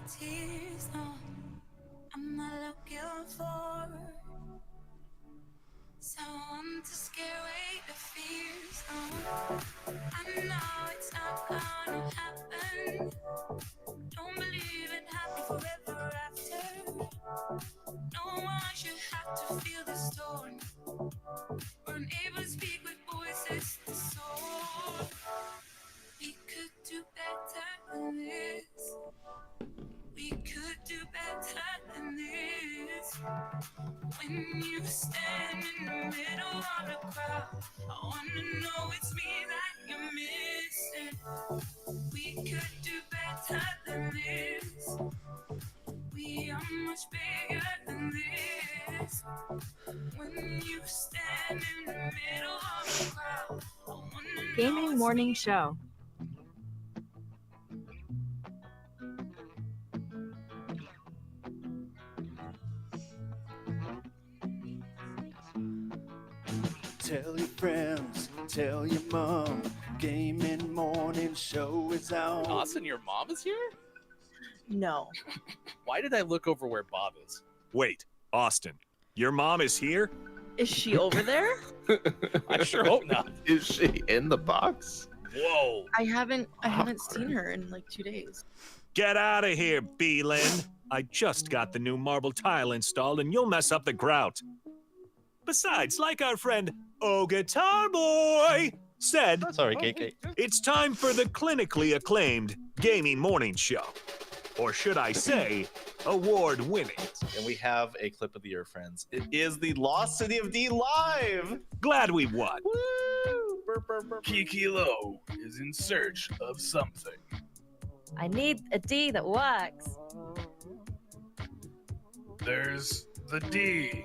tears, no, I'm not looking for someone to scare away the fears, no. I know it's not gonna happen. Don't believe it happened forever after. No one should have to feel the storm. We're unable to speak with voices to soar. We could do better than this. We could do better than this. When you stand in the middle of the crowd, I wanna know it's me that you're missing. We could do better than this. We are much bigger than this. When you stand in the middle of the crowd, I wanna know Gaming it's Morning me. Show. Tell your friends, tell your mom, Gaming Morning Show is on. Austin, your mom is here? No. Why did I look over where Bob is? Wait, Austin, your mom is here? Is she over there? I sure hope not. Is she in the box? Whoa. I haven't seen her in like 2 days. Get out of here, Beelin. I just got the new marble tile installed and you'll mess up the grout. Besides, like our friend Oh Guitar Boy said, Sorry, KK. it's time for the clinically acclaimed Gaming Morning Show. Or should I say, award-winning. And we have a clip of the year, friends. It is the Lost City of D live. Glad we won. Woo! Burp, burp, burp. Kiki Low is in search of something. I need a D that works. There's the D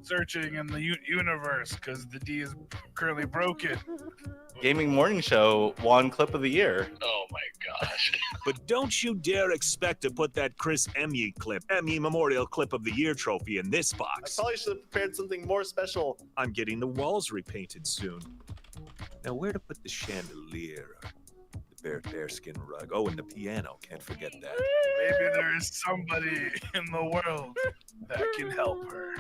searching in the universe because the D is currently broken. Gaming Morning Show won clip of the year. Oh my gosh. But don't you dare expect to put that Chris Emye Memorial Clip of the Year trophy in this I box. probably should have prepared something more special. I'm getting the walls repainted soon. Now, where to put the chandelier? The bearskin rug. Oh, and the piano. Can't forget that. Maybe there is somebody in the world that can help her.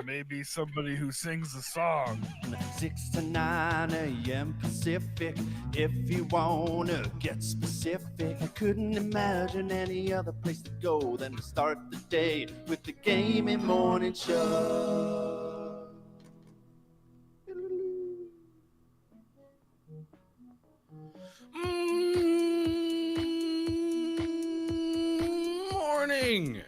Maybe somebody who sings a song. 6 to 9 a.m. Pacific. If you wanna get specific, I couldn't imagine any other place to go than to start the day with the Gaming Morning Show. Morning,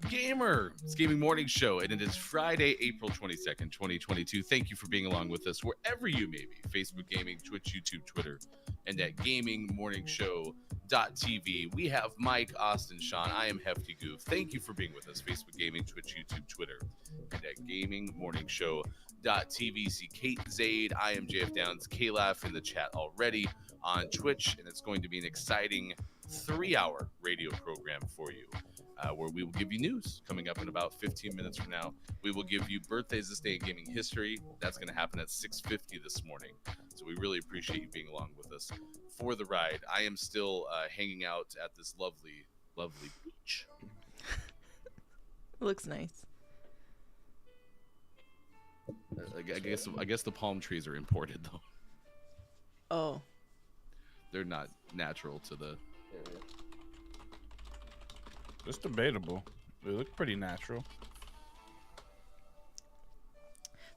gamer. It's Gaming Morning Show, and it is Friday, April 22nd, 2022. Thank you for being along with us wherever you may be. Facebook Gaming, Twitch, YouTube, Twitter, and at gamingmorningshow.tv. We have Mike, Austin, Sean. I am Hefty Goof. Thank you for being with us. Facebook Gaming, Twitch, YouTube, Twitter, and at gamingmorningshow.tv. See Kate Zaid. I am JF Downs. K-Laugh in the chat already on Twitch, and it's going to be an exciting 3-hour radio program for you, where we will give you news coming up in about 15 minutes from now. We will give you birthdays this day in gaming history. That's going to happen at 6:50 this morning. So we really appreciate you being along with us for the ride. I am still hanging out at this lovely, lovely beach. It looks nice. I guess the palm trees are imported though. Oh. They're not natural to the area. It's debatable. They look pretty natural.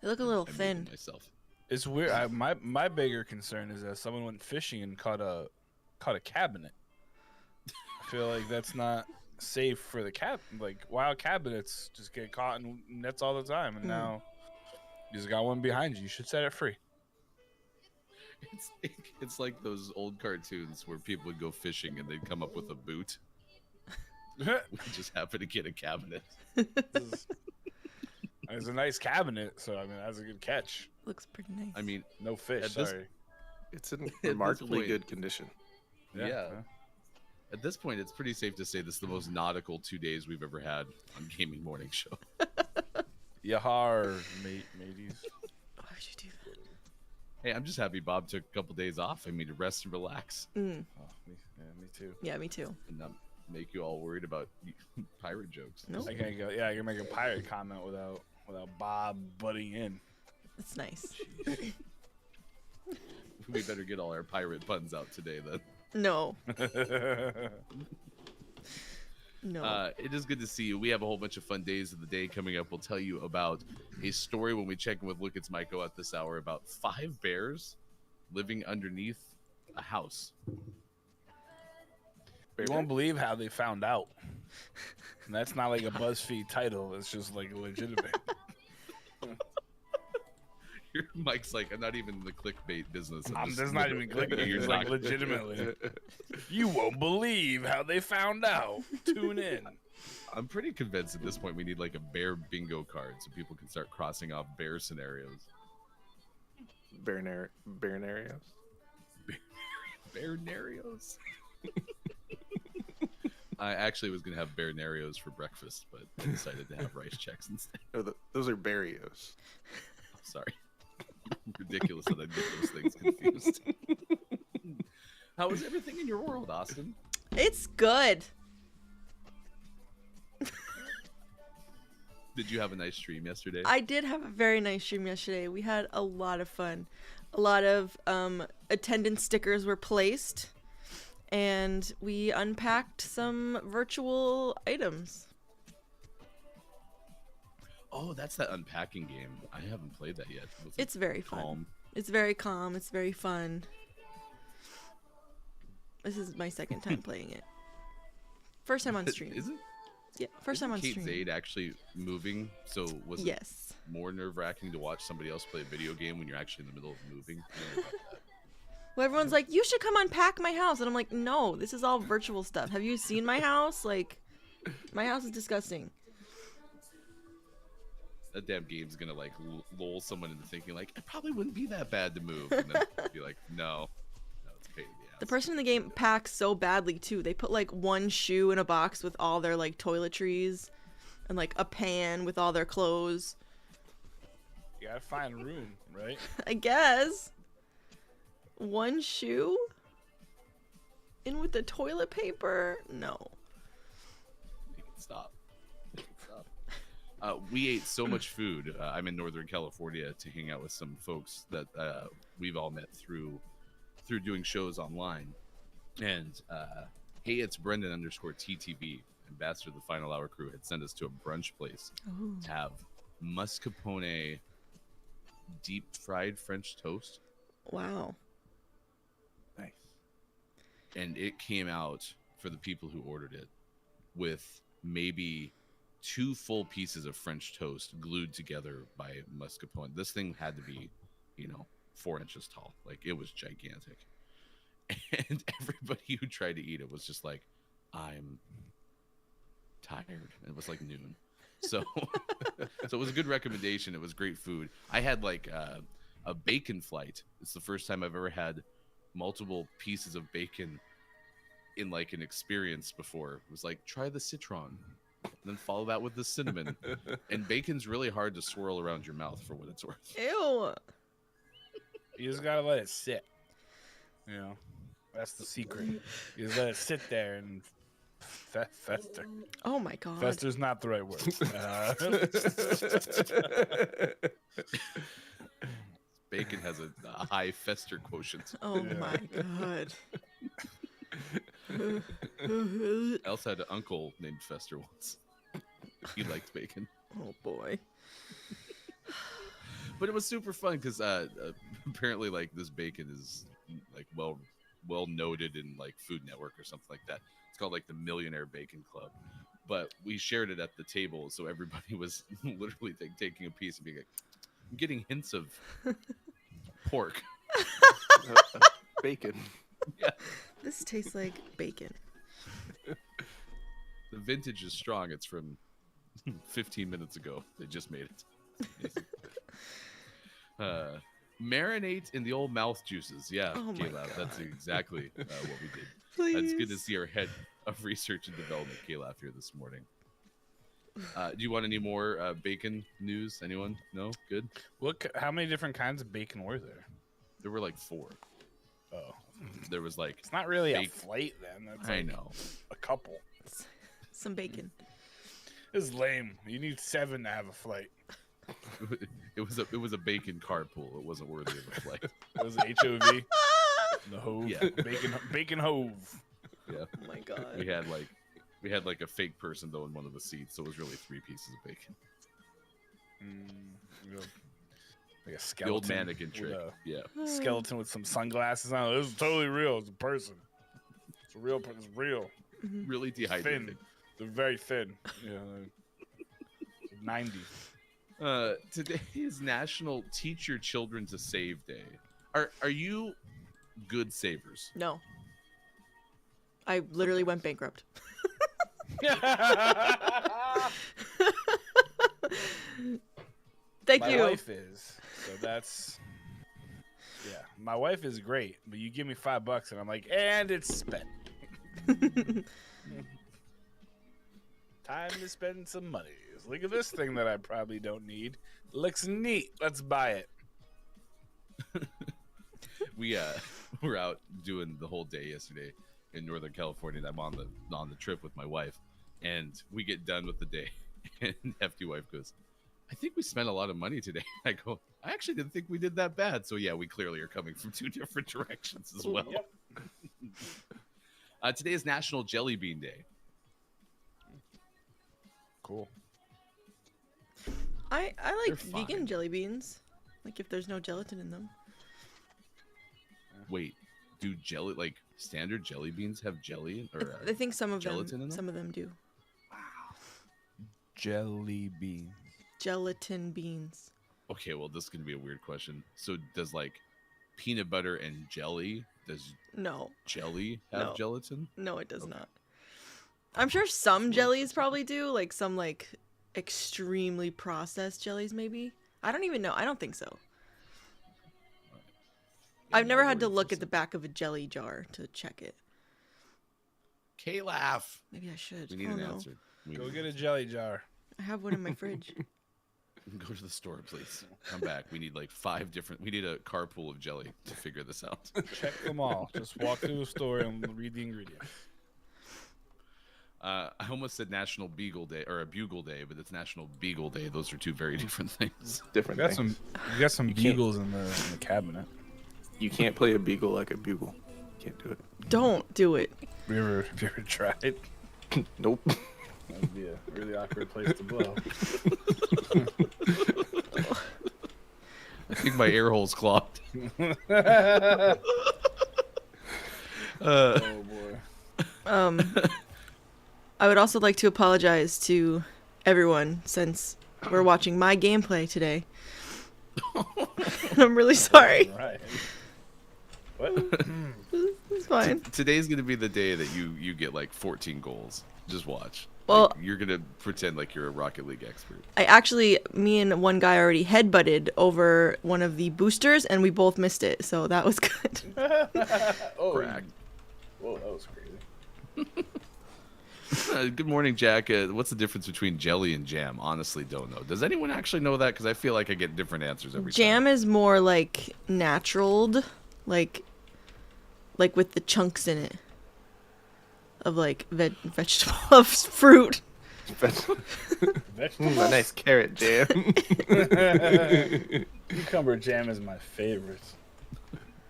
They look a little I made thin. them myself. It's weird. My bigger concern is that someone went fishing and caught a cabinet. I feel like that's not safe for the cat. Like wild cabinets just get caught in nets all the time, and now you just got one behind you. You should set it free. It's like those old cartoons where people would go fishing and they'd come up with a boot. We just happen to get a cabinet. It's a nice cabinet, so I mean that's a good catch. Looks pretty nice. I mean, No fish, At this- sorry. It's in this remarkably point- good condition. yeah. At this point, it's pretty safe to say this is the most nautical 2 days we've ever had on Gaming Morning Show. Yahar, mateys. Why would you do that? Hey, I'm just happy Bob took a couple days off. I mean, to rest and relax, Mm. Oh, me too. Yeah, me too. and not make you all worried about pirate jokes. Nope. I can't go. Yeah, I can make a pirate comment without Bob butting in. It's nice. We better get all our pirate puns out today, then. No. No. It is good to see you. We have a whole bunch of fun days of the day coming up. We'll tell you about a story when we check in with Look It's Michael at this hour about 5 bears living underneath a house. You won't believe how they found out. And that's not like a BuzzFeed title. It's just like legitimate. Mike's like, I'm not even in the clickbait business. There's not even clicking. It's like legitimately. You won't believe how they found out. Tune in. I'm pretty convinced at this point we need like a bear bingo card so people can start crossing off bear scenarios. Bearnarios. Bearnarios? I actually was going to have bearnarios for breakfast, but I decided to have rice checks instead. No, those are barrios. Sorry. Ridiculous that I get those things confused. How is everything in your world, Austin? It's good. Did you have a nice stream yesterday? I did have a very nice stream yesterday. We had a lot of fun. A lot of attendance stickers were placed, and we unpacked some virtual items. Oh, that's that unpacking game. I haven't played that yet. Was it It's very fun. calm? It's very calm. It's very fun. This is my second time playing it. First time on stream. Is it? Yeah, first time on Kate stream. Zaid actually moving? So was it Yes. more nerve-wracking to watch somebody else play a video game when you're actually in the middle of moving? I don't know about that. Well, everyone's like, you should come unpack my house. And I'm like, no, this is all virtual stuff. Have you seen my house? Like, my house is disgusting. That damn game's gonna like lull someone into thinking like it probably wouldn't be that bad to move, and then be like, no, it's a pain in the ass. The person in the game packs so badly, too. They put, like, one shoe in a box with all their, like, toiletries and, like, a pan with all their clothes. You gotta find room, right? I guess. One shoe? In with the toilet paper? No. Make it stop. Make it stop. We ate so much food. I'm in Northern California to hang out with some folks that we've all met through doing shows online. And hey, it's Brendan _TTV, ambassador of the Final Hour crew, had sent us to a brunch place to have mascarpone deep fried French toast. Wow. Nice. And it came out for the people who ordered it with maybe 2 full pieces of French toast glued together by mascarpone. This thing had to be, 4 inches tall. Like, it was gigantic. And everybody who tried to eat it was just like, I'm tired. And it was like noon. So it was a good recommendation. It was great food. I had like a bacon flight. It's the first time I've ever had multiple pieces of bacon in like an experience before. It was like, try the citron and then follow that with the cinnamon. And bacon's really hard to swirl around your mouth for what it's worth. Ew. You just gotta let it sit. That's the secret. You just let it sit there and fester. Oh my god. Fester's not the right word. Bacon has a high fester quotient. Oh my god. I also had an uncle named Fester once. He liked bacon. Oh boy. But it was super fun because apparently like this bacon is like well noted in like Food Network or something like that. It's called like the Millionaire Bacon Club. But we shared it at the table, so everybody was literally taking a piece and being like, I'm getting hints of pork. Bacon. Yeah. This tastes like bacon. The vintage is strong. It's from 15 minutes ago. They just made it. Marinate in the old mouth juices. Yeah, Oh my Kayla, that's God. exactly what we did. Please. That's good to see our head of research and development, Kayla, here this morning. Do you want any more bacon news? Anyone? No? Good? How many different kinds of bacon were there? There were like 4. Oh, There was like it's not really Bake- a flight then. That's I like know. a couple. Some bacon. This is lame. You need 7 to have a flight. It was a bacon carpool. It wasn't worthy of a flight. It was HOV. The hove. Yeah. Bacon hove. Yeah. Oh my god. We had like a fake person though in one of the seats, so it was really 3 pieces of bacon. Like a The skeleton. old mannequin with trick. Yeah. a skeleton with some sunglasses on. This is totally real. It's a person. It's a real person. It's real. Really dehydrated. Thin. They're very thin. Yeah. 90. Today is National Teach Your Children to Save Day. Are you good savers? No. I literally went bankrupt. Thank My you. wife is. So that's. Yeah. My wife is great, but you give me $5 and I'm like, and it's spent. Time to spend some money. Look at this thing that I probably don't need. Looks neat. Let's buy it. We were out doing the whole day yesterday in Northern California, and I'm on the trip with my wife, and we get done with the day, and hefty wife goes, "I think we spent a lot of money today." I go, "I actually didn't think we did that bad." So yeah, we clearly are coming from 2 different directions as well. Yep. Today is National Jelly Bean Day. Cool. I They're like fine. vegan jelly beans. Like if there's no gelatin in them. Wait, do standard jelly beans have jelly or I think some of gelatin in them. them? Some of them do. Jelly bean. Gelatin beans. Okay, well, this is gonna be a weird question. So does like peanut butter and jelly? Does No. jelly have No. gelatin? No, it does not. I'm sure some jellies probably do, like some like extremely processed jellies maybe. I don't even know. I don't think so. I've never had to look at the back of a jelly jar to check it. K-Laugh. Maybe I should. We need I an don't know. answer. We Go need get an a jelly jar. I have one in my fridge. answer. Go to the store, please. Come back. We need like 5 different. We need a carpool of jelly to figure this out. Check them all. Just walk through the store and read the ingredients. I almost said National Beagle Day or a Bugle Day, but it's National Beagle Day. Those are 2 very different things. Different We got things. some You can't- beagles in the cabinet. You can't play a beagle like a bugle. Can't do it. Don't do it. Have you ever tried? Nope. That'd be a really awkward place to blow. I think my air hole's clogged. Oh boy. I would also like to apologize to everyone since we're watching my gameplay today. And I'm really sorry. Right. What? It's fine. Today's gonna be the day that you get like 14 goals. Just watch. Well- Like, you're gonna pretend like you're a Rocket League expert. Me and one guy already headbutted over one of the boosters and we both missed it. So that was good. Oh, Brag. whoa, that was crazy. Good morning, Jack. What's the difference between jelly and jam? Honestly, don't know. Does anyone actually know that? Because I feel like I get different answers every Jam time. is more like naturaled, like with the chunks in it of like vegetable of fruit. Vegetable. A nice carrot jam. Cucumber jam is my favorite.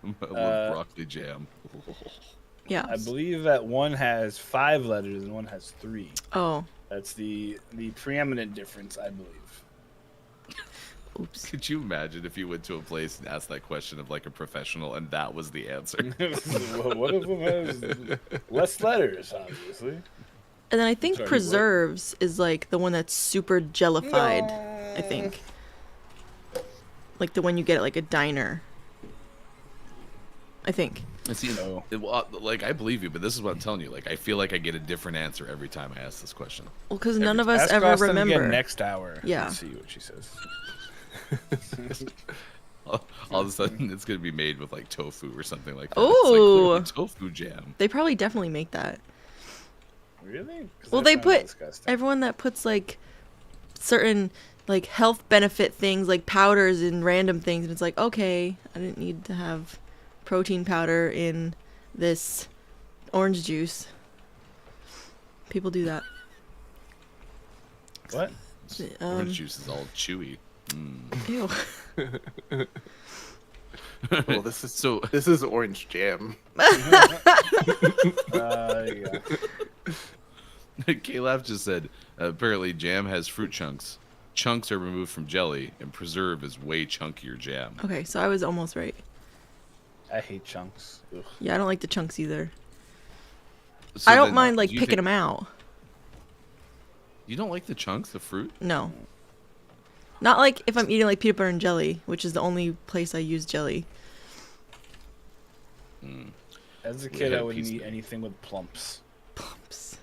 I love broccoli jam. Yeah. I believe that one has 5 letters and one has 3. Oh. That's the preeminent difference, I believe. Oops. Could you imagine if you went to a place and asked that question of like a professional and that was the answer? Well, one of them has less letters, obviously. And then I think Sorry, what? preserves is like the one that's super jellified, I think. Like the one you get at like a diner. I think. See, like I believe you, but this is what I'm telling you. Like I feel like I get a different answer every time I ask this question. Well, because none of us Ask ever Austin remember. again next hour. Yeah. Let's see what she says. All of a sudden, it's gonna be made with like tofu or something like that. Ooh. It's like clearly tofu jam. They probably definitely make that. Really? 'Cause Well, that they sounds put disgusting. everyone that puts like certain like health benefit things like powders and random things, and it's like, okay, I didn't need to have protein powder in this orange juice. People do that. What? Orange juice is all chewy. Ew. Well, this is So this is orange jam. Yeah. Caleb just said apparently jam has fruit chunks. Chunks are removed from jelly, and preserve is way chunkier jam. Okay, so I was almost right. I hate chunks. Ugh. Yeah, I don't like the chunks either. So I don't then mind like do you picking think- them out. You don't like the chunks, the fruit? No. Not like if I'm eating like peanut butter and jelly, which is the only place I use jelly. As a We kid, had I a wouldn't piece eat of- anything with plumps. Plumps.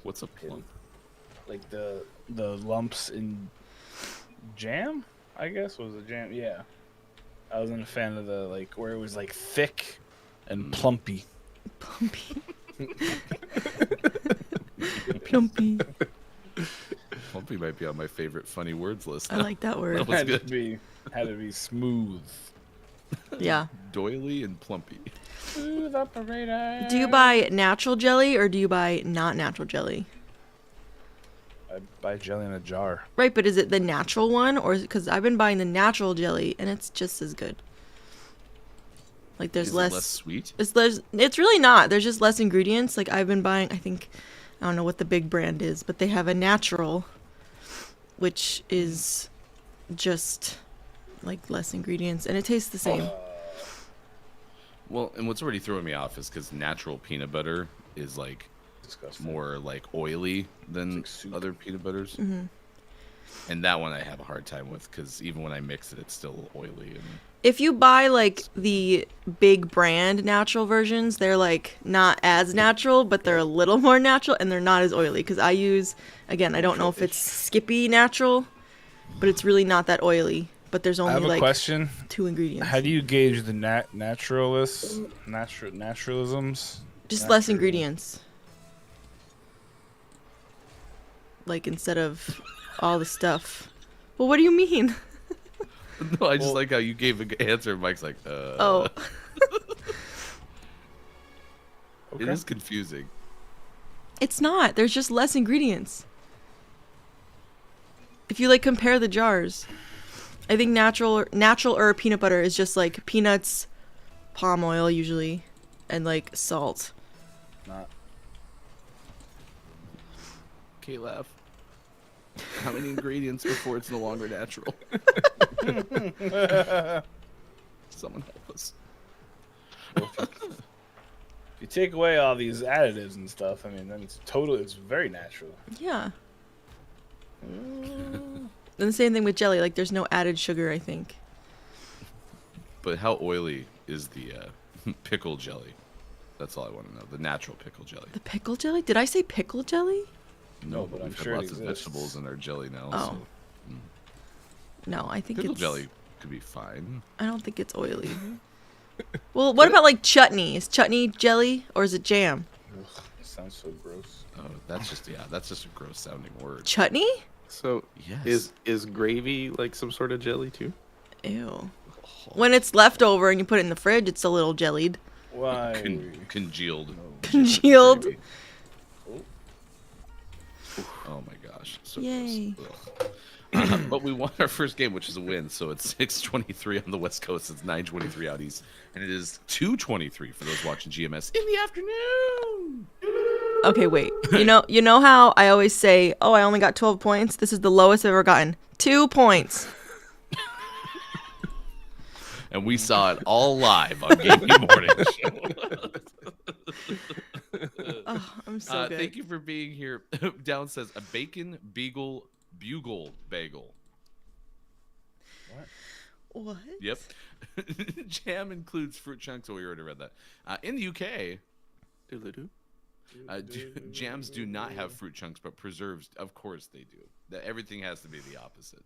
What's a plump? Like the lumps in jam, I guess was a jam. Yeah, I wasn't a fan of the like where it was like thick and plumpy. Plumpy. Plumpy. Plumpy might be on my favorite funny words list. I like that word. That was Had to good. be smooth. Yeah. Doily and plumpy. Smooth operator. Do you buy natural jelly or do you buy not natural jelly? I buy jelly in a jar. Right, but is it the natural one or because I've been buying the natural jelly and it's just as good. Like there's Is it less. less sweet? It's really not. There's just less ingredients. Like I've been buying. I don't know what the big brand is, but they have a natural, which is just like less ingredients and it tastes the same. Well, and what's already throwing me off is because natural peanut butter is like Disgusting. more like oily than like soup. other peanut butters. And that one I have a hard time with because even when I mix it, it's still oily. And If you buy like the big brand natural versions, they're like not as natural, but they're a little more natural and they're not as oily. Because I use, again, I don't know if it's Skippy natural, but it's really not that oily. But there's I only have a like question. 2 ingredients. How do you gauge the naturalisms? Just less ingredients. Like instead of all the stuff. Well, what do you mean? no, I just like how you gave an answer. And Mike's like, Oh. It is confusing. It's not. There's just less ingredients. If you like compare the jars, I think natural or peanut butter is just like peanuts, palm oil usually, and like salt. Not. Caleb, how many ingredients before it's no longer natural? Someone help us. If you take away all these additives and stuff, I mean, then it's very natural. Yeah. And the same thing with jelly. Like there's no added sugar, I think. But how oily is the pickle jelly? That's all I want to know. The natural pickle jelly. The pickle jelly? Did I say pickle jelly? No, but but I'm we've sure it had lots of exists. vegetables in our jelly now. Oh. So No, I think pickle it's jelly could be fine. I don't think it's oily. Well, what about like chutney? Is chutney jelly or is it jam? Ugh, it sounds so gross. Oh, that's just a gross sounding word. Chutney? So Yes. is gravy like some sort of jelly too? Ew. When it's leftover and you put it in the fridge, it's a little jellied. Why? Congealed. Congealed. Gravy. Oh my gosh. So Yay. gross. But we won our first game, which is a win. So it's 6:23 on the West Coast. It's 9:23 out east, and it is 2:23 for those watching GMS in the afternoon. Okay, wait. You know how I always say, "Oh, I only got 12 points." This is the lowest I've ever gotten. 2 points. And we saw it all live on Gaming Morning Show. Oh, I'm so good. Thank you for being here. Down says a bacon bugle bagel. What? Yep. Jam includes fruit chunks. Oh, we already read that. In the UK, jams do not have fruit chunks, but preserves, of course, they do. That everything has to be the opposite.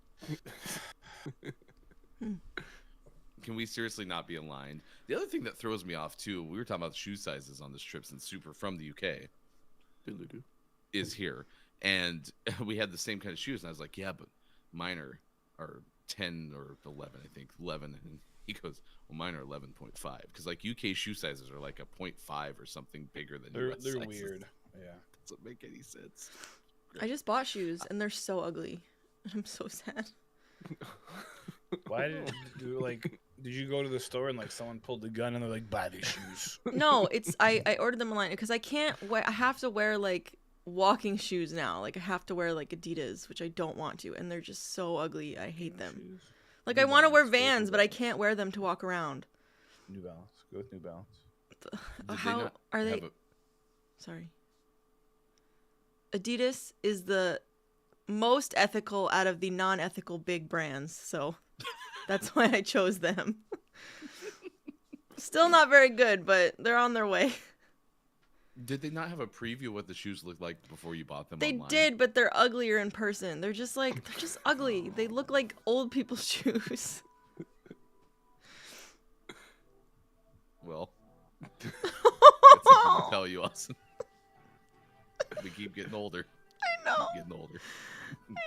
Can we seriously not be aligned? The other thing that throws me off too, we were talking about shoe sizes on this trip since Super from the UK is here, and we had the same kind of shoes, and I was like, yeah, but mine are 10 or 11, I think 11, and he goes, well, mine are 11.5 because like UK shoe sizes are like a 0.5 or something bigger than They're US sizes. weird. Yeah. Doesn't make any sense. I just bought shoes and they're so ugly. I'm so sad. Why did you go to the store and like someone pulled the gun and they're like, buy these shoes? No, it's I ordered them online because I can't wear. I have to wear like walking shoes now. Like I have to wear like Adidas, which I don't want to, and they're just so ugly. I hate them. Shoes? Like New I want to wear Balance, go with Vans, New but I Balance. can't wear them to walk around. New Balance. Go with New Balance. Did they How not are they? have Sorry. Adidas is the most ethical out of the non-ethical big brands, so that's why I chose them. Still not very good, but they're on their way. Did they not have a preview of what the shoes looked like before you bought them They online? did, but they're uglier in person. They're just ugly. They look like old people's shoes. Well, that's something to tell you, Austin. We keep getting older. I know. Keep getting older. I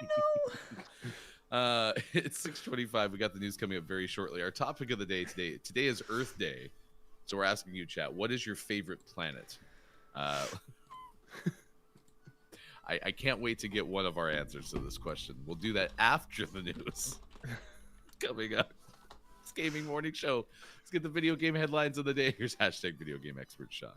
know. It's 6:25. We got the news coming up very shortly. Our topic of the day today is Earth Day. So we're asking you, chat, what is your favorite planet? I can't wait to get one of our answers to this question. We'll do that after the news. Coming up. It's Gaming Morning Show. Let's get the video game headlines of the day. Here's hashtag video game expert Sean.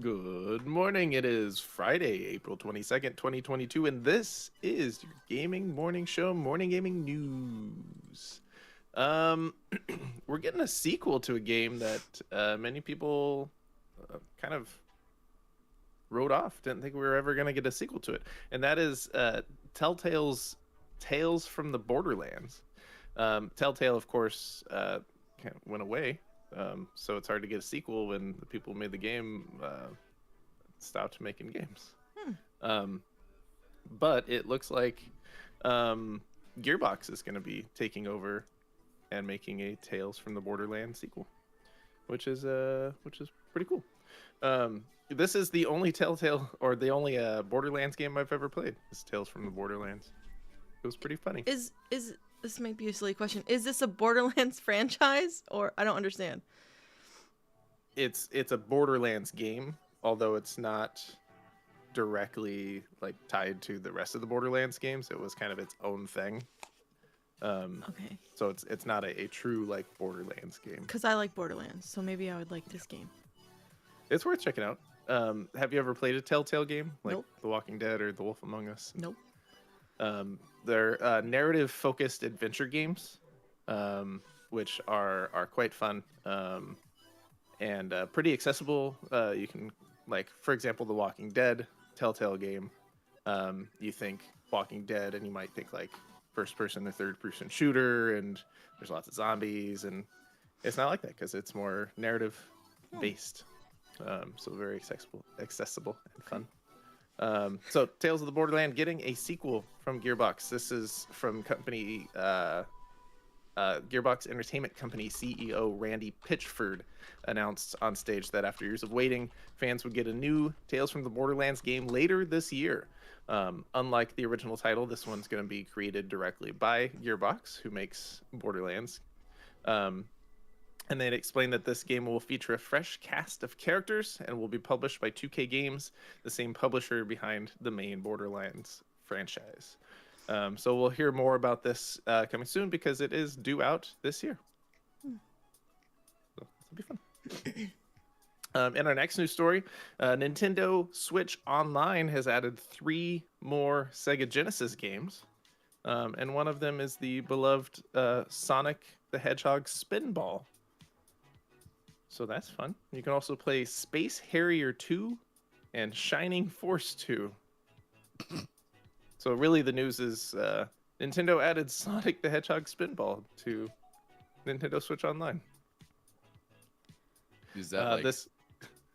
Good morning. It is Friday, April 22nd, 2022, and this is your Gaming Morning Show, Morning Gaming News. We're getting a sequel to a game that many people kind of wrote off. Didn't think we were ever going to get a sequel to it, and that is Telltale's Tales from the Borderlands. Telltale, of course, kind of went away. So it's hard to get a sequel when the people who made the game stopped making games. But it looks like Gearbox is going to be taking over and making a Tales from the Borderlands sequel, which is pretty cool. This is the only Telltale or the only Borderlands game I've ever played. Is Tales from the Borderlands. It was pretty funny. Is this might be a silly question. Is this a Borderlands franchise or I don't understand? It's a Borderlands game, although it's not directly like tied to the rest of the Borderlands games. It was kind of its own thing. Okay. So it's not a true like Borderlands game. Because I like Borderlands, so maybe I would like this game. It's worth checking out. Have you ever played a Telltale game like Nope. The Walking Dead or The Wolf Among Us? Nope. They're narrative-focused adventure games, which are quite fun and pretty accessible. You can, like, for example, The Walking Dead Telltale game. You think Walking Dead, and you might think like first-person or third-person shooter, and there's lots of zombies, and it's not like that because it's more narrative-based. So very accessible and fun. So Tales of the Borderland getting a sequel from Gearbox. This is from company Gearbox Entertainment Company CEO Randy Pitchford announced on stage that after years of waiting, fans would get a new Tales from the Borderlands game later this year. Unlike the original title, this one's going to be created directly by Gearbox, who makes Borderlands. And they explained that this game will feature a fresh cast of characters and will be published by 2K Games, the same publisher behind the main Borderlands franchise. So we'll hear more about this coming soon because it is due out this year. So it'll be fun. In our next news story, Nintendo Switch Online has added 3 more Sega Genesis games. And one of them is the beloved Sonic the Hedgehog Spinball. So that's fun. You can also play Space Harrier 2 and Shining Force 2. So really the news is Nintendo added Sonic the Hedgehog Spinball to Nintendo Switch Online. Is that like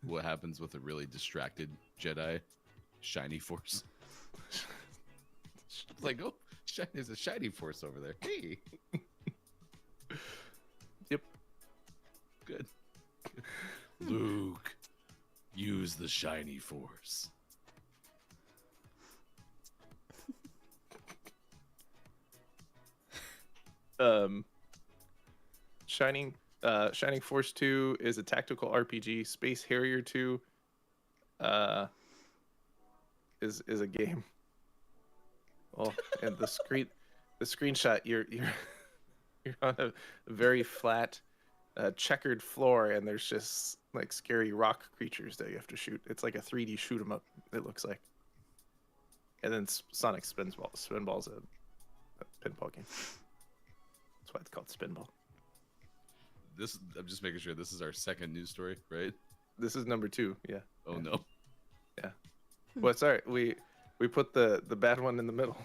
what happens with a really distracted Jedi? Shiny Force. It's like, oh, there's a Shiny Force over there. Hey. Yep. Good. Luke, use the Shiny Force. Shining Force 2 is a tactical RPG. Space Harrier 2 is a game. Well, and the screenshot, you're on a very flat checkered floor, and there's just like scary rock creatures that you have to shoot. It's like a 3D shoot 'em up, it looks like. And then Sonic Spinball's a pinball game. That's why it's called Spinball. I'm just making sure this is our second news story, right? This is number 2, yeah. Oh yeah. no. Yeah. Well, sorry, we put the bad one in the middle.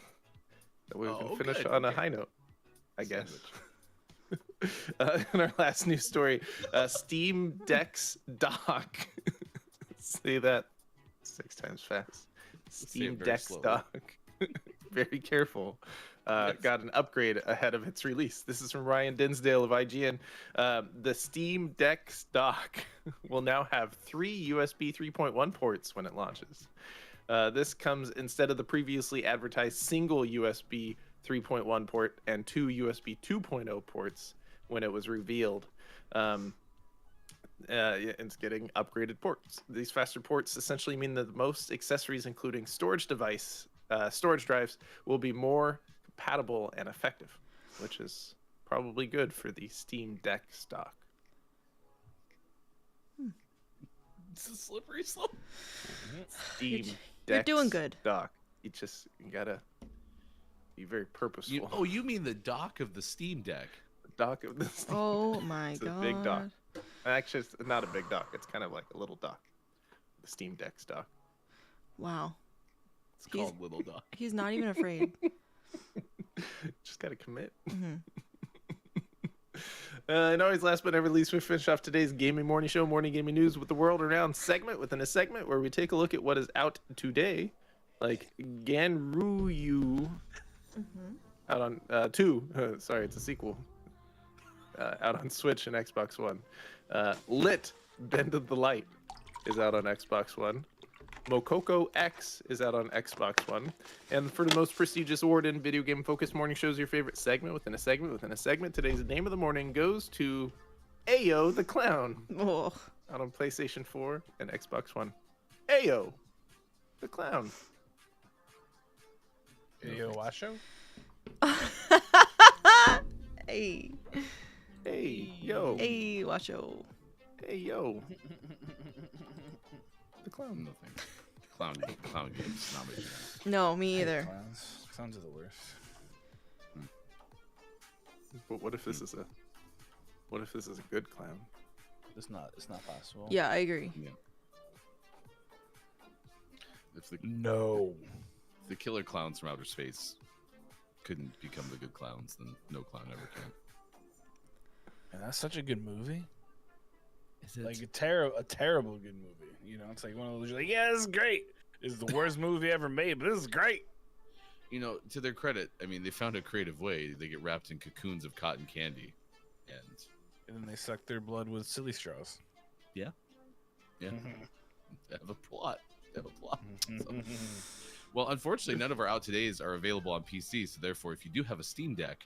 That we can finish good, on a okay. high note, I guess. In our last news story, Steam Deck's dock. Say that 6 times fast. Steam very Deck's slowly. dock. Very careful. Got an upgrade ahead of its release. This is from Ryan Dinsdale of IGN. The Steam Deck's dock will now have 3 USB 3.1 ports when it launches. This comes instead of the previously advertised single USB 3.1 port and 2 USB 2.0 ports when it was revealed. It's getting upgraded ports. These faster ports essentially mean that most accessories, including storage drives, will be more compatible and effective, which is probably good for the Steam Deck stock. It's a slippery slope. Steam You're doing Deck's good. Dock. You gotta be very purposeful. You mean the dock of the Steam Deck? Dock of the Steam Oh my It's god. a big dock. Actually, it's not a big dock. It's kind of like a little dock. The Steam Deck's dock. Wow. It's called Little Dock. He's not even afraid. Just gotta commit. hmm And always last but never least, we finish off today's gaming morning show, morning gaming news with the world around segment within a segment where we take a look at what is out today, like Ganryu out on 2. Sorry, it's a sequel. Out on Switch and Xbox One. Lit Bend of the Light is out on Xbox One. Mokoko X is out on Xbox One. And for the most prestigious award in video game focused morning shows, your favorite segment within a segment within a segment, today's name of the morning goes to Ayo the Clown, Oh. out on PlayStation 4 and Xbox One. Ayo the Clown. Yo, Washo? Hey. Hey, yo. Hey, Washo. Hey, yo. The Clown. No thanks. Clown games. Not my jam. No, me either. Clowns. Clowns are the worst. But what if this is a good clown? It's not possible. Yeah, I agree. Yeah. If No. the killer clowns from outer space couldn't become the good clowns, then no clown ever can. And that's such a good movie. Is it? Like a terrible good movie. You know, it's like one of those you're like, yeah, this is great. This is the worst movie ever made, but this is great. You know, to their credit, I mean, they found a creative way. They get wrapped in cocoons of cotton candy, and And then they suck their blood with silly straws. yeah, they have a plot. They have a plot. So- well, unfortunately, none of our out todays are available on PC. So therefore, if you do have a Steam Deck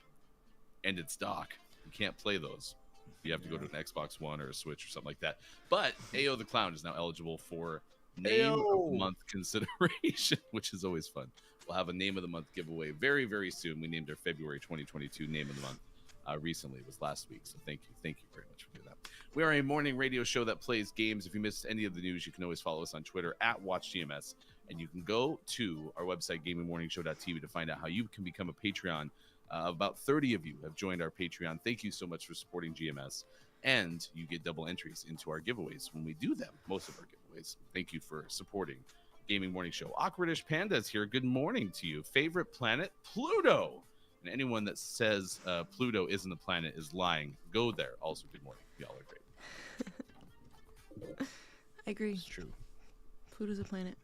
and it's dock, you can't play those. You have to go to an Xbox One or a Switch or something like that. But Ayo the Clown is now eligible for Name of the Month consideration, which is always fun. We'll have a Name of the Month giveaway very, very soon. We named our February 2022 Name of the Month recently. It was last week. So thank you very much for doing that. We are a morning radio show that plays games. If you missed any of the news, you can always follow us on Twitter at WatchGMS. And you can go to our website, gamingmorningshow.tv, to find out how you can become a Patreon. About 30 of you have joined our Patreon. Thank you so much for supporting GMS. And you get double entries into our giveaways when we do them, most of our giveaways. Thank you for supporting Gaming Morning Show. Awkwardish Panda's here. Good morning to you. Favorite planet? Pluto. And anyone that says Pluto isn't a planet is lying. Go there. Also, good morning. Y'all are great. I agree. It's true. Pluto's a planet.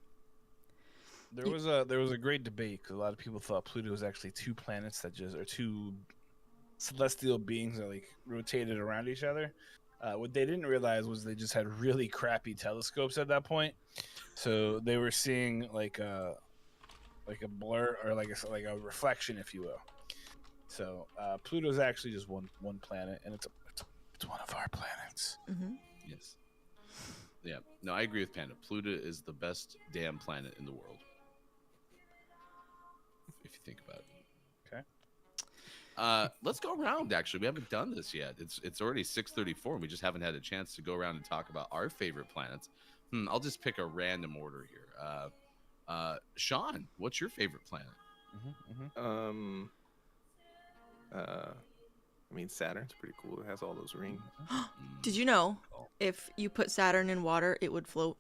There was a great debate because a lot of people thought Pluto was actually 2 planets that just are 2 celestial beings that like rotated around each other. What they didn't realize was they just had really crappy telescopes at that point, so they were seeing like a blur or like a reflection, if you will. So Pluto's actually just one planet, and it's one of our planets. Mm-hmm. Yes. Yeah. No, I agree with Panda. Pluto is the best damn planet in the world. If you think about it. Okay. Let's go around. Actually, we haven't done this yet. It's already 6:34, and we just haven't had a chance to go around and talk about our favorite planets. I'll just pick a random order here. Sean, what's your favorite planet? I mean, Saturn's pretty cool. It has all those rings. Did you know if you put Saturn in water, it would float?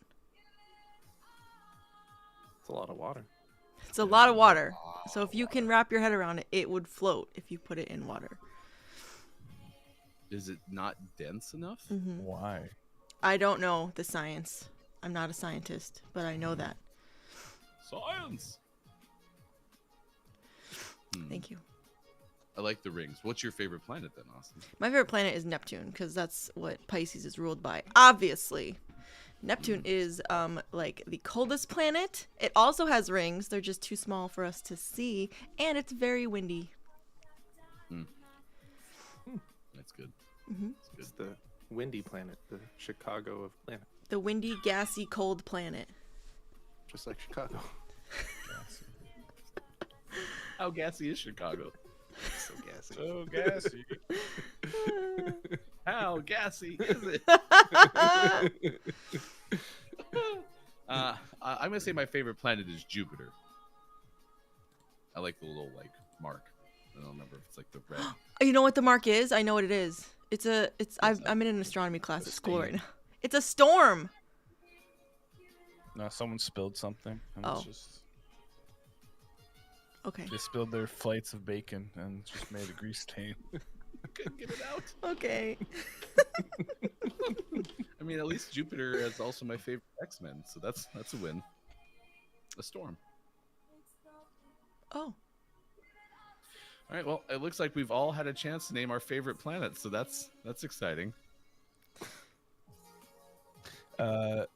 It's a lot of water. It's a lot of water. So if you can wrap your head around it, it would float if you put it in water. Is it not dense enough? Why? I don't know the science. I'm not a scientist, but I know that. Science. Thank you. I like the rings. What's your favorite planet then, Austin? My favorite planet is Neptune because that's what Pisces is ruled by. Obviously, Neptune is like the coldest planet. It also has rings. They're just too small for us to see, and it's very windy. That's good. It's the windy planet, the Chicago of planet, The windy, gassy, cold planet. just like Chicago. How gassy is Chicago? So gassy. So gassy. How gassy is it? I'm gonna say my favorite planet is Jupiter. I like the little mark. I don't remember if it's like the red. You know what the mark is? I know what it is. I'm in an astronomy class at school right now. It's a storm. No, someone spilled something. And Oh. it's just, Okay. they spilled their flights of bacon and just made a grease stain. Couldn't get it out. Okay. I mean, at least Jupiter is also my favorite X-Men, so that's a win. A storm. Oh. All right. Well, it looks like we've all had a chance to name our favorite planet, so that's exciting. I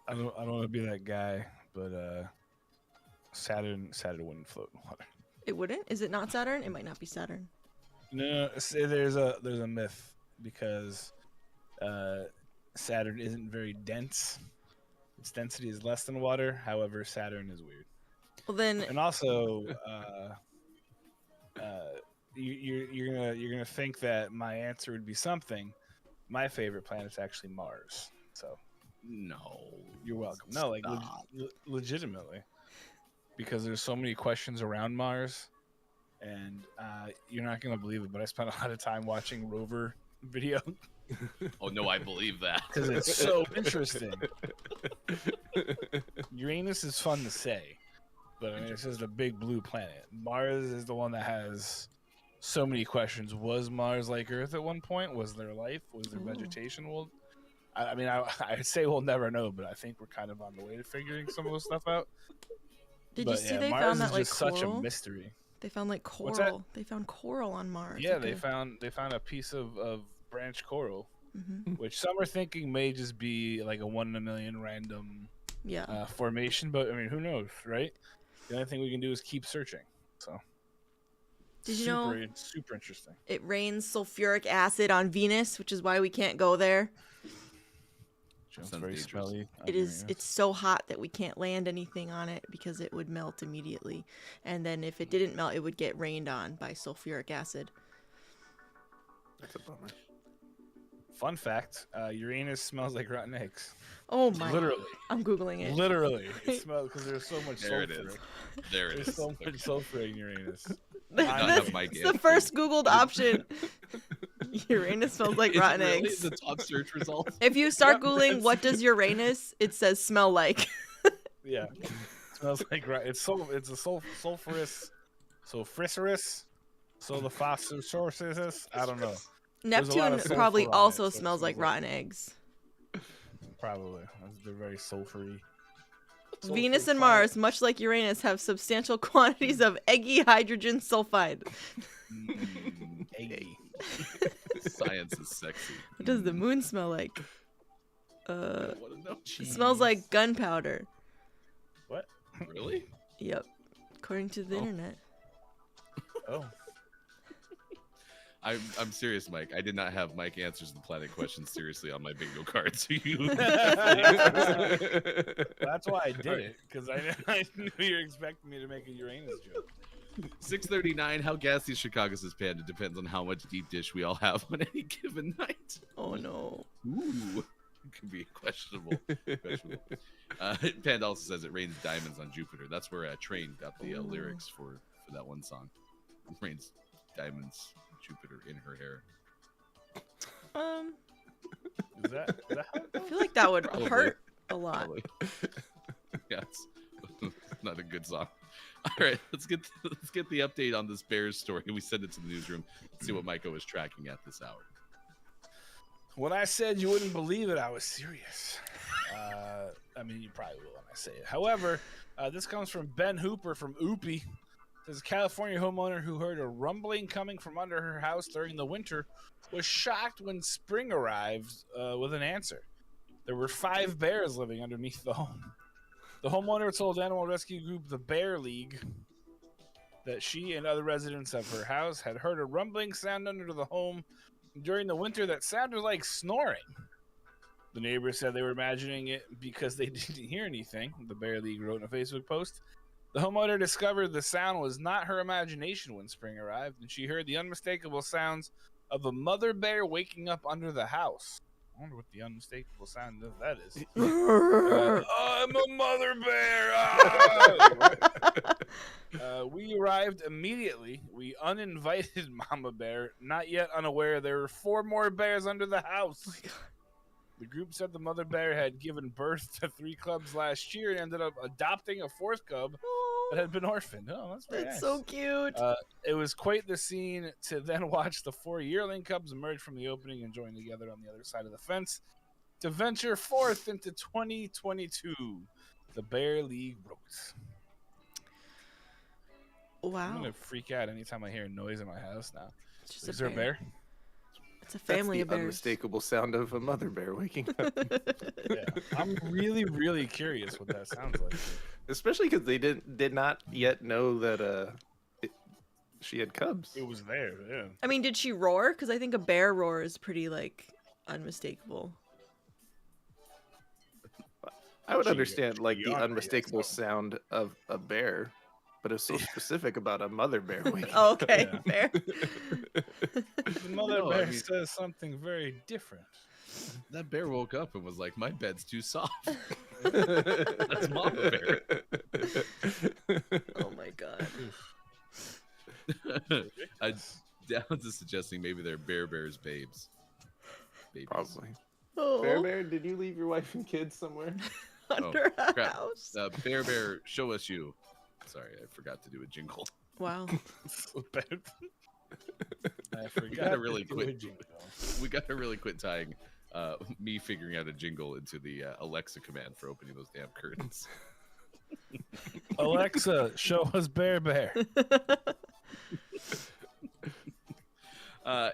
don't want to be that guy, but Saturn wouldn't float in water. It wouldn't? Is it not Saturn? It might not be Saturn. No, there's a myth because Saturn isn't very dense. Its density is less than water. However, Saturn is weird. Well then, And also, you're gonna think that my answer would be something. My favorite planet's actually Mars. So No. you're welcome. No, like legitimately, because there's so many questions around Mars, and you're not gonna believe it, but I spent a lot of time watching rover video Oh no, I believe that. because it's so interesting. Uranus is fun to say, but I mean, it's just a big blue planet. Mars is the one that has so many questions. Was Mars like Earth at one point? Was there life? Was there vegetation? Well, I mean, I'd say we'll never know, but I think we're kind of on the way to figuring some of this stuff out. did But you see yeah, they Mars found is that like just such a coral? mystery. They found like What's that? coral. They found coral on Mars. Yeah, like they a- found a piece of branch coral, Mhm. which some are thinking may just be like a 1 in a million random Yeah. formation. But I mean, who knows, right? The only thing we can do is keep searching. So Did you know super interesting. it rains sulfuric acid on Venus, which is why we can't go there? Sounds Sounds very dangerous. smelly. It is. It's so hot that we can't land anything on it because it would melt immediately, and then if it didn't melt, it would get rained on by sulfuric acid. That's a bummer. Fun fact: Uranus smells like rotten eggs. Oh my! Literally, I'm googling it. literally, it smells because there's so much There it sulfur. is. There it There's is. so much sulfur in Uranus. That's Mike the answer. first Googled option. Uranus smells like Is it rotten really eggs. the top search result? If you start Yep, googling it's- what does Uranus, it says smell like. Yeah, it smells like it's a sulfurous, sulfurous. I don't know. There's a lot Neptune of sulfur probably on it, also so it smells like smells like- rotten eggs. Probably they're very sulfury. Venus and Mars, much like Uranus, have substantial quantities of eggy hydrogen sulfide. Eggy. Science is sexy. What does the moon smell like? I want to know. It smells like gunpowder. What? Really? Yep, according to the internet. Oh, I'm serious, Mike. I did not have Mike answers the planet questions seriously on my bingo card. So you. That's why I did it, because I knew you were expecting me to make a Uranus joke. 6:39. How gassy is Chicago's Panda depends on how much deep dish we all have on any given night. Oh no. Ooh, it could be questionable. Panda also says it rains diamonds on Jupiter. That's where Train got the lyrics for that one song. It rains diamonds, Jupiter in her hair. Is that I feel like that would Probably. hurt a lot. Probably. Yeah, it's not a good song. All right, let's get the update on this Bears story. We send it to the newsroom. See what Micah was tracking at this hour. When I said you wouldn't believe it, I was serious. I mean, you probably will when I say it. However, this comes from Ben Hooper from Oopie. This is a California homeowner who heard a rumbling coming from under her house during the winter was shocked when spring arrived with an answer. There were 5 bears living underneath the home. The homeowner told animal rescue group the Bear League that she and other residents of her house had heard a rumbling sound under the home during the winter that sounded like snoring. The neighbors said they were imagining it because they didn't hear anything, the Bear League wrote in a Facebook post. The homeowner discovered the sound was not her imagination when spring arrived, and she heard the unmistakable sounds of a mother bear waking up under the house. I wonder what the unmistakable sound of that is. I'm a mother bear! We arrived immediately. We uninvited Mama Bear, not yet unaware there were 4 more bears under the house. Oh my God. The group said the mother bear had given birth to 3 cubs last year and ended up adopting a 4th cub that had been orphaned. Oh, that's very nice. So cute. It was quite the scene to then watch the 4 yearling cubs emerge from the opening and join together on the other side of the fence to venture forth into 2022. The Bear League wrote. Wow. I'm gonna freak out anytime I hear a noise in my house now. Is there a bear? It's a family That's of the bears. unmistakable sound of a mother bear waking up. Yeah, I'm really, really curious what that sounds like. Especially because they did not yet know that she had cubs. It was there, yeah. I mean, did she roar? Because I think a bear roar is pretty, like, unmistakable. I would She- understand, like, she the yawning, unmistakable yes, sound of a bear, but it's so specific about a mother bear waking Oh, up. okay, Yeah. fair. The mother No, I bear mean- says something very different. That bear woke up and was like, "My bed's too soft." That's Mama Bear. Oh my God. Downs is suggesting maybe they're Bears babes. Babies. Probably. Oh, Bear, did you leave your wife and kids somewhere? under a crap. house. Bear, show us you. Sorry, I forgot to do a jingle. Wow. I forgot. We gotta really to do quit. a jingle. We gotta really quit tying me figuring out a jingle into the Alexa command for opening those damn curtains. Alexa, show us Bear.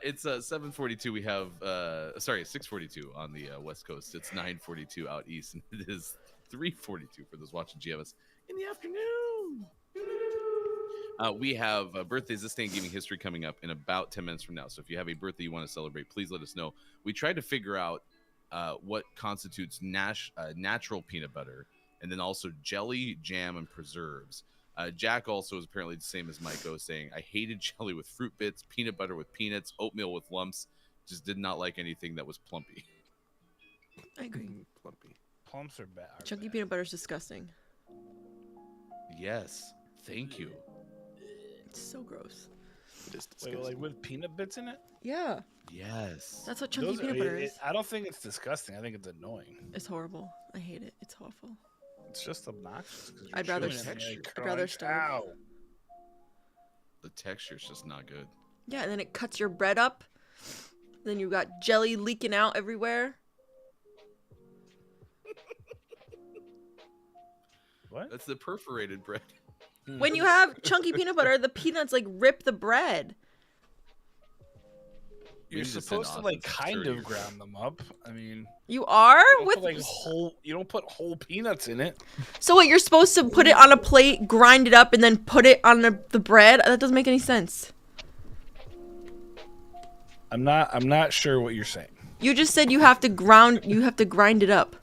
It's 7:42. We have 6:42 on the West Coast. It's 9:42 out east, and it is 3:42 for those watching GMS in the afternoon. We have birthdays this day in gaming history coming up in about 10 minutes from now. So if you have a birthday you want to celebrate, please let us know. We tried to figure out what constitutes natural peanut butter, and then also jelly, jam, and preserves. Jack also is apparently the same as Maiko, saying, I hated jelly with fruit bits, peanut butter with peanuts, oatmeal with lumps. Just did not like anything that was plumpy. I agree. Plumpy. Plumps are bad. Chunky peanut butter is disgusting. Yes. Thank you. It's so gross. Just Wait, disgusting. like with peanut bits in it? Yeah, Yes. that's what chunky Those peanut butter is. I don't think it's disgusting. I think it's annoying. It's horrible. I hate it. It's awful. It's just obnoxious. 'Cause you're I'd rather chewing it and s- like, I'd rather crunch. starve. Ow. The texture's just not good. Yeah, and then it cuts your bread up. Then you got jelly leaking out everywhere. What? That's the perforated bread. When you have chunky peanut butter, the peanuts like rip the bread. We You're need to send supposed to Austin like some kind sturdier- of ground them up. I mean, You are you don't with put, like whole. You don't put whole peanuts in it. So what? You're supposed to put it on a plate, grind it up, and then put it on the bread? That doesn't make any sense. I'm not sure what you're saying. You just said you have to grind it up.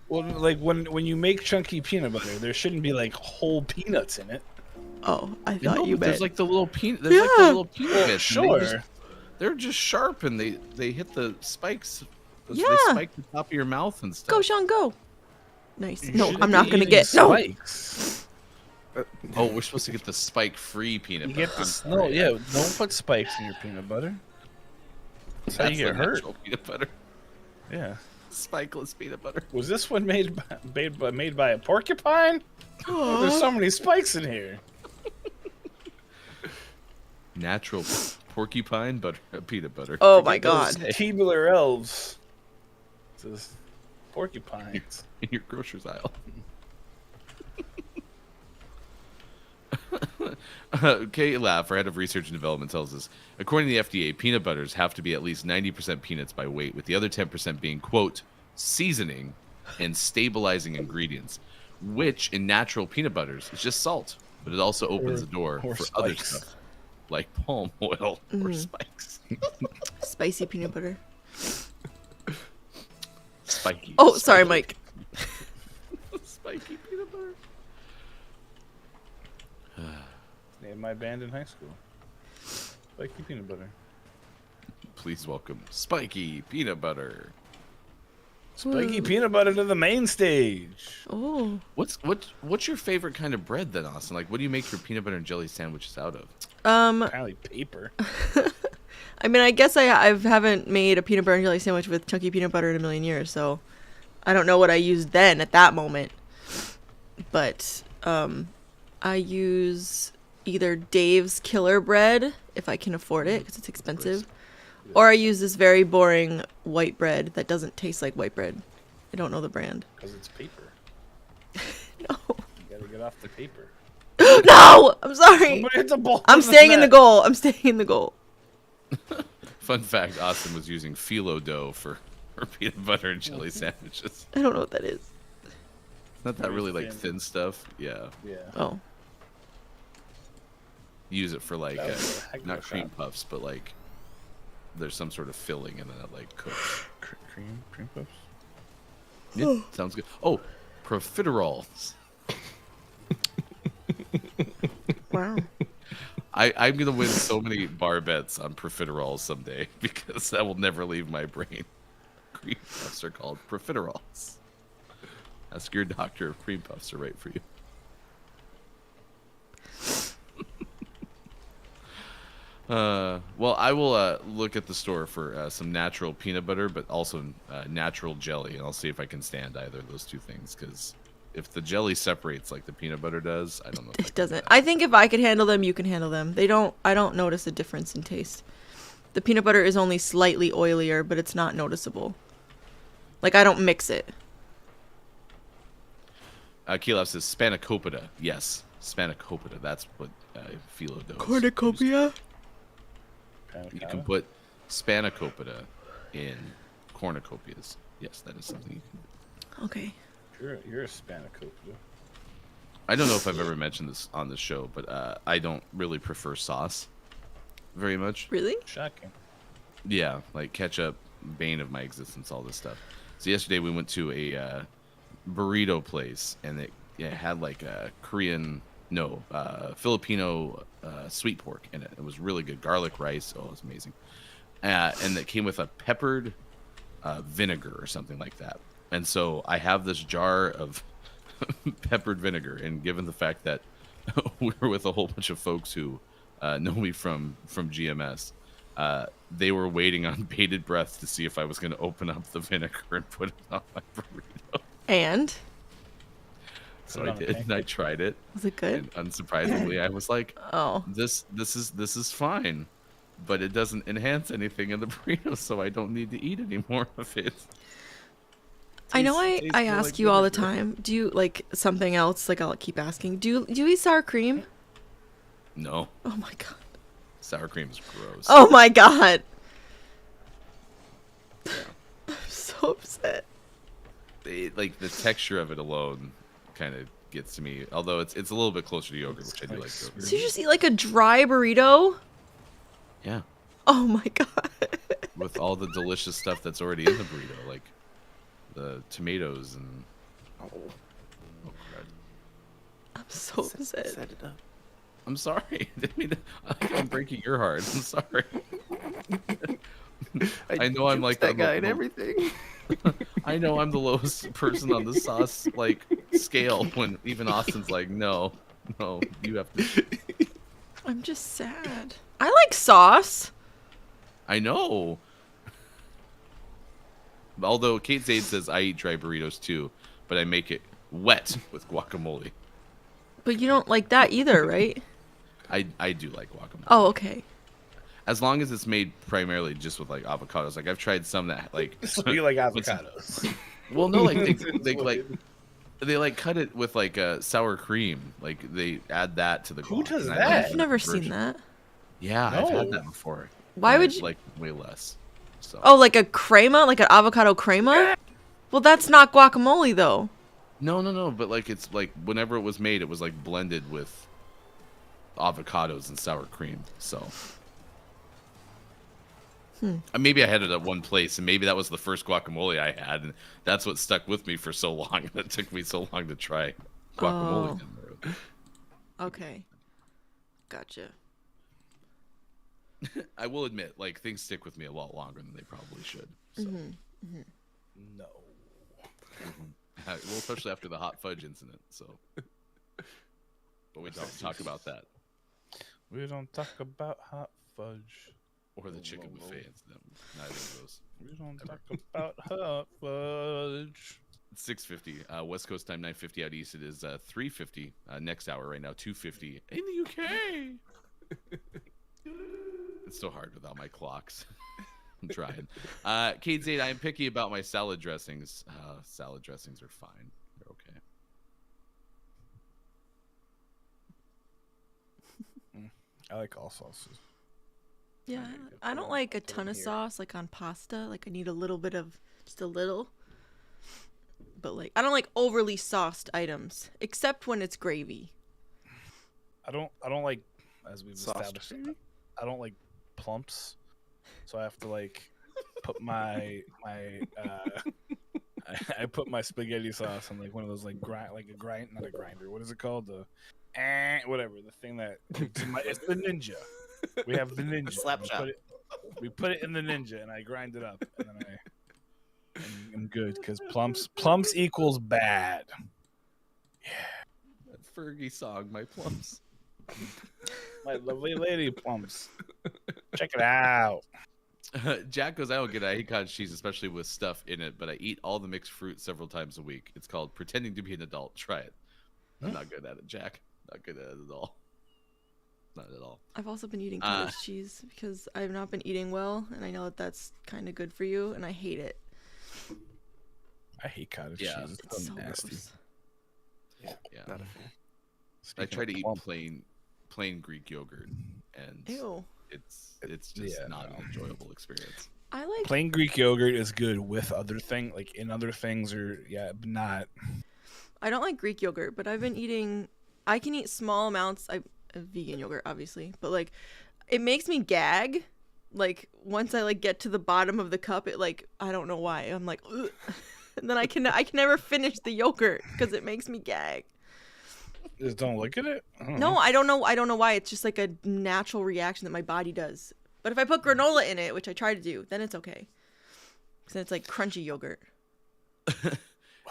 Well, like when you make chunky peanut butter, there shouldn't be like whole peanuts in it. Oh, I thought you meant. There's like the little peanut. There's like the little peanut bits. and Sure. They're just sharp, and they hit the spikes. They Yeah. spike the top of your mouth and stuff. Go, Sean, go. Nice. You No, shouldn't I'm be not gonna eating get no. spikes. Oh, we're supposed to get the spike-free peanut You butter. get this. No, yeah. Don't put spikes in your peanut butter. That's how you get the hurt. natural peanut butter. Yeah. Spikeless peanut butter. Was this one made by a porcupine? Oh, there's so many spikes in here. Natural porcupine butter, peanut butter. Oh my god. Those tubular elves. This porcupines. In your grocer's aisle. Kate Laff, our head of research and development, tells us, according to the FDA, peanut butters have to be at least 90% peanuts by weight, with the other 10% being, quote, seasoning and stabilizing ingredients, which in natural peanut butters is just salt, but it also opens the door or for other spikes. stuff, like palm oil or spikes. Spicy peanut butter. Spiky. Oh, sorry, Mike. Spiky peanut butter. Name my band in high school. Spiky peanut butter. Please welcome Spiky Peanut Butter. Spiky peanut butter to the main stage. Oh. What's your favorite kind of bread then, Austin? Like, what do you make your peanut butter and jelly sandwiches out of? Apparently paper. I mean, I guess I haven't made a peanut butter and jelly sandwich with chunky peanut butter in a million years, so I don't know what I used then at that moment. But I use either Dave's Killer Bread if I can afford it because it's expensive, or I use this very boring white bread that doesn't taste like white bread. I don't know the brand. Because it's paper. No. You gotta get off the paper. No, I'm sorry. Somebody hits a ball I'm staying in the net. goal. I'm staying in the goal. Fun fact, Austin was using phyllo dough for her peanut butter and jelly sandwiches. I don't know what that is. Not that Very really like thin. thin stuff. Yeah. Yeah. Oh. Use it for like That was a heck of not a cream shot. puffs, but like there's some sort of filling and then it like cooks. Cream puffs. Yeah, sounds good. Oh, profiteroles. Wow. I'm gonna win so many bar bets on profiteroles someday because that will never leave my brain. Cream puffs are called profiteroles. Ask your doctor if cream puffs are right for you. Well, I will look at the store for some natural peanut butter, but also natural jelly, and I'll see if I can stand either of those two things. Because if the jelly separates like the peanut butter does, I don't know. If I It can doesn't. do that. I think if I could handle them, you can handle them. I don't notice a difference in taste. The peanut butter is only slightly oilier, but it's not noticeable. Like, I don't mix it. Keylov says spanakopita. Yes, spanakopita. That's what phyllo dough is. Cornucopia? You can put spanakopita in cornucopias. Yes, that is something you can do. Okay. You're a spanakopita. I don't know if I've ever mentioned this on the show, but I don't really prefer sauce very much. Really? Shocking. Yeah, like ketchup, bane of my existence, all this stuff. So yesterday we went to a burrito place, and it had like a Filipino sweet pork in it. It was really good. Garlic rice. Oh, it was amazing. And it came with a peppered vinegar or something like that. And so I have this jar of peppered vinegar, and given the fact that we were with a whole bunch of folks who know me from GMS, they were waiting on bated breath to see if I was going to open up the vinegar and put it on my burrito. And? So I did, and I tried it. Was it good? And unsurprisingly, I was like, Oh. this is fine, but it doesn't enhance anything in the burrito, so I don't need to eat any more of it. I know tastes I more ask like you all the vinegar. time. Do you like something else? Like, I'll keep asking. Do you eat sour cream? No, Oh my god. sour cream is gross. Oh my god. I'm so upset. Like the texture of it alone kind of gets to me. Although it's a little bit closer to yogurt, which I do like yogurt. So you just eat like a dry burrito? Yeah. Oh my god. with all the delicious stuff that's already in the burrito, like the tomatoes and. Oh, crud. I'm so upset. Set it up. I'm sorry. Didn't mean to- I'm breaking your heart. I'm sorry. I know I'm like that guy and the- everything. I know I'm the lowest person on the sauce like scale when even Austin's like, no, you have to. I'm just sad. I like sauce. I know. Although Kate Zade says I eat dry burritos too, but I make it wet with guacamole. But you don't like that either, right? I do like guacamole. Oh, okay. As long as it's made primarily just with like avocados. Like I've tried some that like. So you like avocados? Well, no, like they like cut it with like sour cream. Like they add that to the. Who guac, does and I that? like I've that never version. seen that. Yeah, I've had No. that before. Why and would it's, you- like way less? So. Oh, like a crema, like an avocado crema? Well, that's not guacamole though. No. But like it's like whenever it was made, it was like blended with avocados and sour cream. So. Maybe I had it at one place, and maybe that was the first guacamole I had, and that's what stuck with me for so long. And it took me so long to try guacamole. Oh. down the road. Okay. Gotcha. I will admit, like things stick with me a lot longer than they probably should. So. No. Well, especially after the hot fudge incident. So, but we don't talk about that We don't talk about hot fudge. or the chicken buffet incident. Neither of those. We don't talk about hot fudge. 6:50 West Coast time, 9:50 out east. It is 3:50 next hour right now. 2:50 in the UK. It's so hard without my clocks. I'm trying. Kate Zade, I am picky about my salad dressings. Salad dressings are fine. They're okay. I like all sauces. Yeah, I don't like a ton of sauce like on pasta. Like I need a little bit of just a little. But like I don't like overly sauced items except when it's gravy. I don't like, as we've Sauce established, I don't like plumps. So I have to like put my I put my spaghetti sauce on like one of those like not a grinder. What is it called? The whatever, the thing that it's the Ninja. We have the Ninja. Slap shot. We put it in the Ninja, and I grind it up, and then I'm good because plumps equals bad. That Fergie song, my plums. My lovely lady plumps. Check it out. Jack goes, I don't get it. I hate cottage cheese, especially with stuff in it, but I eat all the mixed fruit several times a week. It's called pretending to be an adult. Try it. I'm not good at it, Jack. Not good at it at all. Not at all. I've also been eating cottage cheese because I've not been eating well, and I know that that's kind of good for you, and I hate it. I hate cottage Yeah. cheese. It's so nasty. gross. Yeah. Not a fan. I try to eat plump. plain Greek yogurt, and Ew. it's just Yeah, not no. an enjoyable experience. I like. Plain Greek yogurt is good with other thing, like in other things, or but not. I don't like Greek yogurt, but I've been eating. I can eat small amounts. Vegan yogurt, obviously, but like, it makes me gag. Like once I like get to the bottom of the cup, it like I don't know why I'm like, ugh. And then I can never finish the yogurt because it makes me gag. Just don't look at it. I don't No, know. I don't know. I don't know why. It's just like a natural reaction that my body does. But if I put granola in it, which I try to do, then it's okay. Because then it's like crunchy yogurt.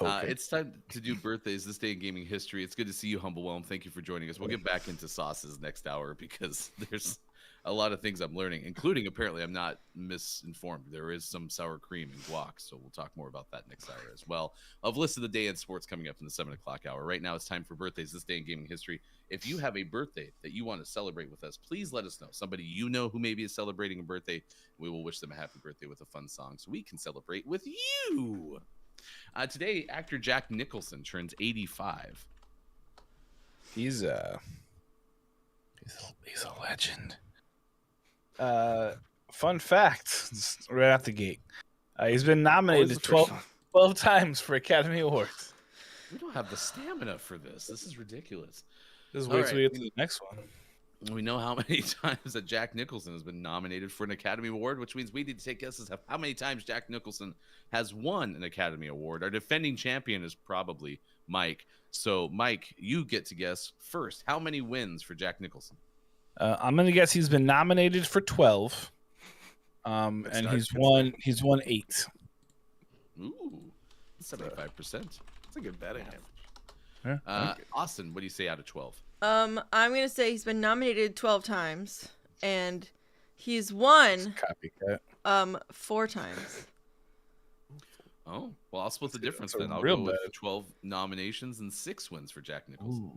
Okay. It's time to do birthdays this day in gaming history. It's good to see you, Humblewhelm. Thank you for joining us. We'll get back into sauces next hour because there's a lot of things I'm learning, including apparently I'm not misinformed. There is some sour cream in guac, so we'll talk more about that next hour as well. I've listed the day in sports coming up in the 7 o'clock hour. Right now it's time for birthdays this day in gaming history. If you have a birthday that you want to celebrate with us, please let us know. Somebody you know who maybe is celebrating a birthday, we will wish them a happy birthday with a fun song so we can celebrate with you. Today, actor Jack Nicholson turns 85. He's a legend. Fun fact, right out the gate. He's been nominated 12 times for Academy Awards. We don't have the stamina for this. This is ridiculous. Just All wait till we right. get to the next one. We know how many times that Jack Nicholson has been nominated for an Academy Award, which means we need to take guesses of how many times Jack Nicholson has won an Academy Award. Our defending champion is probably Mike. So, Mike, you get to guess first. How many wins for Jack Nicholson? I'm gonna guess he's been nominated for 12. And he's won 8. Ooh, 75%. That's a good betting average. Austin, what do you say out of 12? I'm gonna say he's been nominated 12 times, and he's won Copycat. 4 times. Oh, well, I'll split the difference a then. I'll real go with bet. 12 nominations and 6 wins for Jack Nicholson.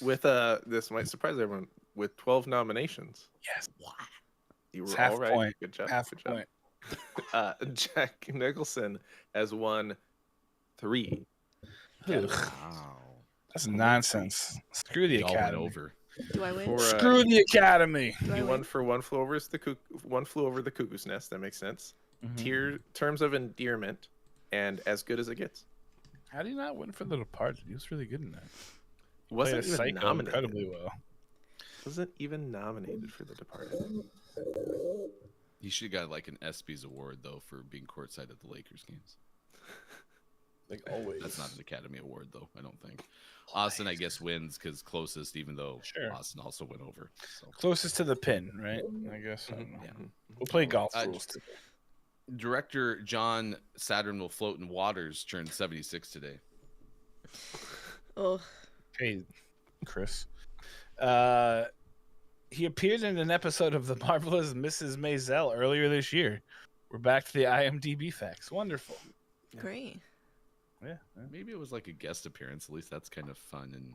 With this might surprise everyone. With 12 nominations, Yes. you It's were half all right. point. Good job. Half Good job. point. Jack Nicholson has won 3. Ugh, Wow. that's nonsense. Screw the They all went Academy. over. Do I win? For, Screw the Academy. Do I He win? won for One Flew Over the Cuckoo's Nest. That makes sense. Terms of Endearment, and As Good as It Gets. How do you not win for The Departed? He was really good in that. Wasn't Played a even psycho nominated. incredibly well. Wasn't even nominated for The Departed. He should have got like an ESPYs award, though, for being courtside at the Lakers games. Like always. That's not an Academy Award, though, I don't think. Austin, I guess, wins because closest, even though Sure. Austin also went over. So. Closest to the pin, right? I guess. I don't know. Yeah. We'll play golf Uh, rules today. Director John Saturn Will Float in Waters turned 76 today. Oh, Hey, Chris. He appeared in an episode of The Marvelous Mrs. Maisel earlier this year. We're back to the IMDb facts. Wonderful. great. Yeah, Maybe it was like a guest appearance. At least that's kind of fun and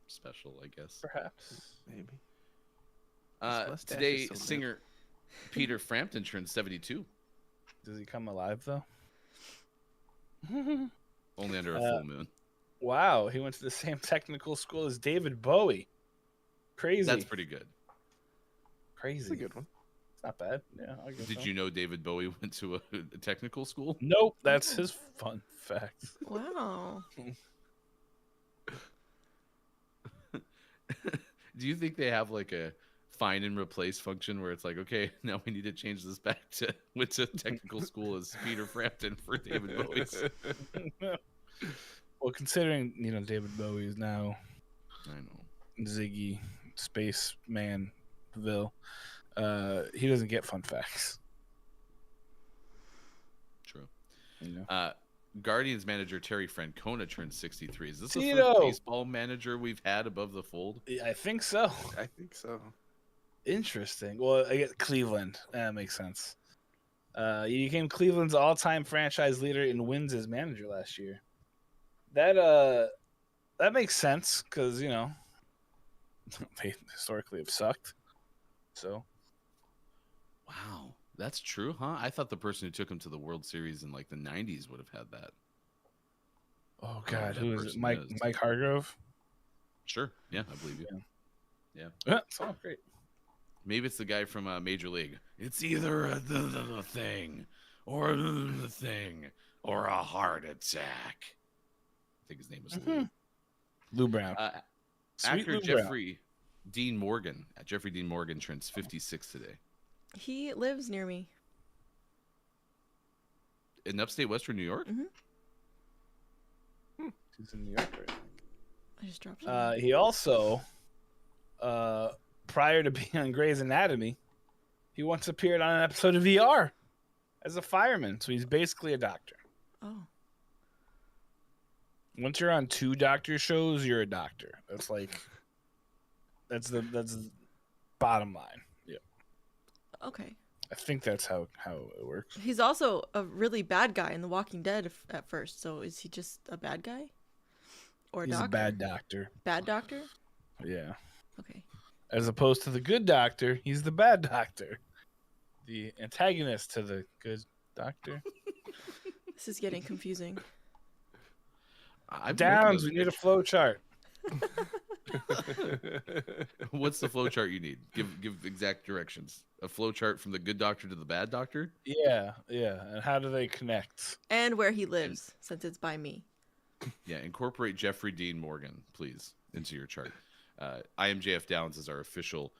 special, I guess. perhaps. Maybe. His mustache Today, is so good. singer Peter Frampton turned 72. Does he come alive, though? Only under a full moon. Wow, he went to the same technical school as David Bowie. Crazy. That's pretty good. crazy. That's a good one. It's not bad. Yeah, I'll give Did so. you know David Bowie went to a technical school? Nope, that's his fun fact. Wow. Do you think they have like a find and replace function where it's like, okay, now we need to change this back to went to technical school as Peter Frampton for David Bowie's? Well, considering David Bowie is now I know. Ziggy Spacemanville, he doesn't get fun facts. True. You know? Guardians manager Terry Francona turned 63. Is this the Tito! first baseball manager we've had above the fold? I think so. I think so. Interesting. Well, I get Cleveland. That makes sense. He became Cleveland's all-time franchise leader in wins as manager last year. That makes sense because they historically have sucked. So Wow, that's true, huh? I thought the person who took him to the World Series in like the 90s would have had that. oh god, that who is it? person Mike is. Mike Hargrove. Sure. Yeah, I believe you. Yeah. Yeah. Oh, great. Maybe it's the guy from Major League. It's either the thing or the thing or a heart attack. I think his name was Lou. Lou Brown. Sweet Actor Lou Brown. Jeffrey Dean Morgan. Jeffrey Dean Morgan turns 56 today. He lives near me. In upstate Western New York? He's in New York right now. I just dropped him. He also, prior to being on Grey's Anatomy, he once appeared on an episode of ER as a fireman. So he's basically a doctor. Oh. Once you're on 2 doctor shows, you're a doctor. That's that's the bottom line. Yeah, Okay. I think that's how it works. He's also a really bad guy in The Walking Dead at first. So is he just a bad guy? Or a He's doctor? a bad doctor. Bad doctor? Yeah, Okay. as opposed to the good doctor, he's the bad doctor. The antagonist to the good doctor. This is getting confusing. I've Downs, we need a flow chart. What's the flow chart you need? Give exact directions. A flow chart from the good doctor to the bad doctor? Yeah. And how do they connect? And where he lives, since it's by me. Yeah, incorporate Jeffrey Dean Morgan, please, into your chart. IMJF Downs is our official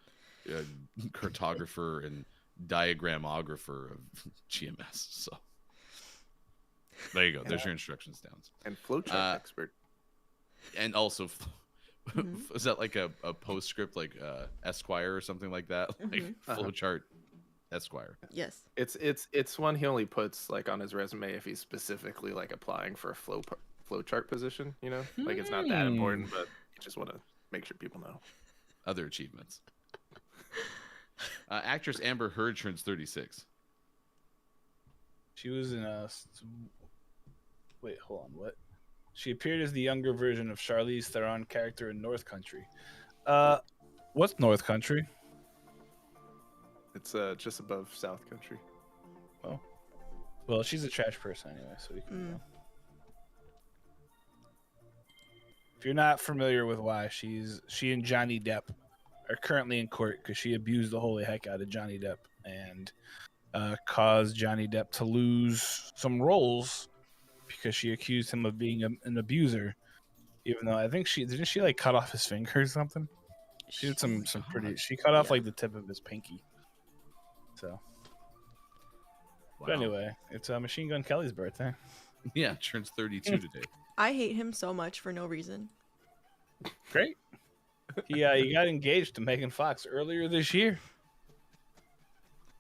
cartographer and diagramographer of GMS. So there you go. There's your instructions, Downs. And flowchart expert. And also, is that like a postscript, like Esquire or something like that? Like flowchart Esquire. Yes. It's one he only puts like on his resume if he's specifically like applying for a flowchart position. You know, like it's not that important, but you just want to make sure people know. Other achievements. Actress Amber Heard turns 36. She was in a. Wait, hold on. What? She appeared as the younger version of Charlize Theron character in North Country. What's North Country? It's just above South Country. Oh, well, she's a trash person anyway, so we can. If you're not familiar with why, she and Johnny Depp are currently in court because she abused the holy heck out of Johnny Depp and caused Johnny Depp to lose some roles because she accused him of being an abuser. Even though I think didn't she like cut off his finger or something? She did some pretty. She cut off like the tip of his pinky. So. But anyway, it's Machine Gun Kelly's birthday. Yeah, turns 32 today. I hate him so much for no reason. Great. He got engaged to Megan Fox earlier this year.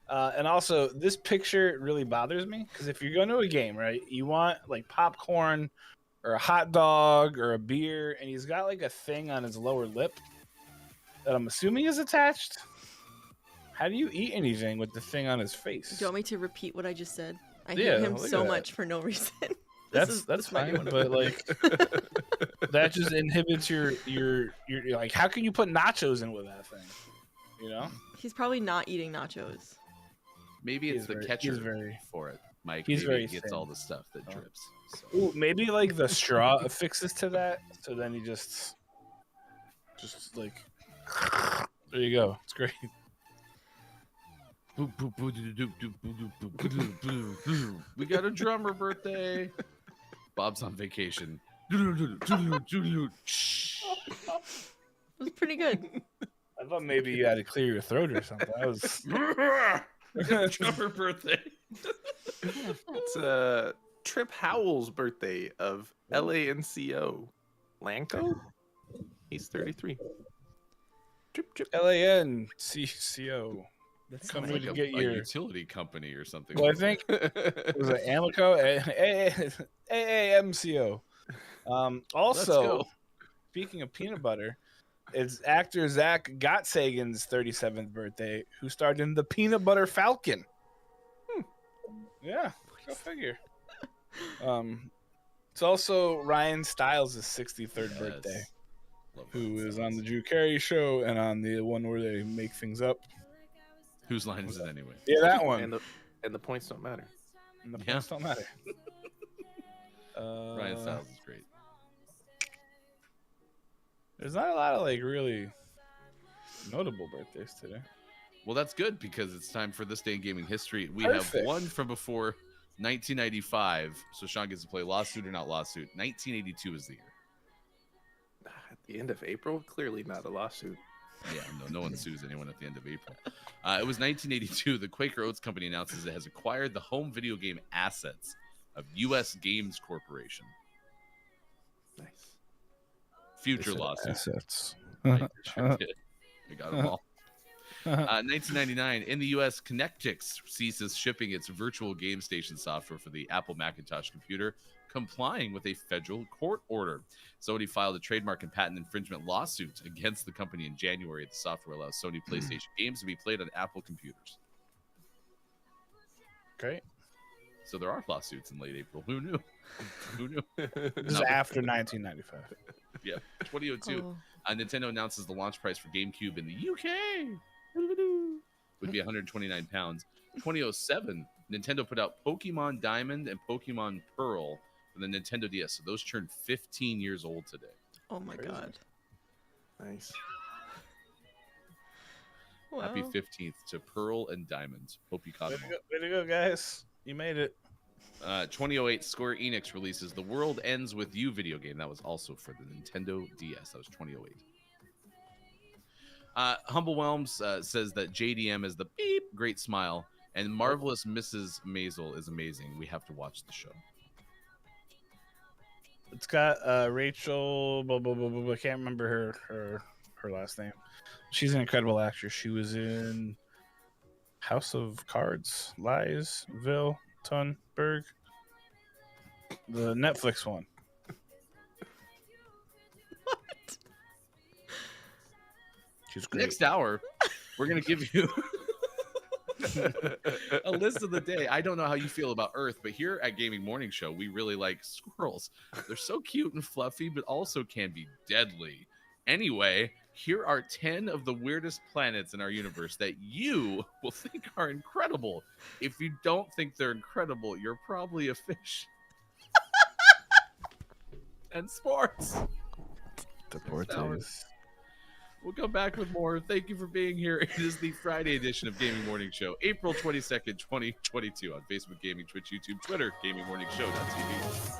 And also, this picture really bothers me because if you're going to a game, right, you want like popcorn or a hot dog or a beer, and he's got like a thing on his lower lip that I'm assuming is attached. How do you eat anything with the thing on his face? Do you want me to repeat what I just said? I hate him so much for no reason. That's fine, but like that just inhibits your like. How can you put nachos in with that thing? You know, he's probably not eating nachos. Maybe it's the ketchup for it, Mike. He's maybe very he gets thin. all the stuff that drips. So. Ooh, maybe like the straw affixes to that, so then he just like there you go. It's great. We got a drummer birthday. Bob's on vacation. It was pretty good. I thought maybe you had to clear your throat or something. I was drummer birthday. It's Trip Howell's birthday of LANCO. Lanco? He's 33. Trip. LANCCO. That's Come like to a get your utility company or something. Well, I think it was an Amico, AAMCO. Also, speaking of peanut butter, it's actor Zach Gottsagen's 37th birthday, who starred in The Peanut Butter Falcon. Yeah, go figure. It's also Ryan Stiles' 63rd birthday, who is on the Drew Carey show and on the one where they make things up. Whose line is it anyway? Yeah, that one. And the points don't matter. And the points don't matter. Ryan Stiles is great. There's not a lot of like really notable birthdays today. Well, that's good because it's time for This Day in Gaming History. We Perfect. have one from before 1995, so Sean gets to play lawsuit or not lawsuit. 1982 is the year. At the end of April? Clearly not a lawsuit. Yeah, no one sues anyone at the end of April. It was 1982. The Quaker Oats Company announces it has acquired the home video game assets of U.S. Games Corporation. Nice. Future lawsuits. Assets. Right, sure did. We got them all. 1999, in the U.S., Connectix ceases shipping its virtual game station software for the Apple Macintosh computer, complying with a federal court order. Sony filed a trademark and patent infringement lawsuit against the company in January. The software allows Sony PlayStation games to be played on Apple computers. Great. So there are lawsuits in late April. Who knew? Who knew? This is after 1995. Yeah, 2002. Oh. Nintendo announces the launch price for GameCube in the UK would be £129. 2007, Nintendo put out Pokemon Diamond and Pokemon Pearl for the Nintendo DS. So those turned 15 years old today. Oh my god. Nice. Wow. Happy 15th to Pearl and Diamond. Hope you caught them all. Way to go, guys. You made it. 2008, Square Enix releases The World Ends With You video game. That was also for the Nintendo DS. That was 2008. Humble Whelms says that JDM is the beep, great smile, and Marvelous Mrs. Maisel is amazing. We have to watch the show. It's got Rachel. Blah, blah, blah, blah, blah. I can't remember her last name. She's an incredible actress. She was in House of Cards, Liesville, Tunberg, the Netflix one. What? She's great. Next hour, we're gonna give you a list of the day. I don't know how you feel about Earth, but here at Gaming Morning Show, we really like squirrels. They're so cute and fluffy, but also can be deadly. Anyway, here are 10 of the weirdest planets in our universe that you will think are incredible. If you don't think they're incredible, you're probably a fish. And sports. Deportes. We'll come back with more. Thank you for being here. It is the Friday edition of Gaming Morning Show, April 22nd, 2022 on Facebook Gaming, Twitch, YouTube, Twitter, GamingMorningShow.tv.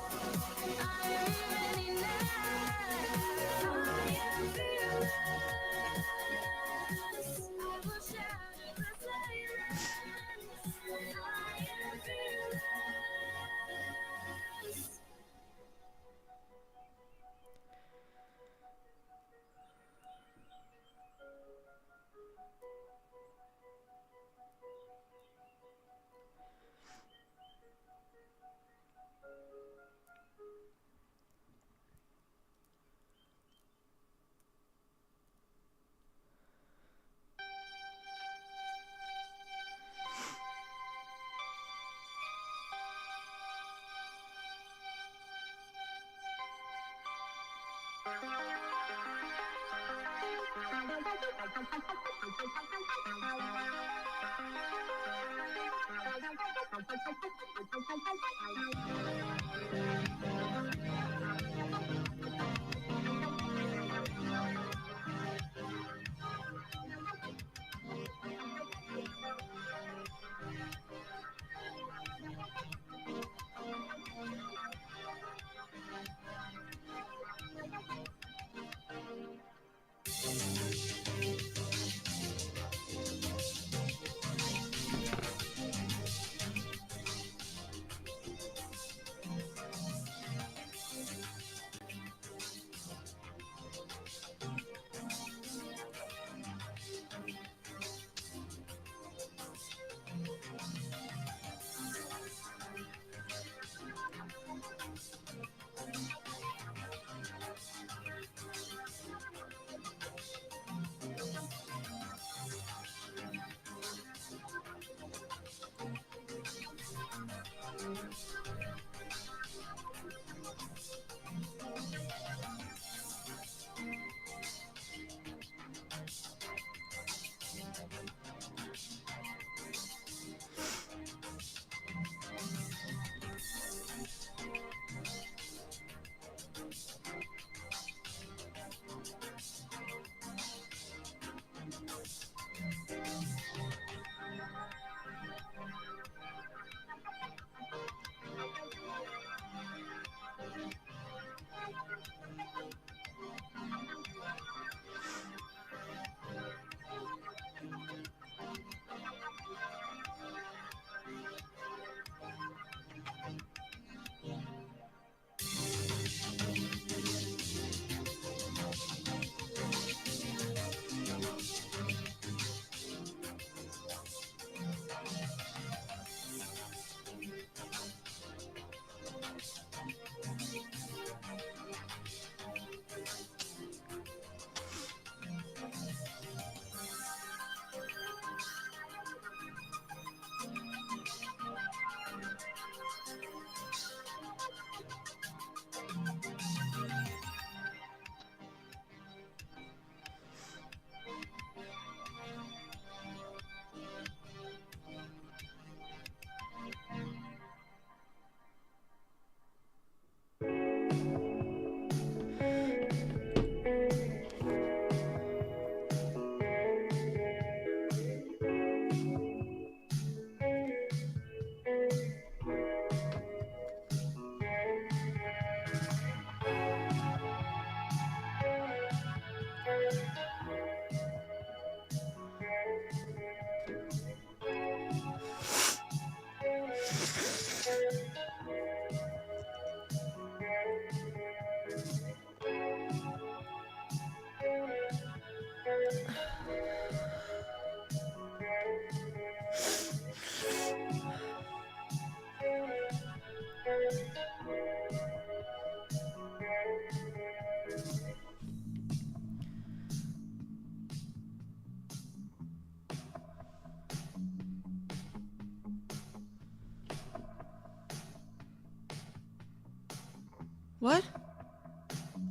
What?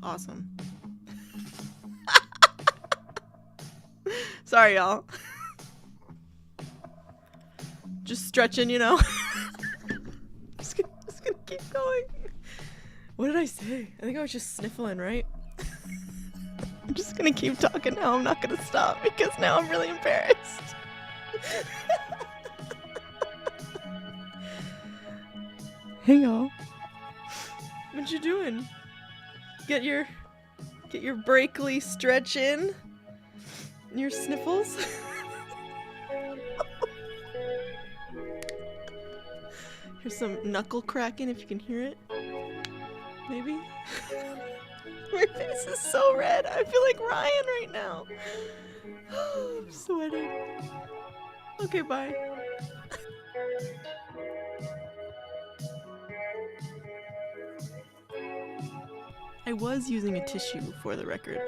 Awesome. Sorry, y'all. Just stretching, you know. just gonna keep going. What did I say? I think I was just sniffling, right? I'm just gonna keep talking now. I'm not gonna stop because now I'm really embarrassed. Hey y'all. What you doing? Get your breakly stretch in? Your sniffles? Here's some knuckle cracking if you can hear it. Maybe? My face is so red. I feel like Ryan right now. I'm sweating. Okay, bye. I was using a tissue for the record.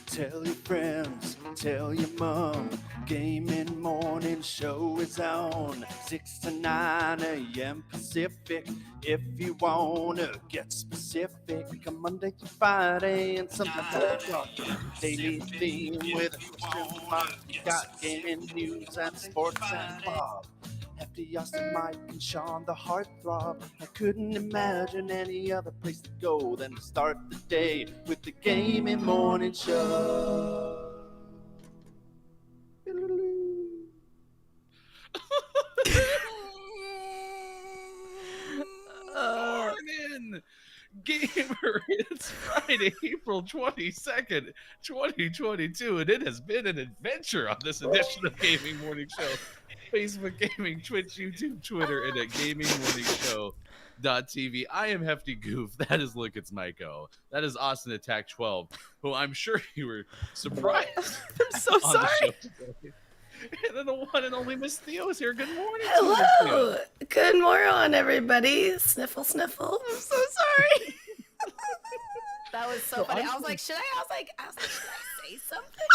Tell your friends, tell your mom, gaming morning show is on 6 to 9 a.m. Pacific. If you wanna get specific, come Monday to Friday and sometimes daily theme with got gaming news and sports and Bob. Hefty, Austin, Mike, and Sean, the heartthrob. I couldn't imagine any other place to go than to start the day with the Gaming Morning Show. Morning, gamer. It's Friday, April 22nd, 2022, and it has been an adventure on this edition of Gaming Morning Show. Facebook Gaming, Twitch, YouTube, Twitter, and at GamingMorningShow.tv. I am Hefty Goof. That is Look It's Myko. That is Austin Attack 12, who I'm sure you were surprised. I'm so sorry. And then the one and only Miss Theo is here. Good morning. Hello. Good morning, everybody. Sniffle, sniffle. I'm so sorry. That was so funny. I was like, should I say something?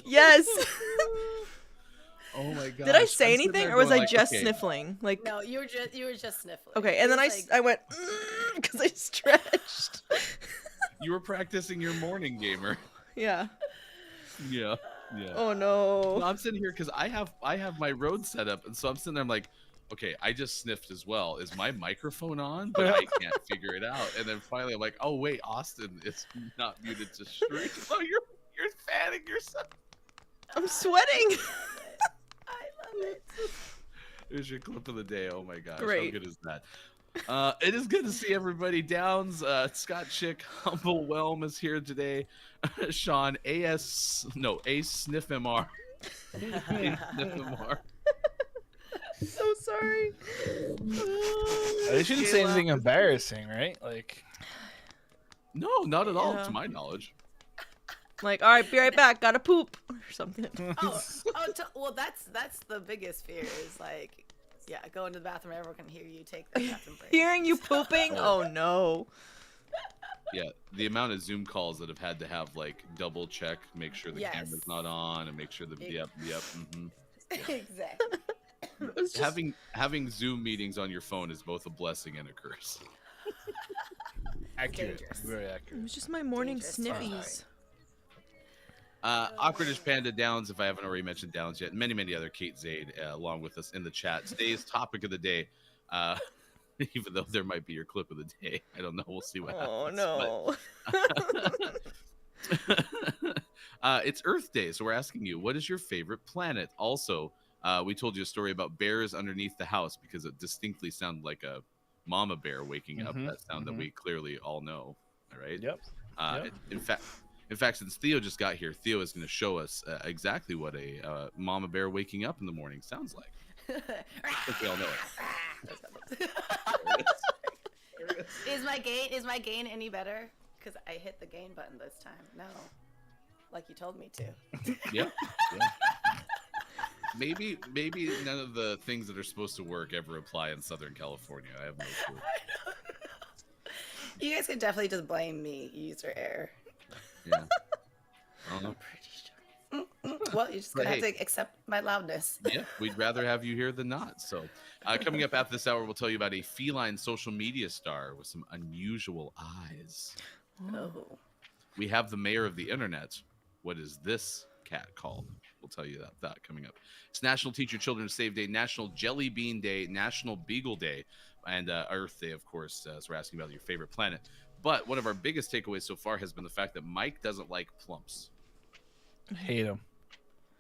Yes. Oh my god. Did I say anything or was I just sniffling? Like No, you were just sniffling. okay, and then I went because I stretched. You were practicing your morning, gamer. Yeah. Yeah. Oh no. Well, I'm sitting here because I have my Rode set up, and so I'm sitting there. I'm like, okay, I just sniffed as well. Is my microphone on? But I can't figure it out. And then finally, I'm like, oh wait, Austin, it's not muted to stream. Oh, you're fanning yourself. I'm sweating. I love it. Here's your clip of the day. Oh my gosh, Great. how good is that? It is good to see everybody. Downs, Scott Chick, Humble Whelm is here today. Sean, Ace Sniff MR. Sniff MR. So sorry. They shouldn't say anything embarrassing, right? Like, No, not at all, Yeah. to my knowledge. Like, all right, be right back. Gotta poop or something. Well, that's the biggest fear is like, yeah, go into the bathroom. Everyone can hear you take the bathroom break. Hearing you pooping? Oh no. Yeah, the amount of Zoom calls that have had to have like double check, make sure the Yes. camera's not on, and make sure the mm-hmm. Exactly. It's just- Having Zoom meetings on your phone is both a blessing and a curse. accurate. Dangerous. Very It accurate. was just my morning Dangerous sniffies. Awkwardish Panda Downs, if I haven't already mentioned Downs yet, many other Kate Zaid along with us in the chat. Today's topic of the day, even though there might be your clip of the day, I don't know. We'll see what happens. Oh no. It's Earth Day, so we're asking you, what is your favorite planet? Also, we told you a story about bears underneath the house because it distinctly sounded like a mama bear waking up. That sound that we clearly all know. All right. Yep. In fact, since Theo just got here, Theo is going to show us exactly what a mama bear waking up in the morning sounds like. I think we all know it. Is my gain any better? Because I hit the gain button this time. No, like you told me to. Yeah. maybe none of the things that are supposed to work ever apply in Southern California. I have no clue. You guys could definitely just blame me, user error. Yeah. I don't know. Well, you just But gonna have hey. to accept my loudness. Yeah, we'd rather have you here than not. So, coming up after this hour, we'll tell you about a feline social media star with some unusual eyes. Oh. We have the mayor of the internet. What is this cat called? We'll tell you that coming up. It's National Teach Your Children to Save Day, National Jelly Bean Day, National Beagle Day, and Earth Day, of course, as we're asking about your favorite planet. But one of our biggest takeaways so far has been the fact that Mike doesn't like plumps. Hate them.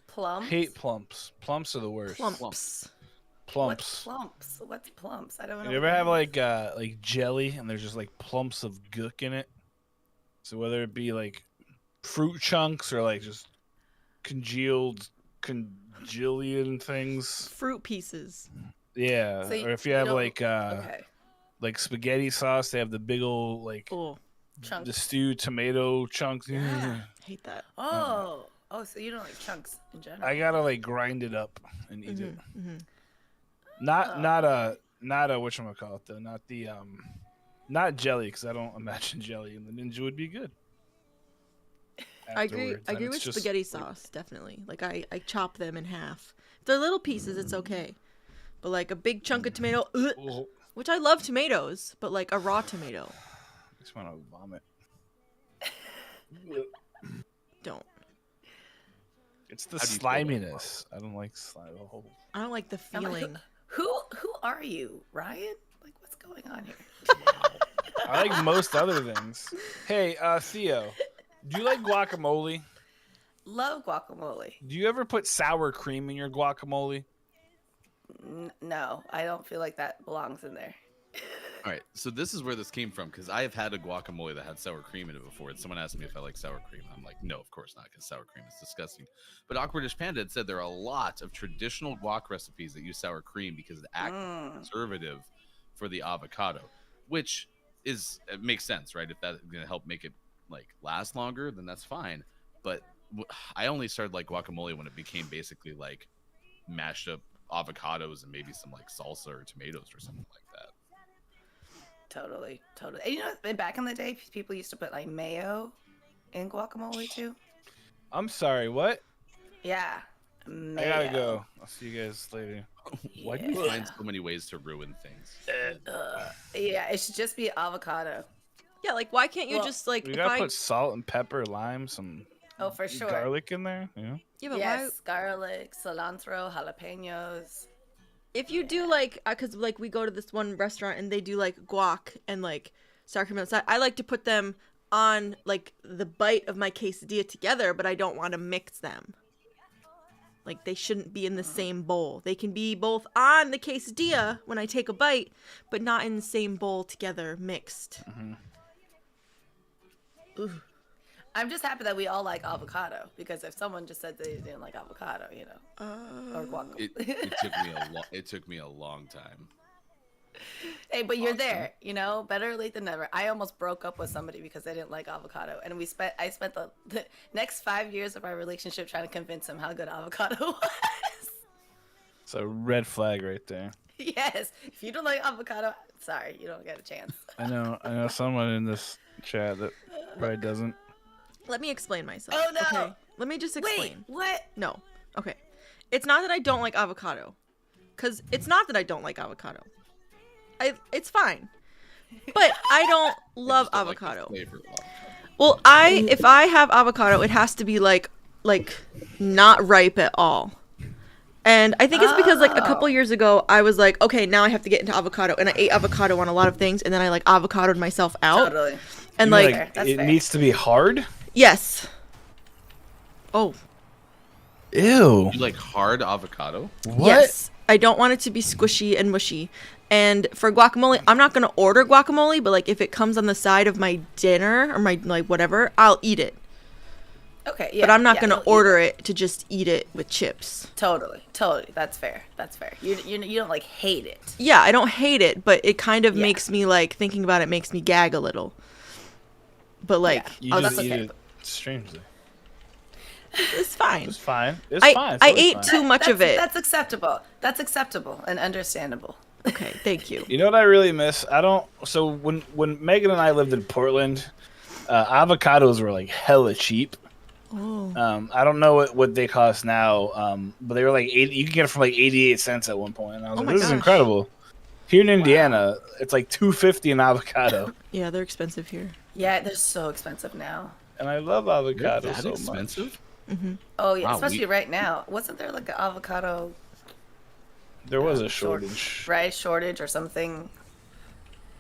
Plumps? Hate plumps. Plumps are the worst. Plumps. What's Plumps. plumps? What's plumps? I don't know. You ever have like jelly and there's just like plumps of gook in it? So whether it be like fruit chunks or like just congealed things. Fruit pieces. Yeah. So or if you have okay. like spaghetti sauce, they have the big old Oh, Chunks. the stewed tomato chunks. hate that. Oh, so you don't like chunks in general? I gotta like grind it up and eat it. Mm-hmm. Not a whatchamacallit though. Not the not jelly, because I don't imagine jelly in the ninja would be good. I agree. afterwards, I and agree it's with just, spaghetti sauce, definitely. Like I chop them in half. If they're little pieces, it's okay. But like a big chunk of tomato, Oh, which I love tomatoes, but like a raw tomato, makes me want to vomit. don't. It's the How do you feel about sliminess. I don't like slime. Oh. I don't like the I'm like, feeling. who are you, Ryan? Like, what's going on here? I like most other things. Hey, Theo, do you like guacamole? Love guacamole. Do you ever put sour cream in your guacamole? No, I don't feel like that belongs in there. All right, so this is where this came from, because I have had a guacamole that had sour cream in it before, and someone asked me if I like sour cream. I'm like, no, of course not, because sour cream is disgusting. But Awkwardish Panda had said there are a lot of traditional guac recipes that use sour cream because it acts as a preservative for the avocado, which it makes sense, right? If that's going to help make it like last longer, then that's fine. But I only started like guacamole when it became basically like mashed up avocados and maybe some like salsa or tomatoes or something like that. Totally. And you know, back in the day, people used to put like mayo in guacamole too. I'm sorry, what? Yeah. Mayo. I gotta go. I'll see you guys later. Why do you find so many ways to ruin things? Yeah, it should just be avocado. Yeah, like why can't you Well, just like We if gotta I put salt and pepper, lime, some Oh, for sure. garlic in there. Yeah. yeah, but why Yes, garlic, cilantro, jalapenos. if you do like because like we go to this one restaurant and they do like guac and like sour cream outside, I like to put them on like the bite of my quesadilla together, but I don't want to mix them. Like they shouldn't be in the same bowl. They can be both on the quesadilla when I take a bite, but not in the same bowl together mixed. I'm just happy that we all like avocado, because if someone just said they didn't like avocado, you know, or guacamole. It took me a long time. Hey, but you're there, you know, better late than never. I almost broke up with somebody because they didn't like avocado, and I spent the next 5 years of our relationship trying to convince him how good avocado was. It's a red flag right there. Yes, if you don't like avocado, sorry, you don't get a chance. I know someone in this chat that probably doesn't. Let me explain myself. Oh, no. Okay, let me just Wait, explain. what? No. Okay. It's not that I don't like avocado. Because it's not that I don't like avocado. It's fine. But I don't love Just don't like the avocado. flavor of avocado. Well, if I have avocado, it has to be like not ripe at all. And I think it's because like a couple years ago, I was like, okay, now I have to get into avocado. And I ate avocado on a lot of things. And then I like avocadoed myself out. Totally. And You like, Fair. That's it fair. needs to be hard. yes. Oh, Ew. You like hard avocado? What? yes. I don't want it to be squishy and mushy. And for guacamole, I'm not going to order guacamole, but like if it comes on the side of my dinner or my like whatever, I'll eat it. Okay, yeah. But I'm not yeah, going to you'll eat order it to just eat it with chips. Totally. That's fair. You don't like hate it. Yeah, I don't hate it, but it kind of Yeah. makes me like thinking about it makes me gag a little. But like, Yeah. You I'll just that's eat okay. it strangely. It's fine. It's fine. It's I fine. It's I always ate fine. too much of it. That's acceptable. That's acceptable and understandable. Okay, thank you. You know what I really miss? I don't. So when Megan and I lived in Portland, avocados were like hella cheap. Oh. I don't know what they cost now, but they were like 80. You could get it for like 88 cents at one point. And I was Oh like, my this is gosh. incredible. Here in Indiana, it's like $2.50 an avocado, Yeah, they're expensive here. Yeah, they're so expensive now. and I love They're avocados that so expensive? Mm-hmm. Oh yeah, Wow, especially right now. Wasn't there like an avocado much. There was a short- shortage. rice shortage or something?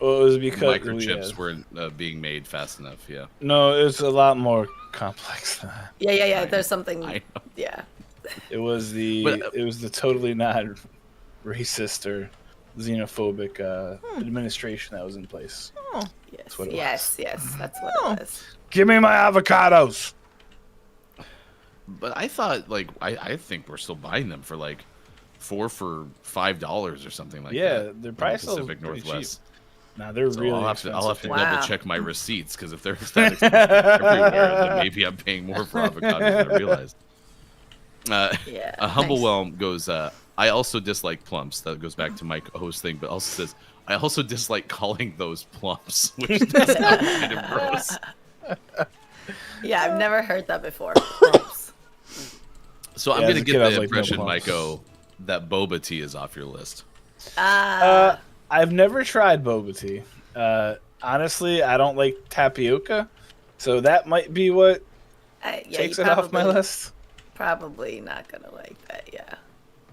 Well, it was because Microchips weren't being made fast enough. Yeah. No, it's a lot more complex than that. Yeah. I There's something. I know. Yeah. It was the But, it was the totally not racist or xenophobic administration that was in place. Oh. Yes. what it Yes. That's what Oh. it was. Give me my avocados. But I thought like I think we're still buying them for like $4 for $5 or something like that. Yeah, their in the price is Pacific pretty cheap. Northwest. Nah, they're So really I'll have expensive. to Wow. double check my receipts because if they're that expensive everywhere, then maybe I'm paying more for avocados than I realized. Yeah. A humble nice. whelm goes. I also dislike plumps. That goes back to my host thing, but also says I also dislike calling those plumps, which does sound kind of gross. Yeah, I've never heard that before. Plumps. So I'm Yeah, as gonna a get kid, I the was like, no impression, plumps. Maiko, that boba tea is off your list. I've never tried boba tea. Honestly, I don't like tapioca, so that might be what Yeah, takes you it off my probably- list. Probably not gonna like that. Yeah.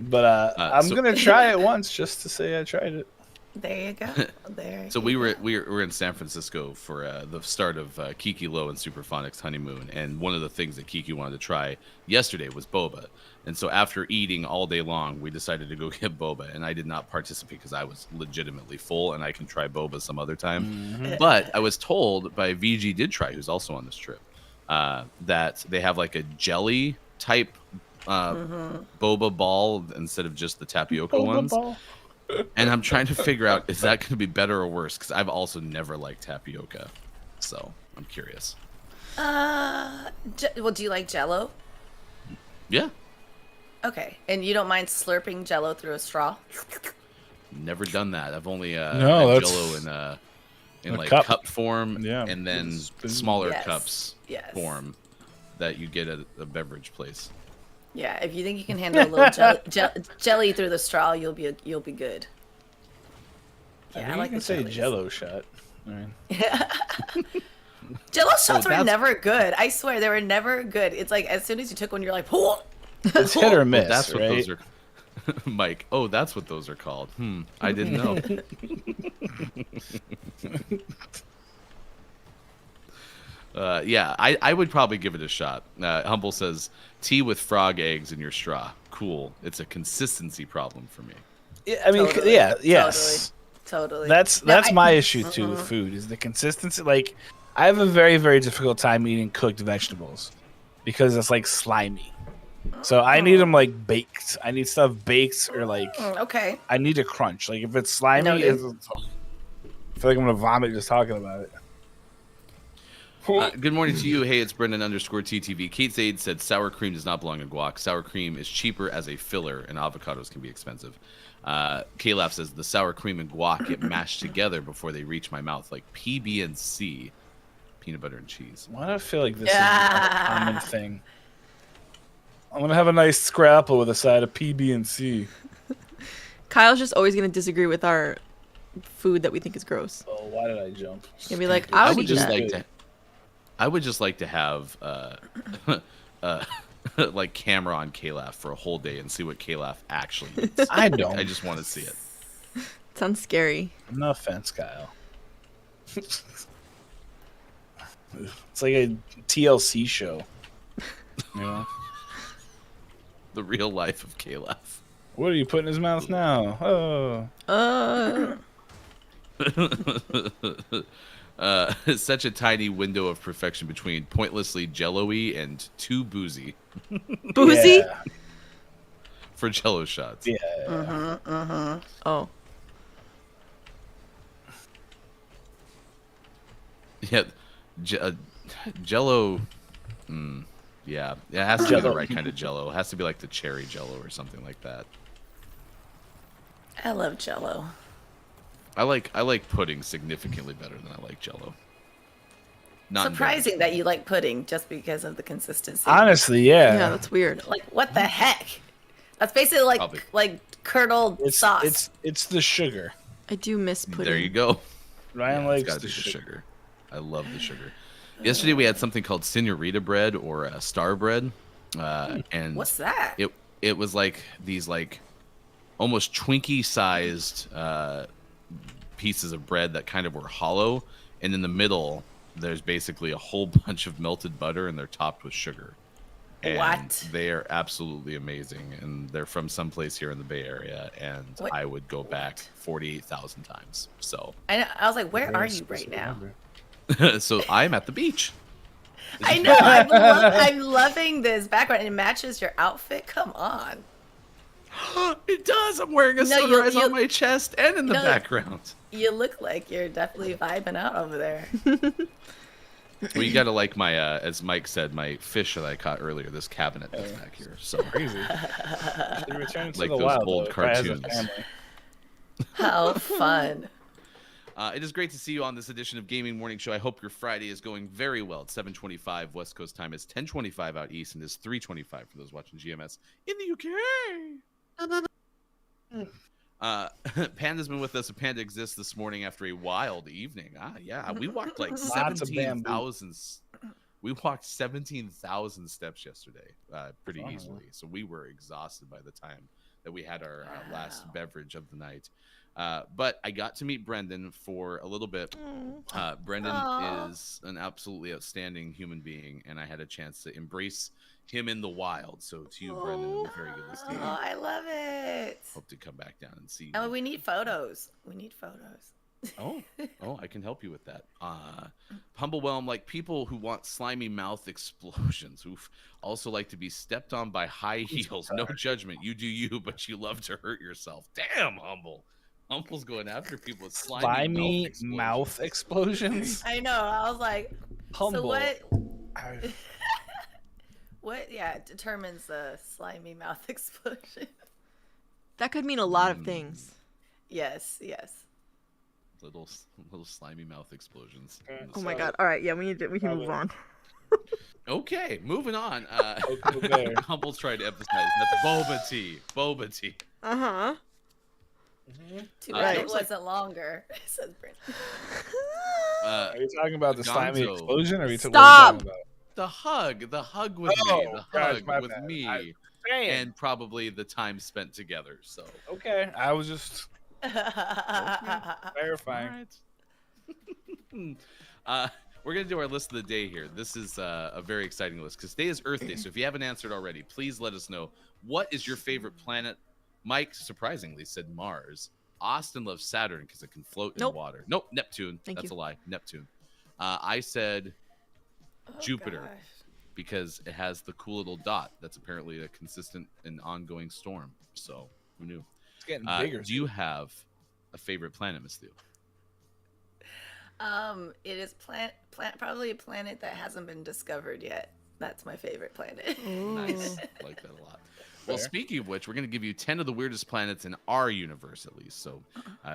But I'm so- gonna try it once just to say I tried it. There you go. There. So you we go. were in San Francisco for the start of Kiki Low and Superphonics honeymoon, and one of the things that Kiki wanted to try yesterday was boba. And so after eating all day long, we decided to go get boba, and I did not participate because I was legitimately full, and I can try boba some other time. But I was told by VG did try, who's also on this trip, that they have like a jelly type boba ball instead of just the tapioca ones. And I'm trying to figure out, is that going to be better or worse? Because I've also never liked tapioca, so I'm curious. Well, do you like Jello? Yeah, Okay, and you don't mind slurping Jello through a straw? never done that. I've only No, had that's Jello in a like cup. cup form, Yeah, and then it's been- smaller Yes, cups yes. form that you get at a beverage place. Yeah, if you think you can handle a little jelly through the straw, you'll be good. I Yeah, think I like you can the say jellies. Jello shot. I mean, Jello shots were that's- never good. I swear they were never good. It's like as soon as you took one, you're like, "Whoa." it's hit or miss, That's what right? those are. Mike, oh, that's what those are called. I didn't know. Yeah, I would probably give it a shot. Humble says, tea with frog eggs in your straw. Cool. It's a consistency problem for me. Yeah, I mean, Totally, yeah, yes. Totally. That's No, my issue too with food is the consistency. Like, I have a very difficult time eating cooked vegetables because it's like slimy. So I need them like baked. I need stuff baked or like Okay. I need a crunch. Like if it's slimy, Noted. I feel like I'm gonna vomit just talking about it. Good morning to you. Hey, it's Brendan_TTV. Kate Zaid said sour cream does not belong in guac. Sour cream is cheaper as a filler, and avocados can be expensive. Caleb says the sour cream and guac get mashed together before they reach my mouth, like PB&C, peanut butter and cheese. Why do I feel like this is a common thing? I'm gonna have a nice scrapple with a side of PB&C. Kyle's just always gonna disagree with our food that we think is gross. Oh, why did I jump? He'll be like, I would eat just that. like to. I would just like to have like camera on Calaf for a whole day and see what Calaf actually eats. I don't. I just want to see it. Sounds scary. No offense, Kyle. It's like a TLC show. You know? The real life of Calaf. What are you putting in his mouth now? Oh. Such a tiny window of perfection between pointlessly jello-y and too boozy Boozy? Yeah. for jello shots. Yeah. Oh. Yeah, jello. Yeah, it has to be the Jell-O. right kind of Jello. It has to be like the cherry Jello or something like that. I love Jello. I like pudding significantly better than I like Jello. Not in Surprising that you like pudding just because of the consistency. Honestly, Yeah, yeah. that's weird. Like what the heck? That's basically like Probably. like curdled sauce. It's the sugar. I do miss beverage. pudding. There you go. Ryan It's likes gotta the be sugar. I love the sugar. Yesterday we had something called Senorita Bread or Star Bread, and What's that? it was like these like almost Twinkie sized pieces of bread that kind of were hollow, and in the middle there's basically a whole bunch of melted butter, and they're topped with sugar. And What? They are absolutely amazing, and they're from someplace here in the Bay Area, and What? I would go back 48,000 times. So, I was like, where are you right now? so I'm at the beach. I know. I'm loving this background. It matches your outfit. Come on. It does. I'm wearing a No, sunrise you- on my chest and in the No. background. You look like you're definitely vibing out over there. Well, you gotta like my, as Mike said, my fish that I caught earlier. This cabinet that's back here. So Crazy. Should return to Like the those wild, old though, if I had a cartoons. family. How fun. It is great to see you on this edition of Gaming Morning Show. I hope your Friday is going very well. It's 7:25 West Coast time. It's 10:25 out east, and it's 3:25 for those watching GMS in the UK. Panda's been with us. Panda exists this morning after a wild evening. Yeah, we walked like Lots of 17,000. We walked 17,000 steps yesterday, pretty Wow. easily. So we were exhausted by the time that we had our last Wow. beverage of the night. But I got to meet Brendan for a little bit. Brendan Aw. is an absolutely outstanding human being, and I had a chance to embrace him in the wild. So to you, Brendan, it was very good to see you. Oh, I love it. Hope to come back down and see you. And we need photos. We need photos. Oh, I can help you with that. Humblewhelm, like people who want slimy mouth explosions, who also like to be stepped on by high heels. No judgment. You do you, but you love to hurt yourself. Damn, Humble. Humble's going after people with slimy mouth explosions. I know. I was like, Humble. so what? I- What? Yeah, determines the slimy mouth explosion. That could mean a lot of things. Yes. Little slimy mouth explosions. Oh my god. All right, yeah, we can move on. Okay, moving on. Okay, there. Humble's trying to emphasize that's boba tea. Boba tea. Uh-huh. Too bad it it was like- wasn't longer. Says Brent. Are you talking about the slimy Gonzo. explosion, or are you Stop! what are you talking The hug with me. Oh, The gosh, hug my with bad. me. about? And probably the time spent together. So Okay, I was just verifying. We're gonna do our list of the day here. This is a very exciting list because today is Earth Day. So if you haven't answered already, please let us know what is your favorite planet. Mike surprisingly said Mars. Austin loves Saturn because it can float in Nope. water. Nope, Neptune. Thank That's you. a lie. Neptune. I said Oh, Jupiter. gosh. because it has the cool little dot that's apparently a consistent and ongoing storm. So who knew? It's getting bigger. Do you have a favorite planet, Miss Theo? It is probably a planet that hasn't been discovered yet. That's my favorite planet. Nice. I like that a lot. Well, Fair. speaking of which, we're going to give you 10 of the weirdest planets in our universe, at least. So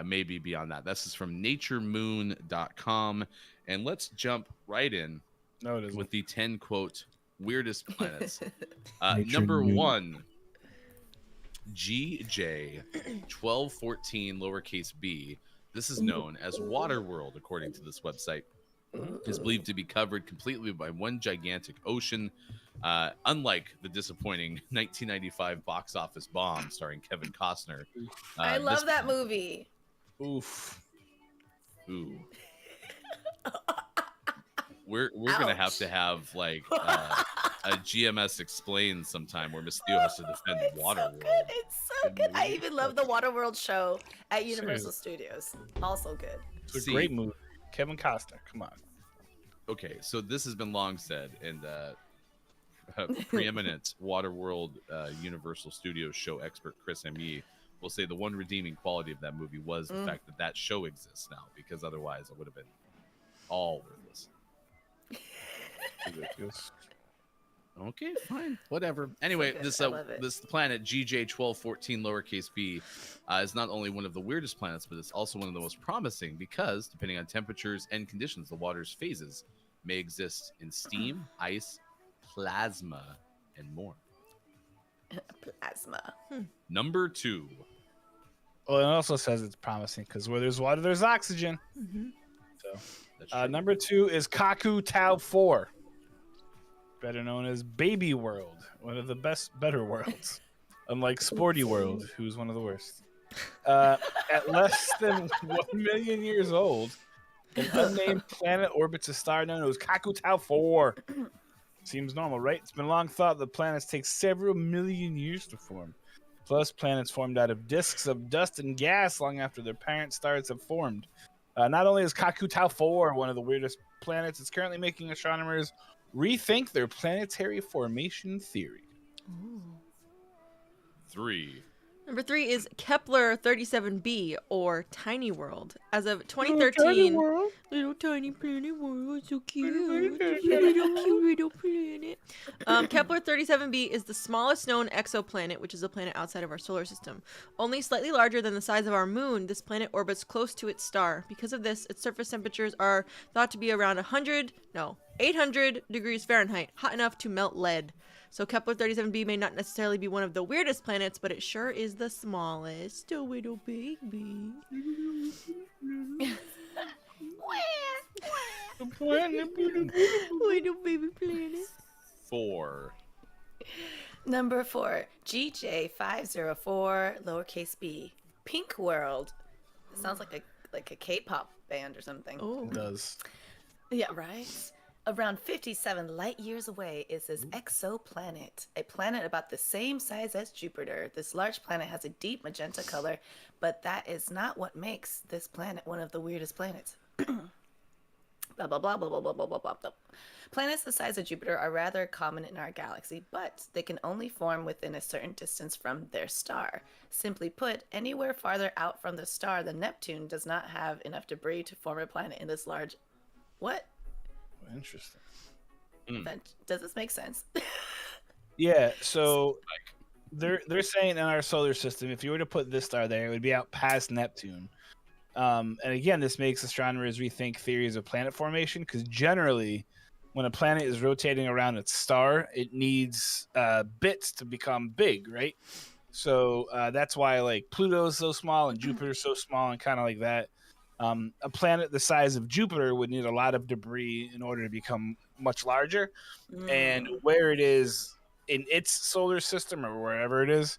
maybe beyond that. This is from naturemoon.com. And let's jump right in No, it isn't. with the 10, quote, weirdest planets. Nature Number Moon. 1, GJ1214 lowercase b. This is known as Waterworld, according to this website. Is believed to be covered completely by one gigantic ocean, unlike the disappointing 1995 box office bomb starring Kevin Costner. I love that movie. Oof. Ooh. We're gonna have Ouch. to have like a GMS explain sometime where Miss Theo has to defend It's so Waterworld. good. It's so good. I even love the Waterworld show at Universal Studios. Also good. It's a See- great movie. Kevin Costner. Come on. Okay, so this has been long said, and preeminent Waterworld Universal Studios show expert Chris M.E. will say the one redeeming quality of that movie was the fact that that show exists now, because otherwise it would have been all worthless. Ridiculous. Okay, fine, whatever. Anyway, good. this I love it. this planet GJ1214 lowercase b is not only one of the weirdest planets, but it's also one of the most promising because, depending on temperatures and conditions, the water's phases may exist in steam, ice, plasma, and more. Plasma. Number 2. Well, it also says it's promising because where there's water, there's oxygen. So, That's true. number 2 is Kaku Tau 4, better known as Baby World, one of the better worlds, unlike Sporty World, who's one of the worst. At less than 1 million years old, an unnamed planet orbits a star known as Kaku Tau 4. Seems normal, right? It's been long thought that planets take several million years to form. Plus, planets formed out of disks of dust and gas long after their parent stars have formed. Not only is Kaku Tau 4 one of the weirdest planets, it's currently making astronomers rethink their planetary formation theory. 3. Number 3 is Kepler 37b, or Tiny World. As of 2013, little tiny planet world, so cute. Little planet. Kepler 37b is the smallest known exoplanet, which is a planet outside of our solar system. Only slightly larger than the size of our moon, this planet orbits close to its star. Because of this, its surface temperatures are thought to be around 800 degrees Fahrenheit, hot enough to melt lead. So Kepler 37b may not necessarily be one of the weirdest planets, but it sure is the smallest. A little baby. Little baby planet. 4. Number 4, GJ504 lowercase b, Pink World. It sounds like a K-pop band or something. Oh. It does. Yeah, right? Around 57 light years away is this exoplanet, a planet about the same size as Jupiter. This large planet has a deep magenta color, but that is not what makes this planet one of the weirdest planets. Blah, blah, blah, blah, blah, blah, blah, blah, blah, blah. Planets the size of Jupiter are rather common in our galaxy, but they can only form within a certain distance from their star. Simply put, anywhere farther out from the star than Neptune does not have enough debris to form a planet in this large... What? Interesting. Does this make sense? Yeah, so they're saying in our solar system, if you were to put this star there, it would be out past Neptune. And again, this makes astronomers rethink theories of planet formation because generally, when a planet is rotating around its star, it needs bits to become big, right? So that's why like Pluto's so small and Jupiter's so small and kind of like that. A planet the size of Jupiter would need a lot of debris in order to become much larger. And where it is in its solar system or wherever it is,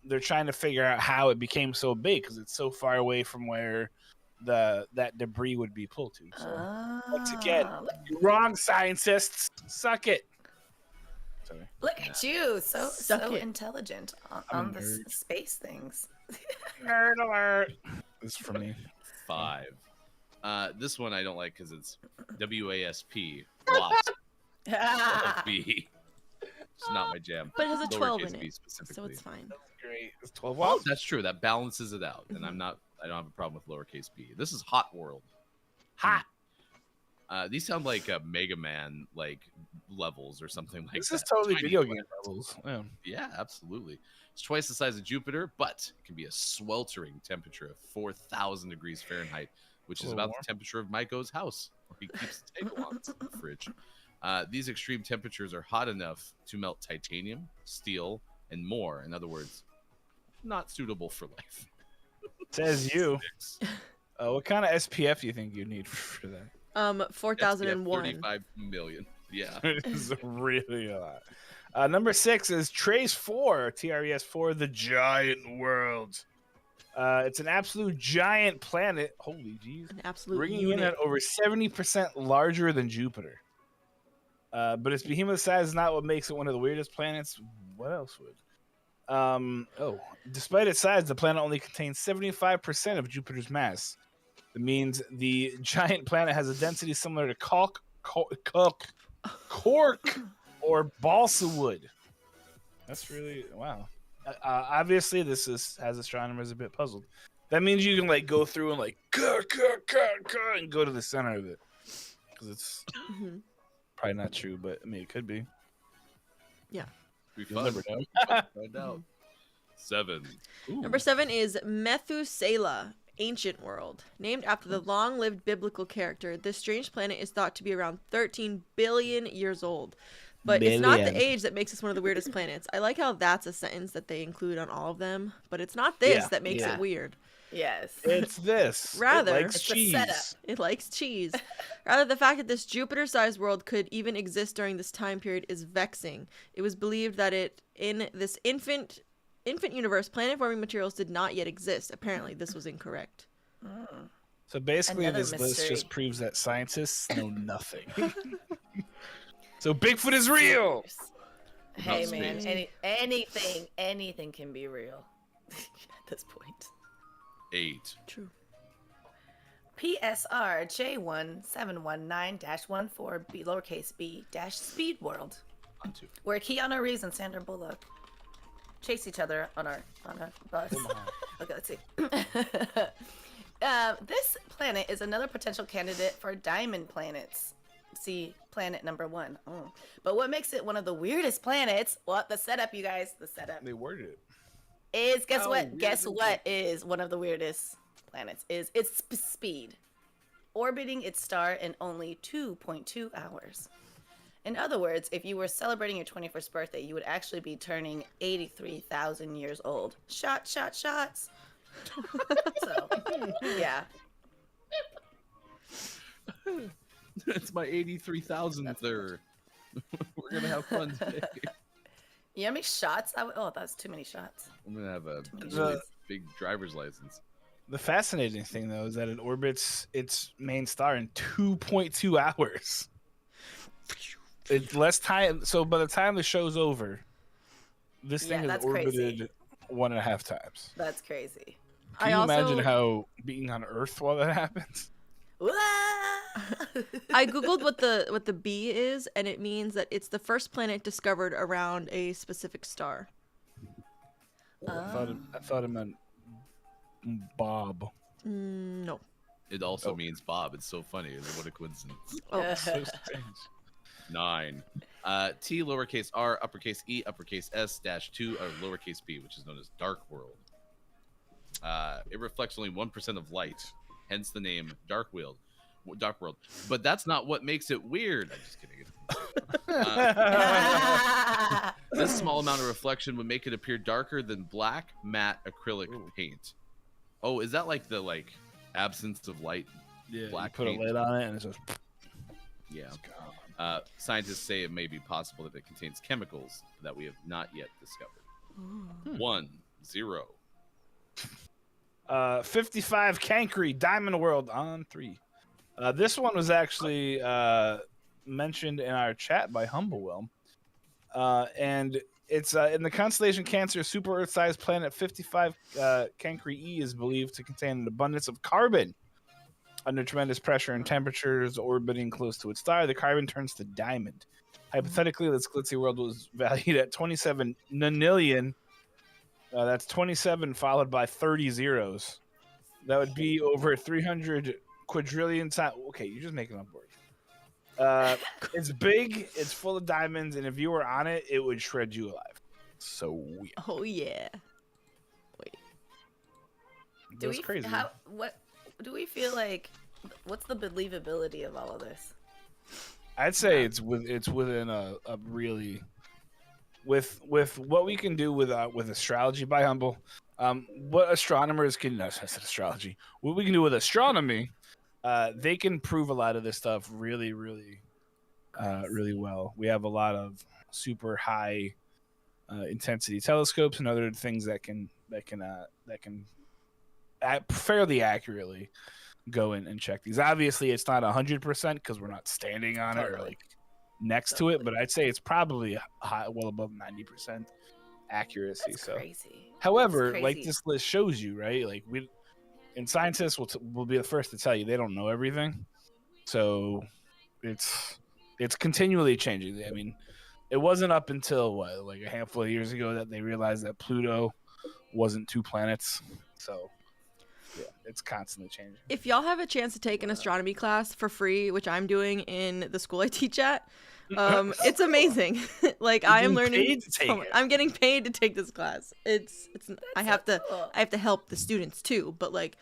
they're trying to figure out how it became so big because it's so far away from where that debris would be pulled to. So once again, you're wrong, scientists. Suck it. Sorry. Look at you, so Suck it. intelligent I'm on a the nerd. space things. Nerd alert. This is for me. 5. This one I don't like because it's WASP. Wasp. B. It's not my jam. But it has a 12 in Lowercase b it, so specifically. it's fine. Great. It's 12 Oh, watts. that's true. That balances it out, and I don't have a problem with lowercase b. This is Hot World. Hot. These sound like Mega Man like levels or something like This that. is totally Tiny video planet. game levels. Yeah. Yeah, absolutely. It's twice the size of Jupiter, but it can be a sweltering temperature of 4,000 degrees Fahrenheit, which is A little about warm. the temperature of Maiko's house, where he keeps the tagalongs in the fridge. These extreme temperatures are hot enough to melt titanium, steel, and more. In other words, not suitable for life. Says you. What kind of SPF do you think you need for that? 4001. 35 million. Yeah. It's really a lot. Number 6 is Trace 4, TRES 4, the Giant World. It's an absolute giant planet. Holy jeez. An absolute Ringing unit. in at over 70% larger than Jupiter. But its behemoth size is not what makes it one of the weirdest planets. What else would? Despite its size, the planet only contains 75% of Jupiter's mass. That means the giant planet has a density similar to cork or balsa wood. That's really wow. Obviously, this has astronomers a bit puzzled. That means you can like go through and like and go to the center of it because it's probably not true, but I mean it could be. Yeah. Be You'll fun. never know. Find out. 7. Number 7 is Methuselah, Ancient World. Named after the long-lived biblical character, this strange planet is thought to be around 13 billion years old. But it's not the age that makes us one of the weirdest planets. I like how that's a sentence that they include on all of them, but it's not this that makes it weird. Yes. It's this. Rather, it likes it's the cheese. setup. It likes cheese. Rather, the fact that this Jupiter-sized world could even exist during this time period is vexing. It was believed that in this infant universe, planet-forming materials did not yet exist. Apparently, this was incorrect. So basically, Another this list mystery. just proves that scientists know nothing. So Bigfoot is real. Hey Not man, space. anything can be real at this point. 8. True. PSR J1719-14 B lowercase b dash Speed World, On 2. where Keanu Reeves and Sandra Bullock chase each other on a bus. Okay, let's see. This planet is another potential candidate for diamond planets. See planet number 1. But what makes it one of the weirdest planets? Well, the setup, you guys. The setup They worded it. is guess How what? weird Guess is what is one of the weirdest planets? Is its speed, orbiting its star in only 2.2 hours. In other words, if you were celebrating your 21st birthday, you would actually be turning 83,000 years old. Shots. So, yeah. It's my 83,000th. We're gonna have fun today. You know how many shots? Oh, that's too many shots. I'm gonna have a many big driver's license. The fascinating thing, though, is that it orbits its main star in 2.2 hours. It's less time. So by the time the show's over, this thing Yeah, is that's orbited crazy. 1.5 times. That's crazy. Can you imagine how being on Earth while that happens? I googled what the B is, and it means that it's the first planet discovered around a specific star. I thought it meant Bob. No. It also means Bob. It's so funny. What a coincidence. Oh, So strange. 9. T lowercase r uppercase e uppercase s dash 2 or lowercase b, which is known as Dark World. It reflects only 1% of light, hence the name Dark World. But that's not what makes it weird. I'm just kidding. This small amount of reflection would make it appear darker than black matte acrylic paint. Oh, is that like the absence of light? Yeah, Black you put paint. a lid on it and it's just. Yeah. Scientists say it may be possible that it contains chemicals that we have not yet discovered. 1, 0. 55 Cancri Diamond World on 3. This one was actually mentioned in our chat by Humblewhelm. And it's in the constellation Cancer, super Earth-sized planet 55 Cancri E is believed to contain an abundance of carbon. Under tremendous pressure and temperatures orbiting close to its star, the carbon turns to diamond. Hypothetically, this glitzy world was valued at 27 nonillion. That's 27 followed by 30 zeros. That would be over 300 quadrillion times. Okay, you're just making up words. It's big, it's full of diamonds, and if you were on it, it would shred you alive. So weird. Oh yeah. Wait. That's crazy. What do we feel like? What's the believability of all of this? I'd say it's within a really with what we can do with astrology by Humble. What astronomers can I said astrology. What we can do with astronomy, they can prove a lot of this stuff really well. We have a lot of super high intensity telescopes and other things that can fairly accurately go in and check these. Obviously, it's not 100% because we're not standing on it or next to it, but I'd say it's probably well above 90% accuracy. That's so crazy. however, That's like crazy. this list shows you, right? Like scientists will be the first to tell you they don't know everything. So it's continually changing. I mean, it wasn't up until a handful of years ago that they realized that Pluto wasn't 2 planets. So yeah, it's constantly changing. If y'all have a chance to take an astronomy class for free, which I'm doing in the school I teach at, It's amazing. Like I am getting learning. paid to take it. I'm getting paid to take this class. It's. I have to. cool. I have to help the students too. But like,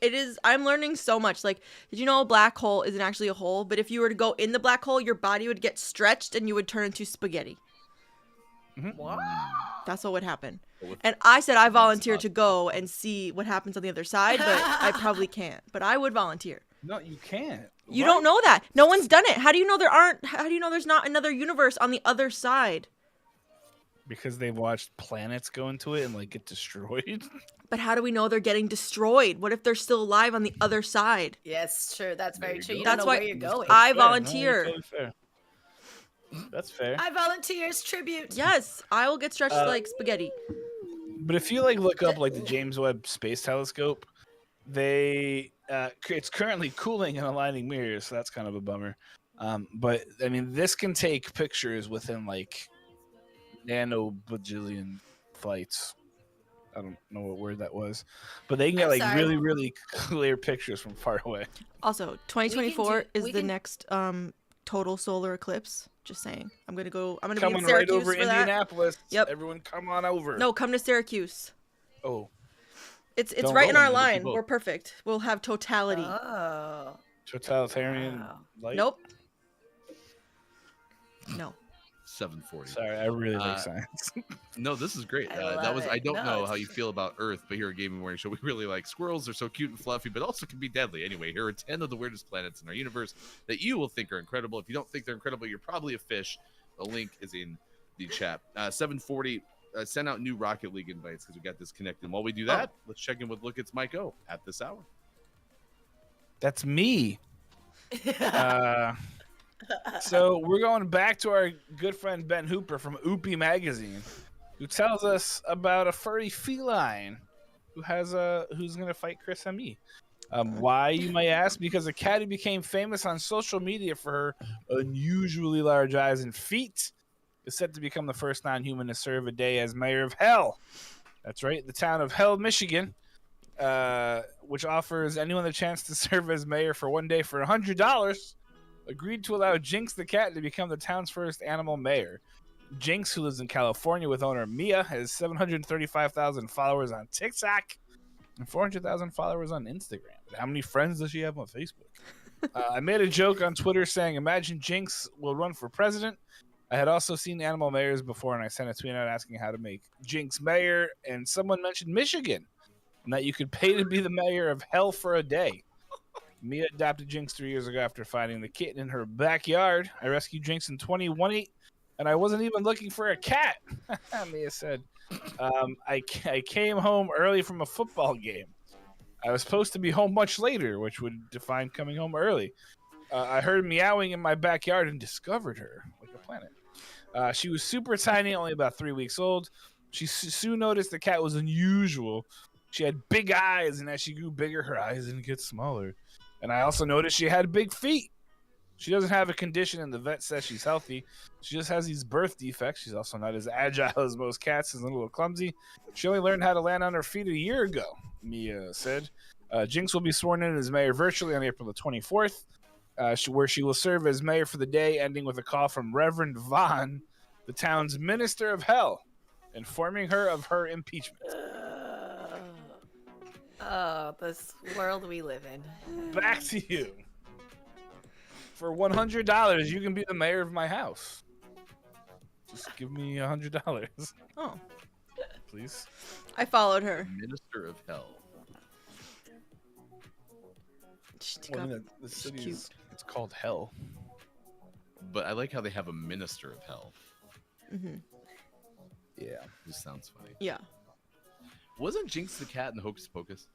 it is. I'm learning so much. Like, did you know a black hole isn't actually a hole? But if you were to go in the black hole, your body would get stretched and you would turn into spaghetti. What? That's what would happen. And I said I volunteer awesome. to go and see what happens on the other side, but I probably can't. But I would volunteer. No, you can't. You What? don't know that. No one's done it. How do you know there aren't? How do you know there's not another universe on the other side? Because they've watched planets go into it and like get destroyed. But how do we know they're getting destroyed? What if they're still alive on the other side? Yes, true. That's very you true. go. You That's don't know why where you're going. I Fair. No, volunteer. totally fair. That's fair. I volunteers tribute. Yes, I will get stretched like spaghetti. But if you like look up like the James Webb Space Telescope, they it's currently cooling and aligning mirrors, so that's kind of a bummer. But I mean, this can take pictures within like nano bajillion flights. I don't know what word that was, but they can get I'm like sorry. really, really clear pictures from far away. Also, 2024 is we the can- next total solar eclipse. Just saying. I'm gonna be Coming in right Syracuse over for that. Indianapolis. Yep. Everyone, come on over. No, come to Syracuse. Oh, It's Don't right go, in our man, it'll be line. both. We're perfect. We'll have totality. Oh. totalitarian Wow. light. Nope. No. 740. Sorry, I really like Uh, science. No, this is great. I That love was. it. I don't No, know it's- how you feel about Earth, but here at Gaming Morning Show, we really like squirrels. They're so cute and fluffy, but also can be deadly. Anyway, here are 10 of the weirdest planets in our universe that you will think are incredible. If you don't think they're incredible, you're probably a fish. The link is in the chat. 740. Send out new Rocket League invites because we got disconnected. While we do that, let's check in with Look It's Mike O at this hour. That's me. So we're going back to our good friend Ben Hooper from Oopie Magazine, who tells us about a furry feline who's gonna fight Chris and me. Why, you may ask? Because a cat who became famous on social media for her unusually large eyes and feet is set to become the first non-human to serve a day as mayor of Hell. That's right, the town of Hell, Michigan, which offers anyone the chance to serve as mayor for one day for $100. Agreed to allow Jinx the cat to become the town's first animal mayor. Jinx, who lives in California with owner Mia, has 735,000 followers on TikTok and 400,000 followers on Instagram. But how many friends does she have on Facebook? I made a joke on Twitter saying, imagine Jinx will run for president. I had also seen animal mayors before, and I sent a tweet out asking how to make Jinx mayor, and someone mentioned Michigan, and that you could pay to be the mayor of Hell for a day. Mia adopted Jinx 3 years ago after finding the kitten in her backyard. I rescued Jinx in 2020, and I wasn't even looking for a cat, Mia said. I came home early from a football game. I was supposed to be home much later, which would define coming home early. I heard meowing in my backyard and discovered her like a planet. She was super tiny, only about 3 weeks old. She soon noticed the cat was unusual. She had big eyes, and as she grew bigger, her eyes didn't get smaller. And I also noticed she had big feet. She doesn't have a condition, and the vet says she's healthy. She just has these birth defects. She's also not as agile as most cats. She's a little clumsy. She only learned how to land on her feet a year ago, Mia said. Jinx will be sworn in as mayor virtually on April the 24th, where she will serve as mayor for the day, ending with a call from Reverend Vaughn, the town's minister of hell, informing her of her impeachment. Oh, this world we live in. Back to you. For $100, you can be the mayor of my house. Just give me $100, Oh, please. I followed her. Minister of Hell. The She's city cute. it's called Hell. But I like how they have a Minister of Hell. Hmm. Yeah. This sounds funny. Yeah. Wasn't Jinx the cat in Hocus Pocus?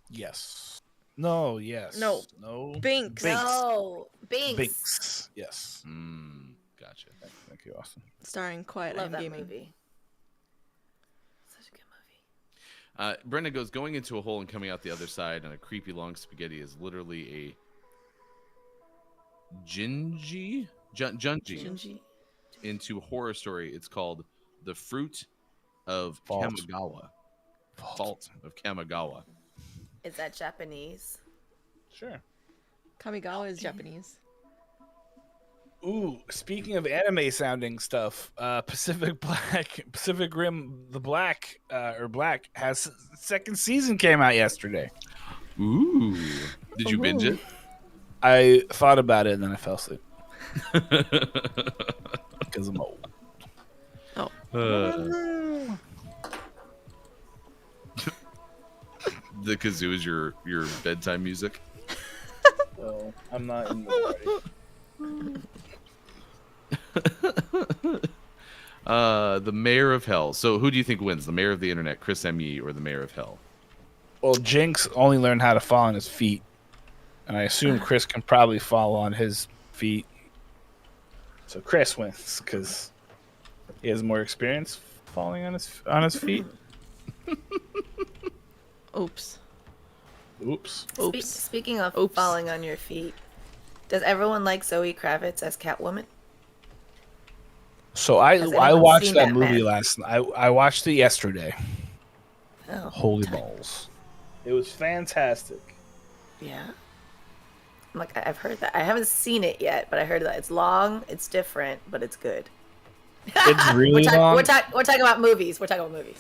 Yes. No. Yes. No. No. Binks. No, Binks. Binks. Yes. Gotcha. Thank you, Austin. Starring Quiet Love and that Gaming. movie. Such a good movie. Brenda goes, going into a hole and coming out the other side on a creepy long spaghetti is literally a Junji into horror story. It's called The Fruit of Fault. Kamigawa. Fault of Kamigawa. Is that Japanese? Sure. Kamigawa is Japanese. Ooh, speaking of anime sounding stuff, Pacific Rim, the Black, or Black has second season came out yesterday. Ooh. Did you binge it? I thought about it and then I fell asleep because I'm old. The kazoo is your bedtime music. Well, I'm not in The Mayor of Hell. So who do you think wins? The Mayor of the Internet, Chris M.E., or the Mayor of Hell? Well, Jinx only learned how to fall on his feet, and I assume Chris can probably fall on his feet. So Chris wins because he has more experience falling on his feet. Oops. Oops. Speaking of Oops. falling on your feet, does everyone like Zoe Kravitz as Catwoman? So Has I anyone watched seen that that movie man? last night. I watched it yesterday. Oh, Holy balls! It was fantastic. yeah. I'm like, I've heard that. I haven't seen it yet, but I heard that it's long, it's different, but it's good. It's really long. We're talking about movies. We're talking about movies.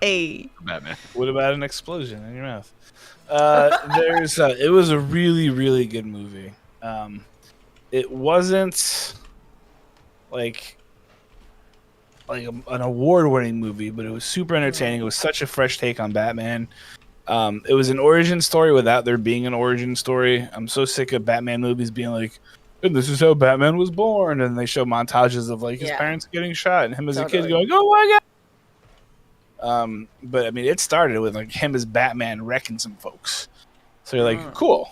Hey. Batman. What about an explosion in your mouth? It was a really, really good movie. It wasn't like an award-winning movie, but it was super entertaining. It was such a fresh take on Batman. It was an origin story without there being an origin story. I'm so sick of Batman movies being like, and this is how Batman was born, and they show montages of like his parents getting shot and him as a kid going, oh my god. But I mean, it started with like him as Batman wrecking some folks. So you're like, cool.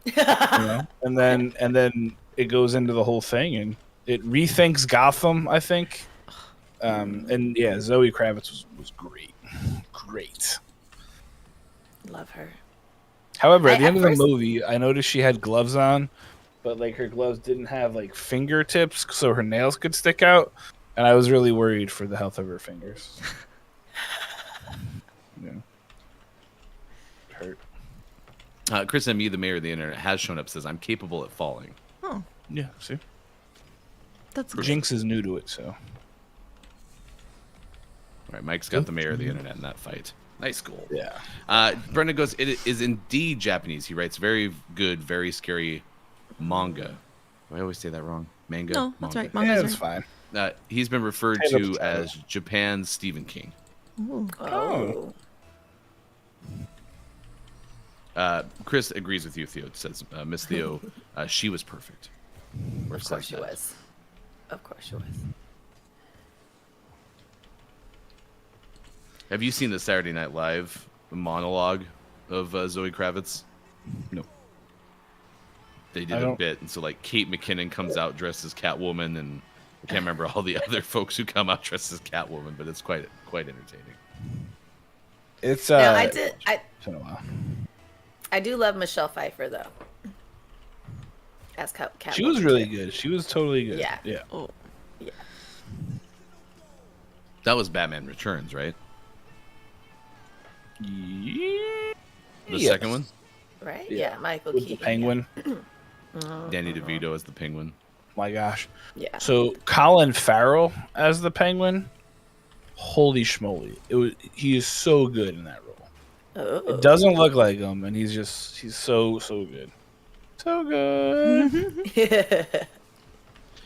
You know? And then it goes into the whole thing, and it rethinks Gotham, I think. And yeah, Zoe Kravitz was great. Love her. However, at the end of the movie, I noticed she had gloves on, but like her gloves didn't have like fingertips, so her nails could stick out, and I was really worried for the health of her fingers. Yeah. It hurt. Chris M.E., the Mayor of the Internet, has shown up, says, I'm capable at falling. Oh, Yeah, see? that's good. Jinx is new to it, so. All right, Mike's got the Mayor of the Internet in that fight. Nice goal. Yeah. Brendan goes, it is indeed Japanese. He writes very good, very scary manga. Do I always say that wrong? Manga? No, that's manga. right. Yeah, Manga's it's right. fine. He's been referred Title to of the title. as Japan's Stephen King. Ooh. Chris agrees with you, Theo. Says Miss Theo, she was perfect. Or Of says course she that. was. Of course she was. Have you seen the Saturday Night Live monologue of Zoe Kravitz? No. They I did a don't- bit, and so like Kate McKinnon comes out dressed as Catwoman, and I can't remember all the other folks who come out dressed as Catwoman, but it's quite entertaining. It's Now, it's been a while. I do love Michelle Pfeiffer though. As Catwoman. She was really too. good. She was totally good. Yeah. Yeah. Oh. Yeah. That was Batman Returns, right? The Yes. second one? Right? Yeah. Yeah, Michael With the Keaton. penguin. Danny DeVito as the Penguin. My gosh. Yeah. So Colin Farrell as the Penguin. Holy schmoly! He is so good in that role. Oh. It doesn't look like him, and he's so good. So good.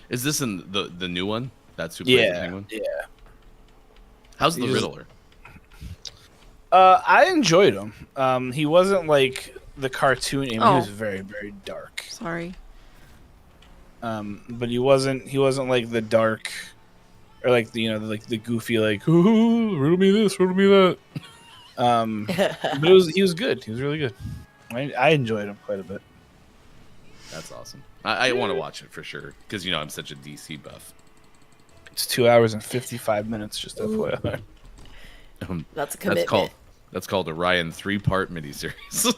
Is this in the new one? That's who plays the Yeah. Penguin? Yeah. How's the He's- Riddler? I enjoyed him. He wasn't like the cartoon. I mean, He was Oh. very, very dark. Sorry. But he wasn't like the dark, or like the like the goofy like ooh, riddle me this, riddle me that. But he was good. He was really good. I enjoyed him quite a bit. That's awesome. I want to watch it for sure because I'm such a DC buff. It's 2 hours and 55 minutes. Just FYI. That's a commitment. That's called a Ryan 3-part miniseries.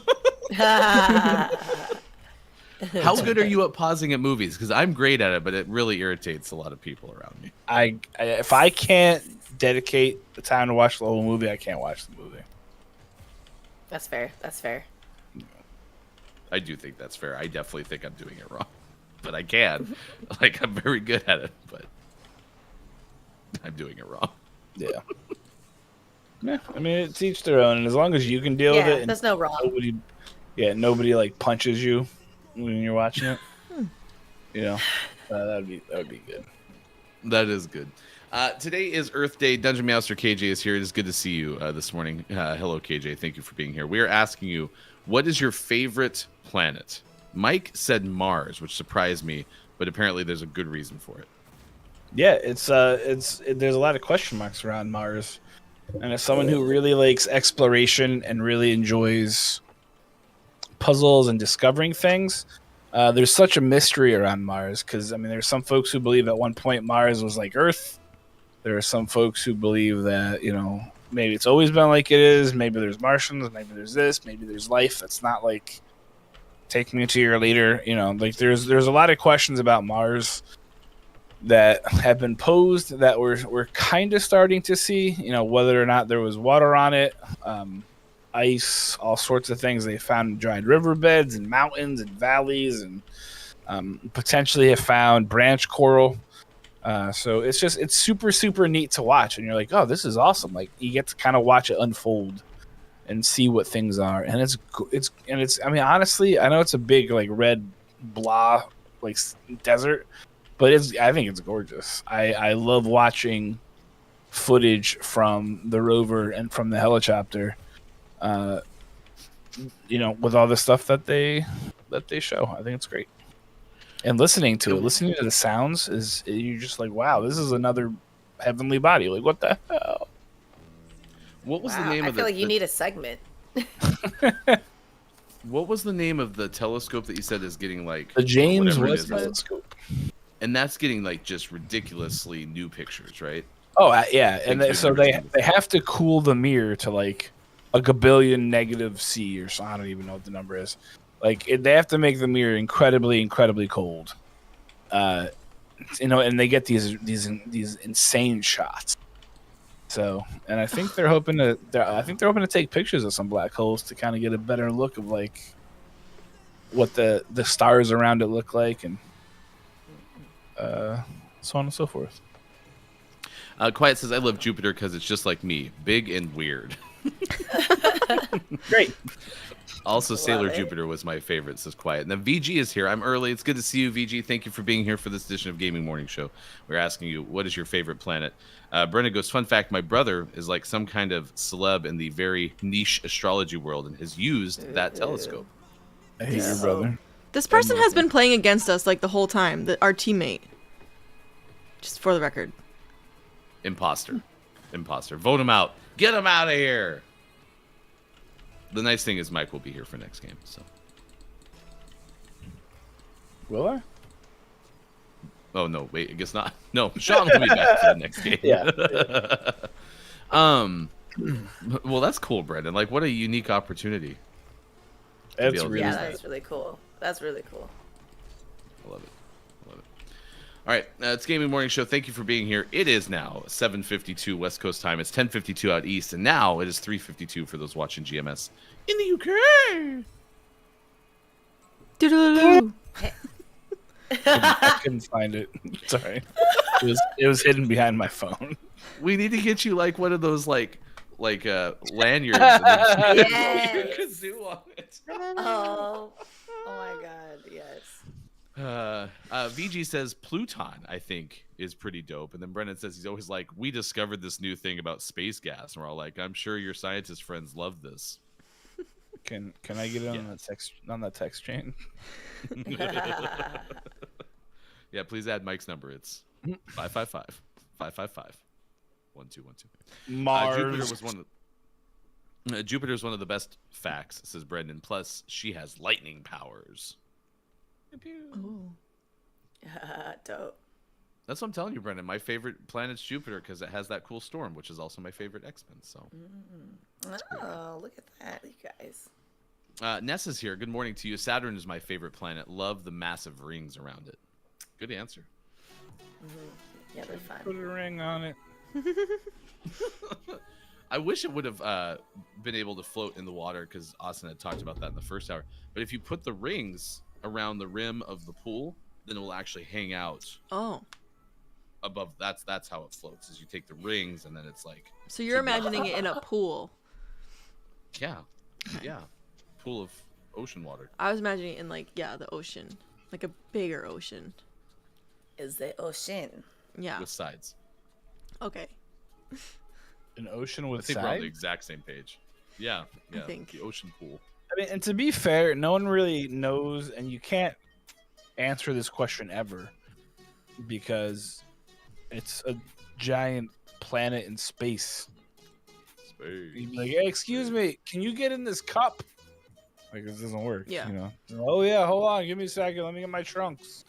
How good are you at pausing at movies? Because I'm great at it, but it really irritates a lot of people around me. If I can't dedicate the time to watch the whole movie, I can't watch the movie. That's fair. That's fair. I do think that's fair. I definitely think I'm doing it wrong. but I can. Like, I'm very good at it, but I'm doing it wrong. Yeah. Yeah, I mean, it's each their own, and as long as you can deal with Yeah, it, and there's no wrong. nobody like punches you when you're watching it. You know, that would be good. That is good. Today is Earth Day. Dungeon Master KJ is here. It is good to see you this morning. Hello, KJ. Thank you for being here. We are asking you, what is your favorite planet? Mike said Mars, which surprised me, but apparently there's a good reason for it. Yeah, there's a lot of question marks around Mars. And as someone who really likes exploration and really enjoys puzzles and discovering things, there's such a mystery around Mars. Because, I mean, there's some folks who believe at one point Mars was like Earth. There are some folks who believe that, maybe it's always been like it is. Maybe there's Martians. Maybe there's this. Maybe there's life that's not like Take Me to Your Later. Like there's a lot of questions about Mars that have been posed that we're kind of starting to see, whether or not there was water on it, ice, all sorts of things. They found dried riverbeds and mountains and valleys, and potentially have found branch coral. So it's super, super neat to watch. And you're like, oh, this is awesome. Like you get to kind of watch it unfold and see what things are. And it's, I mean, honestly, I know it's a big like red blah, like desert, but I think it's gorgeous. I love watching footage from the rover and from the helicopter, with all the stuff that they show. I think it's great. And listening to the sounds you're just like, wow, this is another heavenly body. Like, what the hell? What was the name I of feel like you need a segment. What was the name of the telescope that you said is getting like The James whatever it Webb is? telescope. And that's getting like just ridiculously new pictures, right? Oh, yeah. And Things so we've never they seen before. have to cool the mirror to like a gabillion negative C or so. I don't even know what the number is. Like they have to make the mirror incredibly, incredibly cold. And they get these insane shots. So, and I think they're hoping to take pictures of some black holes to kind of get a better look of like what the stars around it look like, and so on and so forth. Quiet says, I love Jupiter because it's just like me, big and weird. Great. Also, Sailor it. Jupiter was my favorite, says Quiet. And then VG is here. I'm early. It's good to see you, VG. Thank you for being here for this edition of Gaming Morning Show. We're asking you, what is your favorite planet? Brenda goes, fun fact, my brother is like some kind of celeb in the very niche astrology world and has used that telescope. I hate your brother. This person has been playing against us like the whole time. Our teammate. Just for the record. Imposter. Vote him out. Get him out of here. The nice thing is Mike will be here for next game. So. Will I? Oh no! Wait, I guess not. No, Sean will be back for the next game. Yeah. Well, that's cool, Brendan. Like, what a unique opportunity. That's able to really use Yeah, that. that's really cool. That's really cool. I love it. All right, it's Gaming Morning Show. Thank you for being here. It is now 7:52 West Coast time. It's 10:52 out east, and now it is 3:52 for those watching GMS in the UK. Doodaloo. I couldn't find it. Sorry. It was hidden behind my phone. We need to get you like one of those like lanyards. And Yes. your kazoo on it. Oh my God, yes. VG says Pluton, I think, is pretty dope. And then Brendan says he's always like, we discovered this new thing about space gas. And we're all like, I'm sure your scientist friends love this. Can I get it on that text chain? Yeah, please add Mike's number. It's 555-555-1212. Mars. Jupiter's one of the best facts, says Brendan. Plus, she has lightning powers. Dope. That's what I'm telling you, Brendan. My favorite planet's Jupiter because it has that cool storm, which is also my favorite X-Men. So. Oh, look at that, you guys. Ness is here. Good morning to you. Saturn is my favorite planet. Love the massive rings around it. Good answer. Yeah, they're fun. Put a ring on it. I wish it would have been able to float in the water because Austin had talked about that in the first hour. But if you put the rings around the rim of the pool then it will actually hang out Oh, above. That's how it floats. Is you take the rings and then it's like so you're imagining it in a pool. yeah, pool of ocean water. I was imagining it in like the ocean, like a bigger ocean. Is the ocean? Yeah. With sides. Okay. An ocean I with think we're on the sides? exact same page. Yeah, think. the ocean pool. I mean, and to be fair, no one really knows, and you can't answer this question ever because it's a giant planet in space. You'd be like, hey, excuse me, can you get in this cup? Like, this doesn't work. Yeah. You know? Oh, yeah, hold on. Give me a second. Let me get my trunks.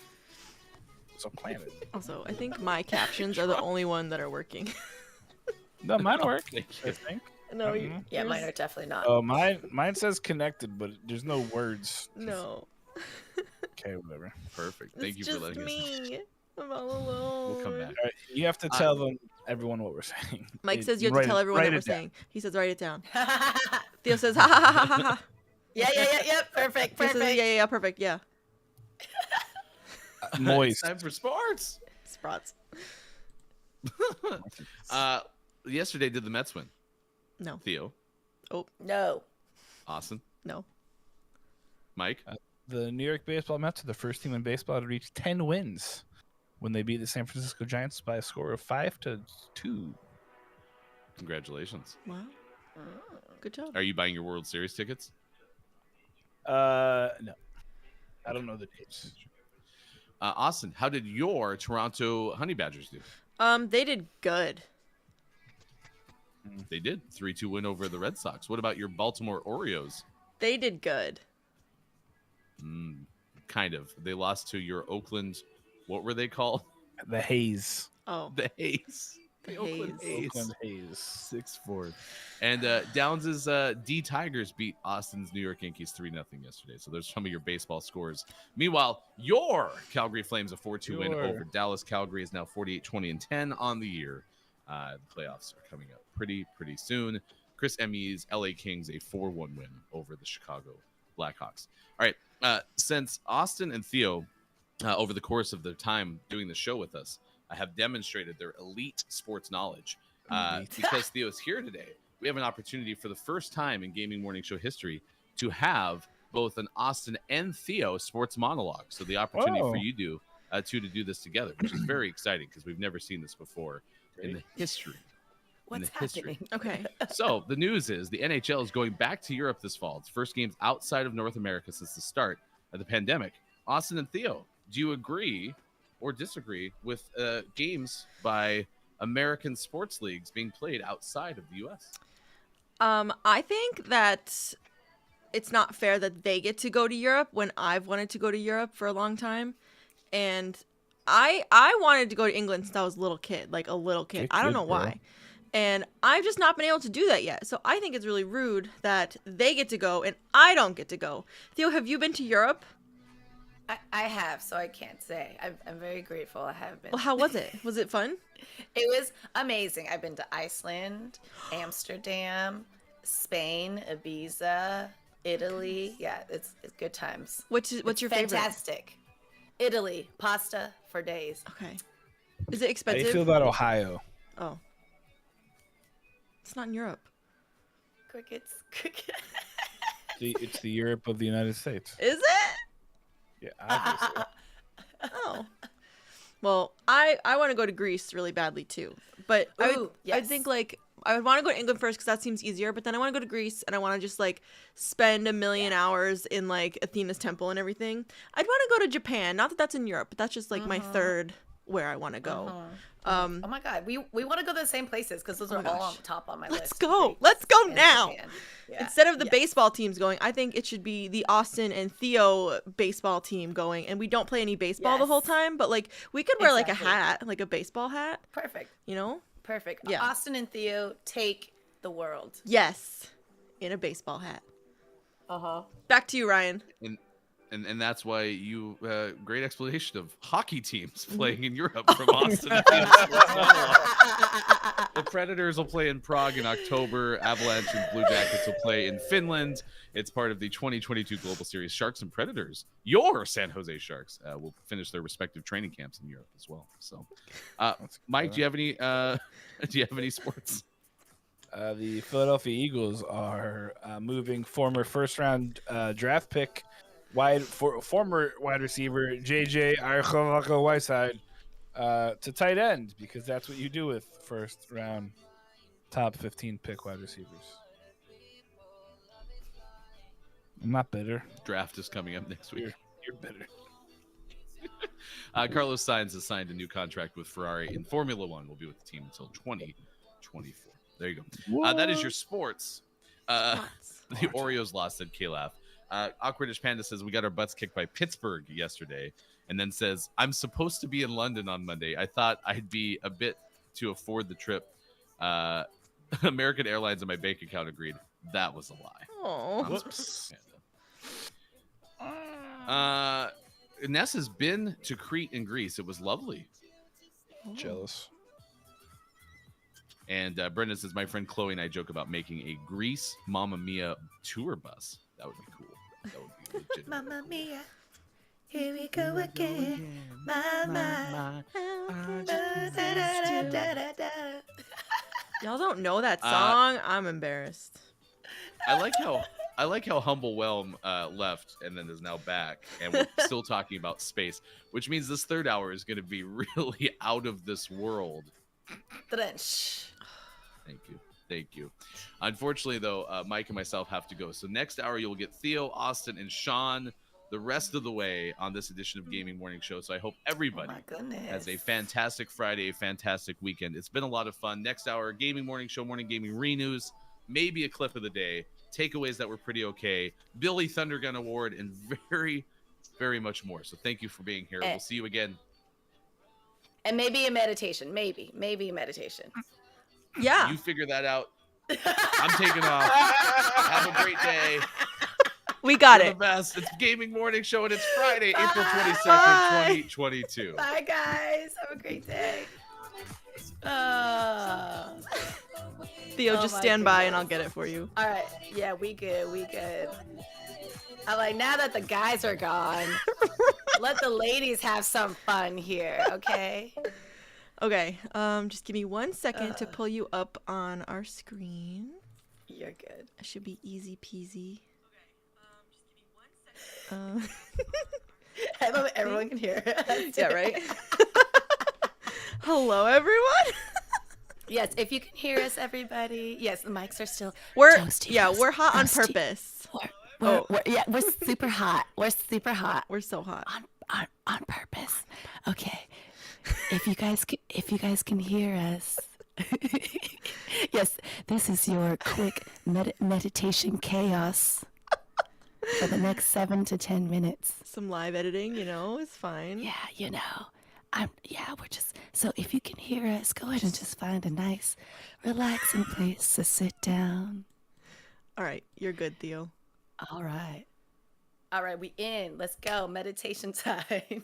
It's a planet. Also, I think my captions are the only one that are working. No, mine work. Thank I you. think. No, Yeah, mine are definitely not. Oh, mine says connected, but there's no words. No. Okay, whatever. Perfect. Thank you It's for just letting us know. me. I'm all alone. We'll come back. All right, you have to tell them everyone what we're saying. Mike It- says you have to write tell it- everyone write that we're it down. saying. He says write it down. Theo says ha ha ha ha ha ha. Yeah. Perfect. Theo says, Perfect. yeah, perfect, yeah. Moist. Time for sports. Sprots. Yesterday, did the Mets win? No. Theo, No. Austin, No. Mike. The New York Baseball Mets are the first team in baseball to reach 10 wins when they beat the San Francisco Giants by a score of 5-2. Congratulations. Wow. Good job. Are you buying your World Series tickets? No. I don't know the dates. Austin, how did your Toronto Honey Badgers do? They did good. They did 3-2 win over the Red Sox. What about your Baltimore Orioles? They did good. Kind of. They lost to your Oakland. What were they called? The Haze. Oh. The A's. The Oakland A's. Oakland Haze. 6-4. And Downs' D Tigers beat Austin's New York Yankees 3-0 yesterday. So there's some of your baseball scores. Meanwhile, your Calgary Flames a 4-2 win over Dallas. Calgary is now 48-20-10 on the year. The playoffs are coming up pretty soon. Chris Emmy's LA Kings a 4-1 win over the Chicago Blackhawks. All right. Since Austin and Theo, over the course of their time doing the show with us, have demonstrated their elite sports knowledge. Because Theo's here today, we have an opportunity for the first time in Gaming Morning Show history to have both an Austin and Theo sports monologue. So the opportunity for you to do this together, which is very exciting because we've never seen this before in the history. What's happening? Okay. So the news is the NHL is going back to Europe this fall. It's first games outside of North America since the start of the pandemic. Austin and Theo, do you agree or disagree with games by American sports leagues being played outside of the U.S.? I think that it's not fair that they get to go to Europe when I've wanted to go to Europe for a long time. And I wanted to go to England since I was a little kid. I don't know why. And I've just not been able to do that yet. So I think it's really rude that they get to go and I don't get to go. Theo, have you been to Europe? I have, so I can't say. I'm very grateful I have been. Well, how was it? Was it fun? It was amazing. I've been to Iceland, Amsterdam, Spain, Ibiza, Italy. Yeah, it's good times. What's your favorite? Fantastic. Italy, pasta for days. Okay. Is it How do expensive? you feel about Ohio? Oh. It's not in Europe. Crickets. It's the Europe of the United States. Is it? Yeah, obviously. Oh. Well, I want to go to Greece really badly too. But Ooh, I yes. think I would want to go to England first because that seems easier. But then I want to go to Greece and I want to just spend a million hours in Athena's temple and everything. I'd want to go to Japan. Not that that's in Europe, but that's just my third where I want to go. Oh my god, we want to go to the same places because those are all on top on my list. Let's go. Let's go now. Yeah. Instead of the baseball teams going, I think it should be the Austin and Theo baseball team going, and we don't play any baseball the whole time, but we could wear a hat, a baseball hat. Perfect. You know? Perfect. Yeah. Austin and Theo take the world. Yes. In a baseball hat. Uh-huh. Back to you, Ryan. And and that's why you great explanation of hockey teams playing in Europe from Austin. to The Predators will play in Prague in October. Avalanche and Blue Jackets will play in Finland. It's part of the 2022 Global Series. Sharks and Predators, your San Jose Sharks, will finish their respective training camps in Europe as well. So, Mike, do you have any? Do you have any sports? The Philadelphia Eagles are moving former first-round draft pick former wide receiver JJ Archavaka-Whiteside to tight end, because that's what you do with first-round top 15 pick wide receivers. I'm not bitter. Draft is coming up next week. You're bitter. Carlos Sainz has signed a new contract with Ferrari in Formula One. Will be with the team until 2024. There you go. That is your sports. The Orioles lost, said K-Laugh. Awkwardish Panda says, we got our butts kicked by Pittsburgh yesterday, and then says, I'm supposed to be in London on Monday. I thought I'd be a bit to afford the trip. American Airlines and my bank account agreed. That was a lie. Oh. Whoops. Ness has been to Crete and Greece. It was lovely. Jealous. And Brenda says, my friend Chloe and I joke about making a Greece Mamma Mia tour bus. That would be cool. That would be legit. Mamma Mia, here we go again. Mama. Y'all don't know that song? I'm embarrassed. I like how Humble Whelm left and then is now back, and we're still talking about space, which means this third hour is going to be really out of this world. Drench. Thank you. Unfortunately, though, Mike and myself have to go. So next hour, you'll get Theo, Austin, and Sean the rest of the way on this edition of Gaming Morning Show. So I hope everybody has a fantastic Friday, a fantastic weekend. It's been a lot of fun. Next hour, Gaming Morning Show, Morning Gaming Re-News, maybe a clip of the day, takeaways that were pretty okay, Billy Thundergun Award, and very, very much more. So thank you for being here. We'll see you again. And maybe a meditation. Maybe a meditation. Yeah. You figure that out. I'm taking off. Have a great day. We got You're it. The best. It's Gaming Morning Show, and it's Friday, April 22nd, 2022. Bye, guys. Have a great day. Theo, just stand by and I'll get it for you. All right. Yeah, we good. I like, now that the guys are gone, let the ladies have some fun here, okay? Okay, just give me 1 second to pull you up on our screen. You're good. It should be easy peasy. I love it. Everyone can hear. Yeah, right? Hello, everyone. Yes, if you can hear us, everybody. Yes, the mics are still. We're toasty, we're hot on toasty. purpose. We're super hot. We're super hot. We're so hot. On purpose. Okay. If you guys can hear us. Yes, this is your quick meditation chaos for the next 7 to 10 minutes. Some live editing, is fine. Yeah, we're just, so if you can hear us, go ahead and just find a nice, relaxing place to sit down. All right, you're good, Theo. All right, we in. Let's go. Meditation time.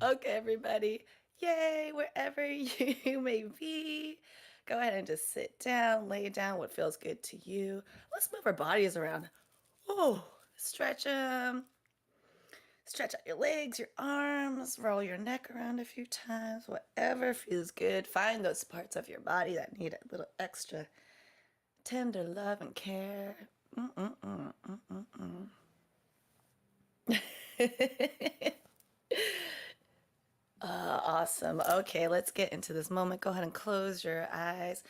Okay, everybody. Yay, wherever you may be. Go ahead and just sit down, lay down what feels good to you. Let's move our bodies around. Oh, stretch them. Stretch out your legs, your arms, roll your neck around a few times, whatever feels good. Find those parts of your body that need a little extra tender love and care. Awesome. Okay, let's get into this moment. Go ahead and close your eyes.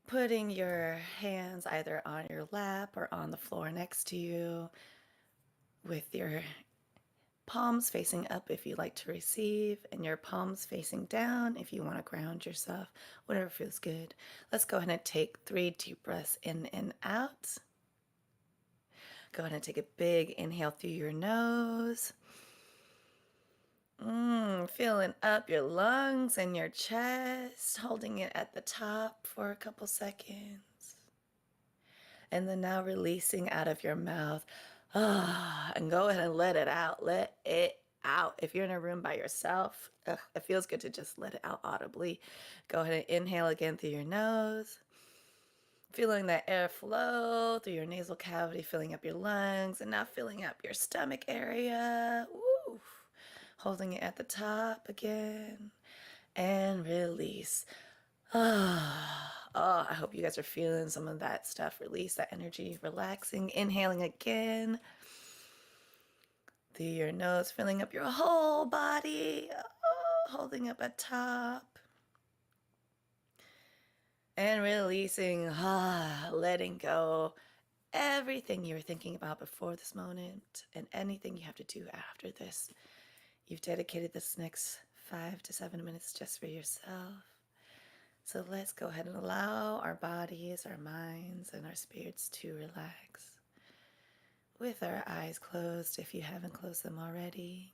Putting your hands either on your lap or on the floor next to you, with your palms facing up if you like to receive, and your palms facing down if you want to ground yourself, whatever feels good. Let's go ahead and take 3 deep breaths in and out. Go ahead and take a big inhale through your nose. Filling up your lungs and your chest, holding it at the top for a couple seconds. And then now releasing out of your mouth. And go ahead and let it out. Let it out. If you're in a room by yourself, it feels good to just let it out audibly. Go ahead and inhale again through your nose. Feeling that air flow through your nasal cavity, filling up your lungs, and now filling up your stomach area. Woo. Holding it at the top again. And release. Oh, I hope you guys are feeling some of that stuff. Release that energy, relaxing, inhaling again through your nose, filling up your whole body, holding up at top, and releasing, letting go everything you were thinking about before this moment and anything you have to do after this. You've dedicated this next 5 to 7 minutes just for yourself. So let's go ahead and allow our bodies, our minds, and our spirits to relax. With our eyes closed, if you haven't closed them already.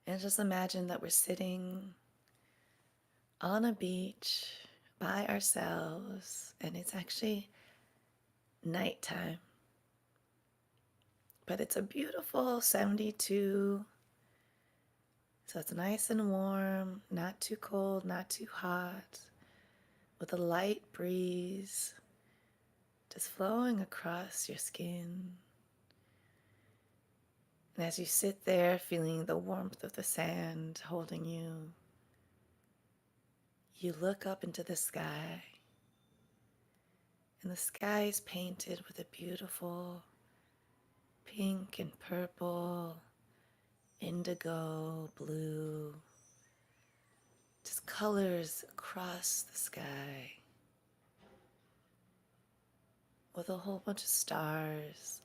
And just imagine that we're sitting on a beach by ourselves, and it's actually nighttime. But it's a beautiful 72. So it's nice and warm, not too cold, not too hot, with a light breeze just flowing across your skin. And as you sit there feeling the warmth of the sand holding you, you look up into the sky. And the sky is painted with a beautiful pink and purple, indigo, blue, just colors across the sky with a whole bunch of stars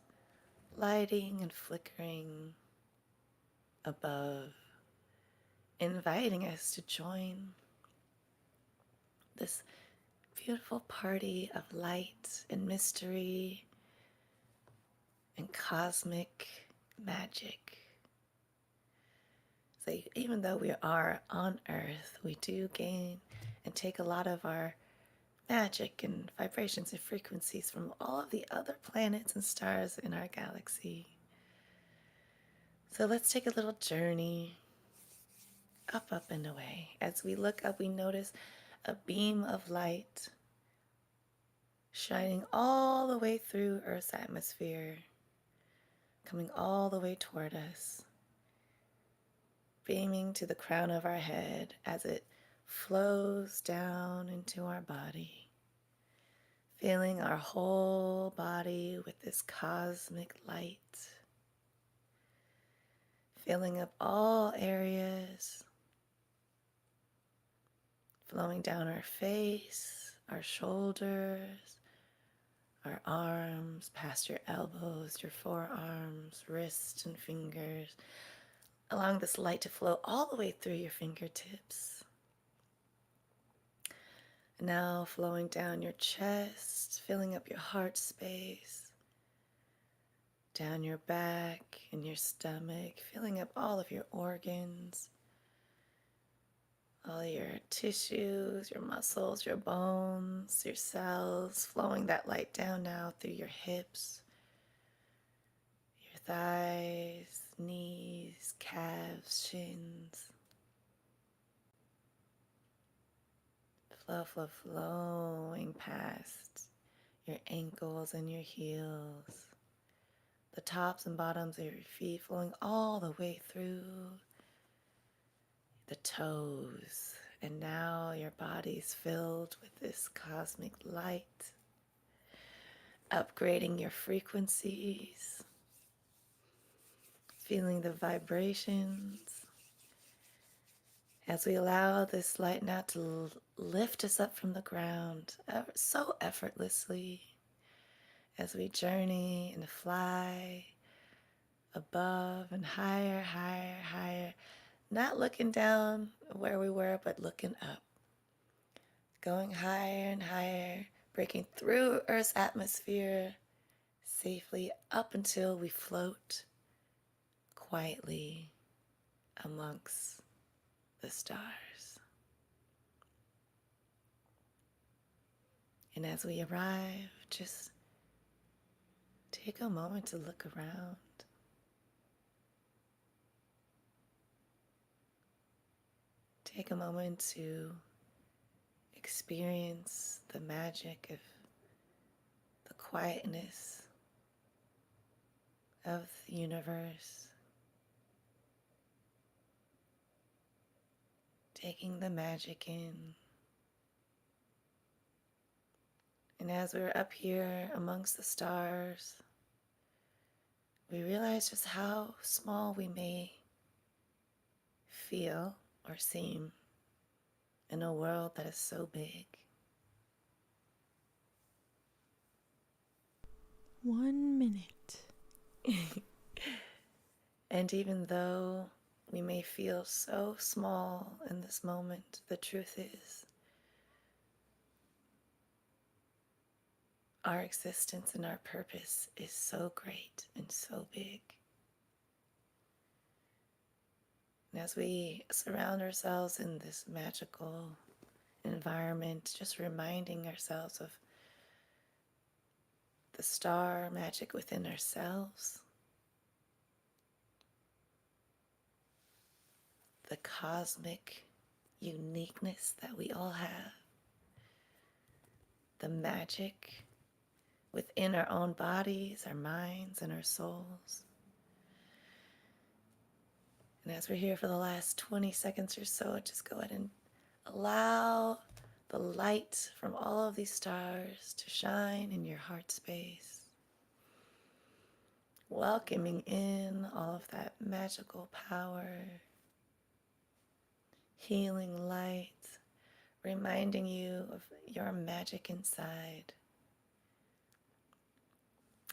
lighting and flickering above, inviting us to join this beautiful party of light and mystery and cosmic magic. So even though we are on Earth, we do gain and take a lot of our magic and vibrations and frequencies from all of the other planets and stars in our galaxy. So let's take a little journey up, up, and away. As we look up, we notice a beam of light shining all the way through Earth's atmosphere, coming all the way toward us, beaming to the crown of our head as it flows down into our body, filling our whole body with this cosmic light, filling up all areas, flowing down our face, our shoulders, our arms, past your elbows, your forearms, wrists, and fingers, allowing this light to flow all the way through your fingertips. Now flowing down your chest, filling up your heart space, down your back and your stomach, filling up all of your organs, all your tissues, your muscles, your bones, your cells, flowing that light down now through your hips, your thighs, knees, calves, shins. Flowing past your ankles and your heels, the tops and bottoms of your feet, flowing all the way through the toes. And now your body's filled with this cosmic light, upgrading your frequencies, feeling the vibrations. As we allow this light now to lift us up from the ground so effortlessly, as we journey and fly above and higher, higher, higher, not looking down where we were, but looking up, going higher and higher, breaking through Earth's atmosphere safely up until we float quietly amongst the stars. And as we arrive, just take a moment to look around. Take a moment to experience the magic of the quietness of the universe. Taking the magic in. And as we're up here amongst the stars, we realize just how small we may feel or seem in a world that is so big. 1 minute. And even though we may feel so small in this moment, the truth is our existence and our purpose is so great and so big. And as we surround ourselves in this magical environment, just reminding ourselves of the star magic within ourselves, the cosmic uniqueness that we all have, the magic within our own bodies, our minds, and our souls. And as we're here for the last 20 seconds or so, just go ahead and allow the light from all of these stars to shine in your heart space, welcoming in all of that magical power, healing light, reminding you of your magic inside.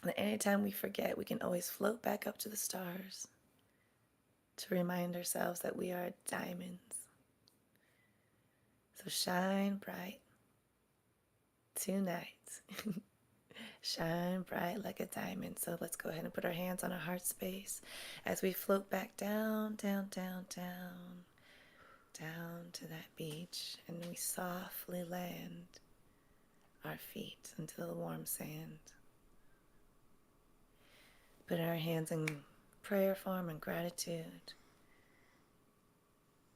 And anytime we forget, we can always float back up to the stars to remind ourselves that we are diamonds. So shine bright tonight. Shine bright like a diamond. So let's go ahead and put our hands on our heart space as we float back down, down, down, down, down to that beach. And we softly land our feet into the warm sand. Put our hands in prayer form and gratitude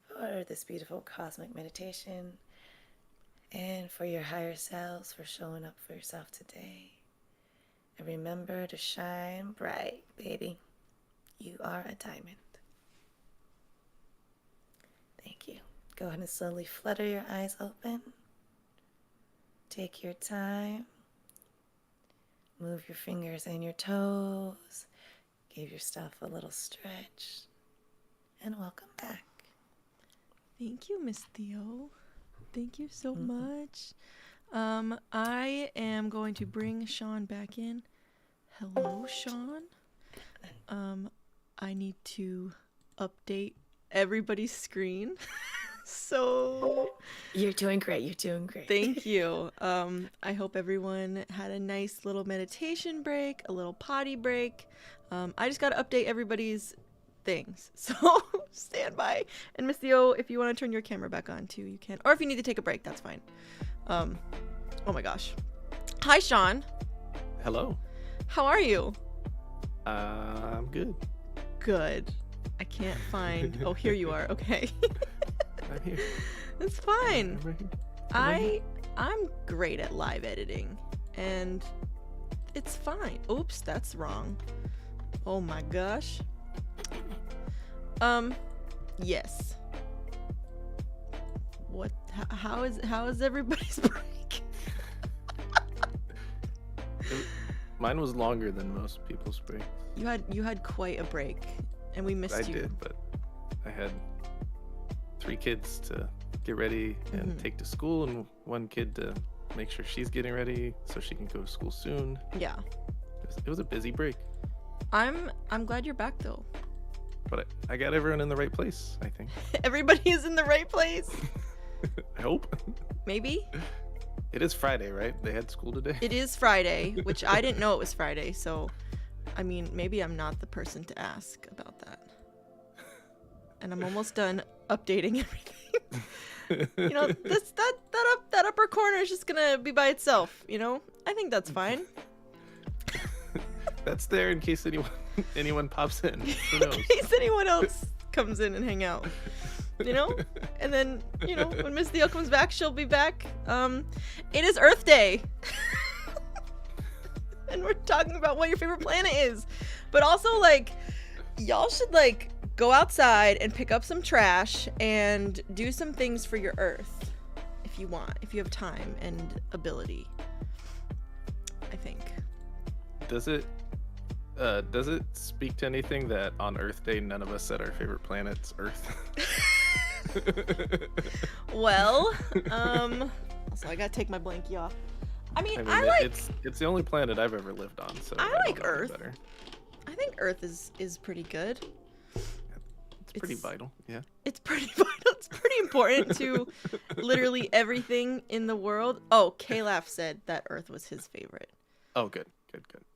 for this beautiful cosmic meditation and for your higher selves for showing up for yourself today. And remember to shine bright, baby. You are a diamond. Thank you. Go ahead and slowly flutter your eyes open. Take your time. Move your fingers and your toes. Give yourself a little stretch. And welcome back. Thank you, Miss Theo. Thank you so much. I am going to bring Sean back in. Hello, Sean. I need to update everybody's screen. So You're doing great. You're doing great. thank you. I hope everyone had a nice little meditation break, a little potty break. I just got to update everybody's things. So stand by. And Miss Theo, if you want to turn your camera back on too, you can. Or if you need to take a break, that's fine. Oh my gosh. Hi, Sean. Hello. How are you? I'm good. Good. I can't find. Oh, here you are. Okay. I'm here. It's fine. I'm right here. I'm great at live editing, and it's fine. Oops, that's wrong. Oh my gosh. Yes. What? How is everybody's break? Mine was longer than most people's breaks. You had quite a break, and we missed I you. did, but I had 3 kids to get ready and take to school, and 1 kid to make sure she's getting ready so she can go to school soon. Yeah. It was a busy break, I'm glad you're back though. but I got everyone in the right place, I think. Everybody is in the right place. I hope. Maybe. It is Friday, right? They had school today. It is Friday, which I didn't know it was Friday, so I mean, maybe I'm not the person to ask about that. And I'm almost done updating everything. You know, that upper corner is just gonna be by itself, you know? I think that's fine. That's there in case anyone pops in. Who knows? In case anyone else comes in and hang out. You know? And then, you know, when Miss Theo comes back, she'll be back. It is Earth Day. And we're talking about what your favorite planet is. But also, like, y'all should, like, go outside and pick up some trash and do some things for your Earth. If you want. If you have time and ability. I think. Does it speak to anything that on Earth Day none of us said our favorite planet's Earth? Well, also I gotta take my blankie off. I mean, it's the only planet I've ever lived on, so I like don't know any Earth. better. I think Earth is pretty good. It's pretty vital, yeah. It's pretty vital. It's pretty important to literally everything in the world. Oh, Kalaf said that Earth was his favorite. Oh, good.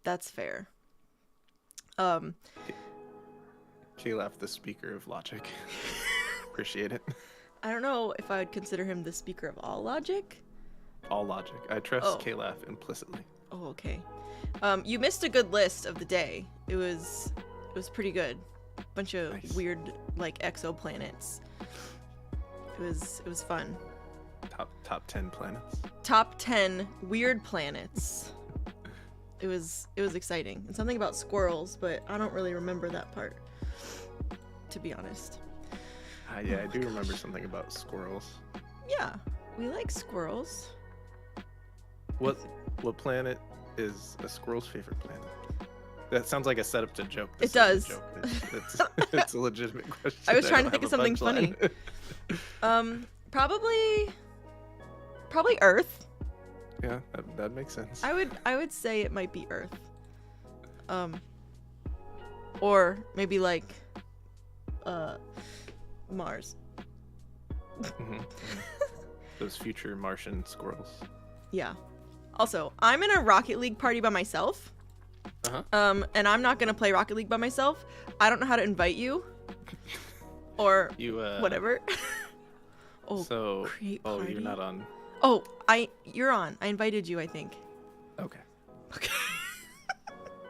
That's fair. Kalaf, the speaker of logic. Appreciate it. I don't know if I would consider him the speaker of all logic. All logic. I trust Kalaf implicitly. Oh, okay. You missed a good list of the day. It was pretty good. Bunch of weird like exoplanets. It was fun. Top 10 planets. Top 10 weird planets. It was exciting. And something about squirrels, but I don't really remember that part, to be honest. Yeah, I do remember something about squirrels. Yeah, we like squirrels. What planet is a squirrel's favorite planet? That sounds like a setup to joke. It does. Isn't a joke. It's a legitimate question. I was trying to don't think of have a something funny. punchline. Probably Earth. Yeah, that makes sense. I would say it might be Earth. Or maybe like Mars. Mm-hmm. Those future Martian squirrels. Yeah. Also, I'm in a Rocket League party by myself. Uh-huh. And I'm not gonna play Rocket League by myself. I don't know how to invite you. Or whatever. Create party. You're not on. Oh, you're on. I invited you, I think. Okay.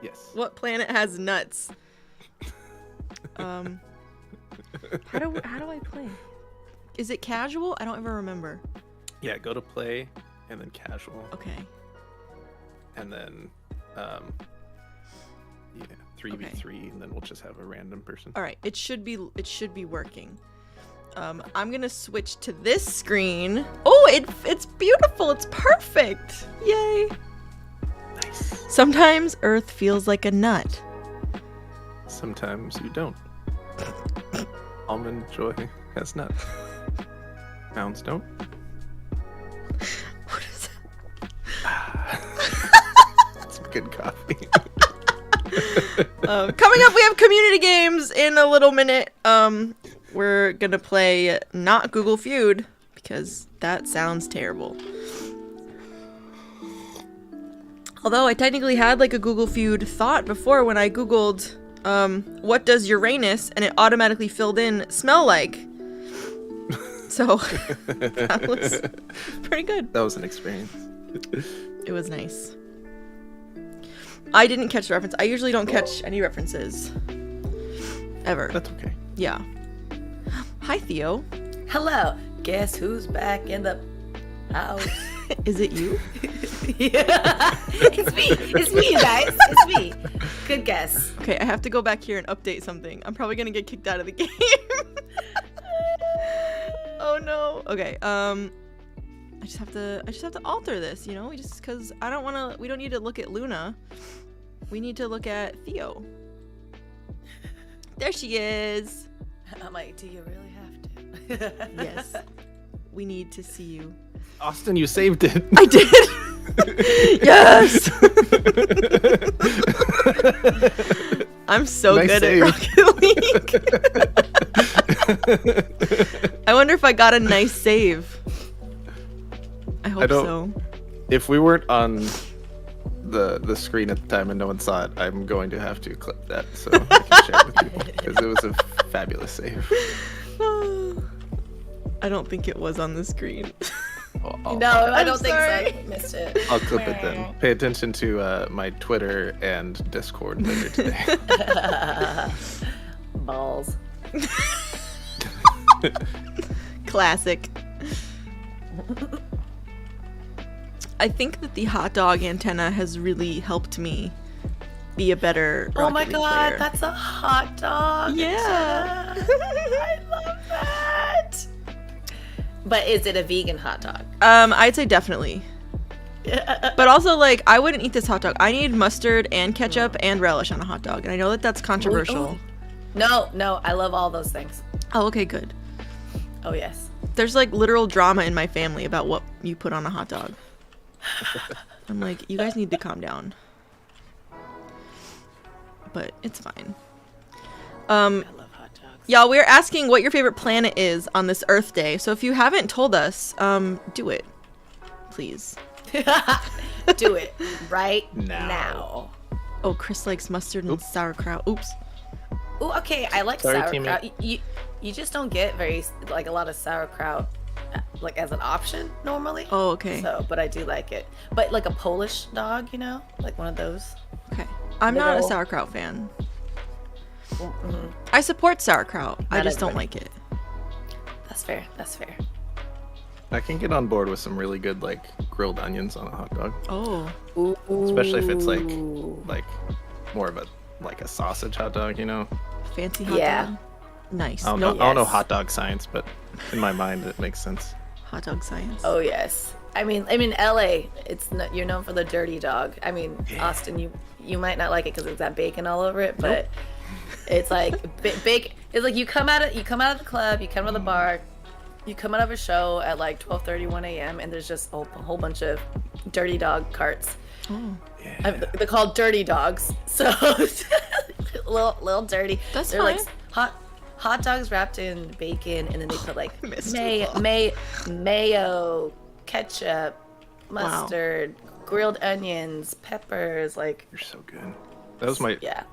Yes. What planet has nuts? How do I play? Is it casual? I don't ever remember. Yeah, go to play and then casual. Okay. And then 3v3 and then we'll just have a random person. All right, it should be working. I'm gonna switch to this screen. Oh, it's beautiful. It's perfect. Yay. Nice. Sometimes Earth feels like a nut. Sometimes you don't. Almond Joy has nuts. Mounds don't. What is It's good coffee. Coming up, we have community games in a little minute. We're gonna play not Google Feud because that sounds terrible. Although I technically had like a Google Feud thought before when I Googled what does Uranus, and it automatically filled in smell like. So that was pretty good. That was an experience. It was nice. I didn't catch the reference. I usually don't catch any references. Ever. That's okay. Yeah. Hi, Theo. Hello. Guess who's back in the house? Is it you? Yeah. It's me. It's me, you guys. It's me. Good guess. Okay, I have to go back here and update something. I'm probably gonna get kicked out of the game. Oh no. Okay. I just have to alter this, you know? Cause we don't need to look at Luna. We need to look at Theo. There she is. I'm like, do you really have to? Yes. We need to see you. Austin, you saved it. I did. Yes. I'm so Nice good save. at Rocket League. I wonder if I got a nice save. I hope so. If we weren't on the screen at the time and no one saw it, I'm going to have to clip that so I can share it with people because it was a fabulous save. I don't think it was on the screen. No, I don't sorry. think so. I missed it. I'll clip it then. Pay attention to my Twitter and Discord later today. Balls. Classic. I think that the hot dog antenna has really helped me be a better Oh my Rocket League god, player. that's a hot dog. Yeah. I love that. But is it a vegan hot dog? I'd say definitely. But also, like, I wouldn't eat this hot dog. I need mustard and ketchup and relish on a hot dog, and I know that that's controversial. No, I love all those things. Oh, okay, good. Oh yes. There's like literal drama in my family about what you put on a hot dog. I'm like, you guys need to calm down. But it's fine. I love hot dogs. Y'all, we're asking what your favorite planet is on this Earth Day. So if you haven't told us, do it. Please. Do it right Now. now. Oh, Chris likes mustard and sauerkraut. Oops. Ooh, okay, I like Sorry, sauerkraut. teammate. You just don't get a lot of sauerkraut like as an option normally. Oh, okay. So, but I do like it. But like a Polish dog, like one of those. Okay. I'm not a Little- sauerkraut fan. I support sauerkraut. I Not just don't everybody. like it. That's fair. That's fair. I can get on board with some really good like grilled onions on a hot dog, Oh. especially if it's like Ooh. more of a sausage hot dog, Fancy hot Yeah. dog. Nice. I don't, No know, I don't know Yes. hot dog science, but in my mind it makes sense. hot dog science. Oh yes. I mean, LA. You're known for the dirty dog. I mean, Austin, you might not like it because it's got bacon all over it, but it's like bacon. It's like you come out of the club, you come to the bar, you come out of a show at like 12:31 a.m. and there's just a whole bunch of dirty dog carts. I mean, they're called dirty dogs, so little dirty. That's They're like fine. hot dogs wrapped in bacon, and then they put like missed you all. mayo, ketchup, mustard, grilled onions, peppers. Like, You're so good. That was my yeah.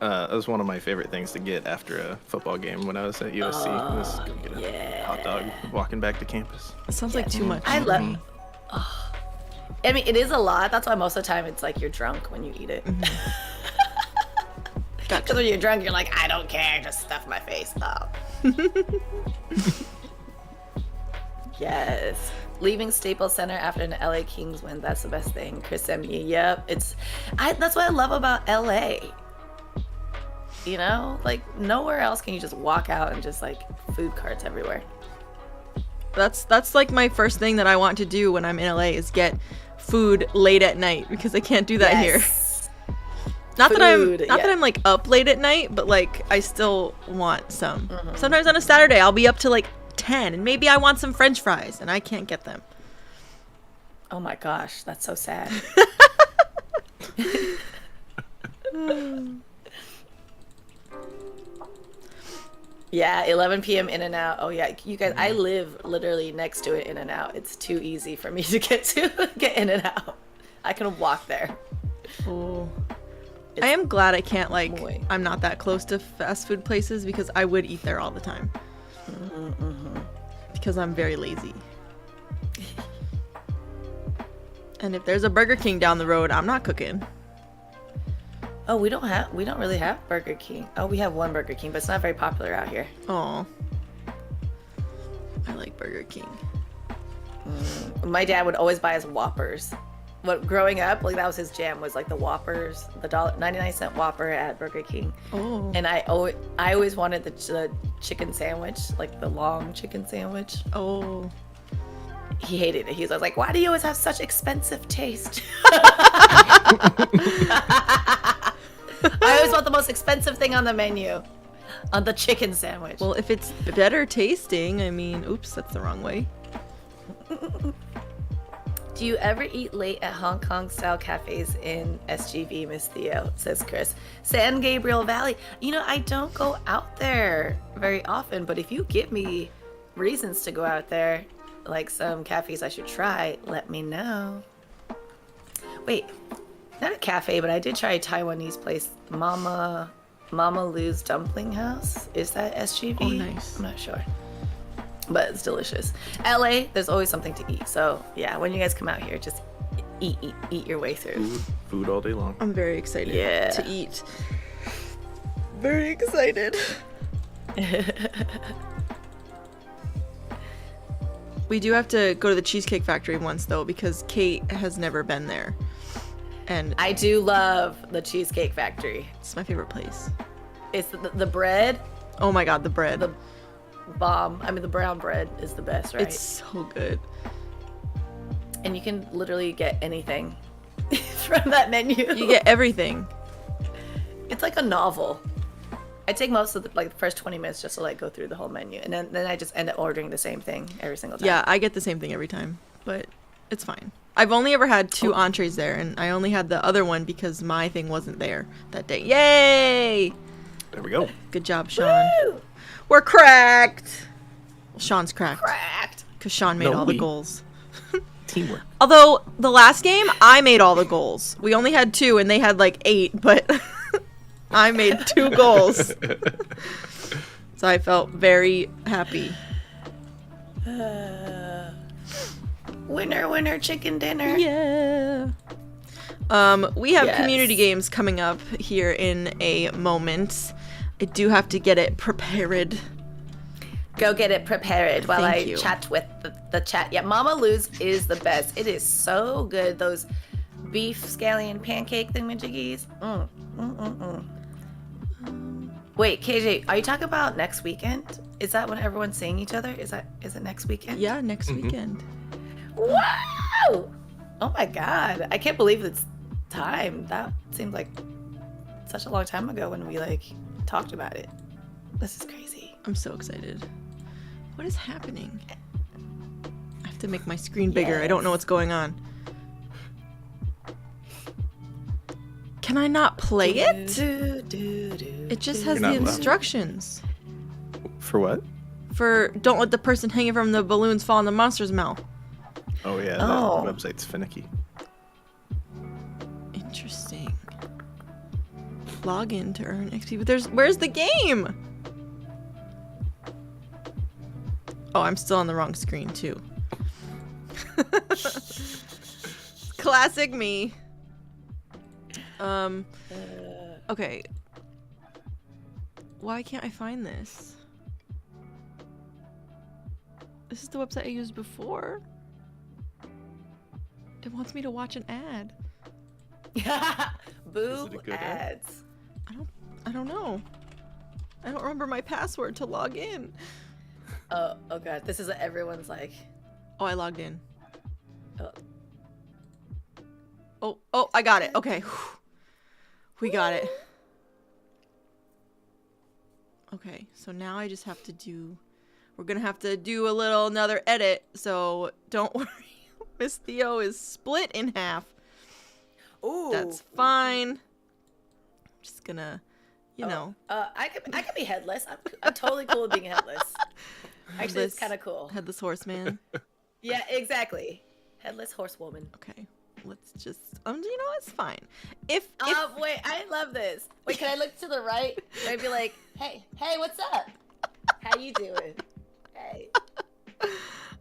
that was one of my favorite things to get after a football game when I was at USC. was go get a hot dog walking back to campus. It sounds like too much. I for love. me. I mean, it is a lot. That's why most of the time it's like you're drunk when you eat it. Because when you're drunk, you're like, I don't care, just stuff my face. Oh. Yes. Leaving Staples Center after an LA Kings win, that's the best thing. Chris M.E. Yep. That's what I love about LA. Like nowhere else can you just walk out and just like food carts everywhere. That's like my first thing that I want to do when I'm in LA is get food late at night because I can't do that here. Yes. Not that Food, I'm like up late at night, but like I still want some. Sometimes on a Saturday I'll be up to like 10 and maybe I want some French fries and I can't get them. Oh my gosh, that's so sad. Yeah, 11 p.m. In-N-Out. Oh yeah, you guys, I live literally next to an In-N-Out. It's too easy for me to get In-N-Out. I can walk there. Oh. I am glad I can't like Boy. I'm not that close to fast food places because I would eat there all the time. Because I'm very lazy. And if there's a Burger King down the road, I'm not cooking. Oh, we don't really have Burger King. Oh, we have one Burger King, but it's not very popular out here. Oh. I like Burger King. My dad would always buy us Whoppers. Growing up, like that was his jam, was like the Whoppers, the $0.99 Whopper at Burger King. Oh. And I always wanted the chicken sandwich, like the long chicken sandwich. Oh. He hated it. He was like, "Why do you always have such expensive taste?" I always want the most expensive thing on the menu, on the chicken sandwich. Well, if it's better tasting, I mean, oops, that's the wrong way. Do you ever eat late at Hong Kong style cafes in SGV, Miss Theo? Says Chris. San Gabriel Valley. I don't go out there very often, but if you give me reasons to go out there, like some cafes I should try, let me know. Wait, not a cafe, but I did try a Taiwanese place, Mama Lou's Dumpling House. Is that SGV? Oh, nice. I'm not sure. but it's delicious. LA, there's always something to eat. So yeah, when you guys come out here, just eat your way through. Food all day long. I'm very excited Yeah. to eat. Very excited. We do have to go to the Cheesecake Factory once though, because Kate has never been there. And I do love the Cheesecake Factory. it's my favorite place. It's the bread, Oh my god, the bread. the bomb. I mean, the brown bread is the best, right? It's so good. And you can literally get anything from that menu. You get everything. It's like a novel. I take most of the first 20 minutes just to like go through the whole menu, and then I just end up ordering the same thing every single time. Yeah, I get the same thing every time, but it's fine. I've only ever had 2 entrees there, and I only had the other one because my thing wasn't there that day. Yay! There we go. Good job, Sean. Woo! We're cracked. Well, Sean's cracked Cracked. because Sean made No, all the we- goals. Teamwork. Although the last game, I made all the goals. We only had 2, and they had like 8, but I made 2 goals. So I felt very happy. Winner, winner, chicken dinner. Yeah. We have Yes. community games coming up here in a moment. I do have to get it prepared. Go get it prepared while Thank I you. chat with the chat. Yeah, Mama Lou's is the best. It is so good. Those beef scallion pancake thingamajiggies. Wait, KJ, are you talking about next weekend? Is that when everyone's seeing each other? Is it next weekend? Yeah, next weekend. Wow! Oh my god. I can't believe it's time. That seems like such a long time ago when we like talked about it. This is crazy. I'm so excited. What is happening? I have to make my screen bigger. I don't know what's going on. Can I not play it? It just has You're the not allowed. instructions. For what? For don't let the person hanging from the balloons fall in the monster's mouth. Oh yeah, Oh. that website's finicky. Interesting. Log in to earn XP, but where's the game? Oh, I'm still on the wrong screen too. Classic me. Okay. Why can't I find this? This is the website I used before. It wants me to watch an ad. Boo Is it a good ad? ads. I don't know. I don't remember my password to log in. Oh god, this is what everyone's like. Oh, I logged in. Oh. Oh, I got it. Okay. We got it. Okay, so now I just have to do... We're gonna have to do another edit, so don't worry. Miss Theo is split in half. Ooh. That's fine. I'm just gonna, you know. I could be headless. I'm totally cool with being headless. Actually, it's Headless- kind of cool. Headless horseman. Yeah, exactly. Headless horsewoman. Okay, let's just, you know, it's fine. If Wait, I love this. Wait, can I look to the right? I'd be like, hey, what's up? How you doing? Hey,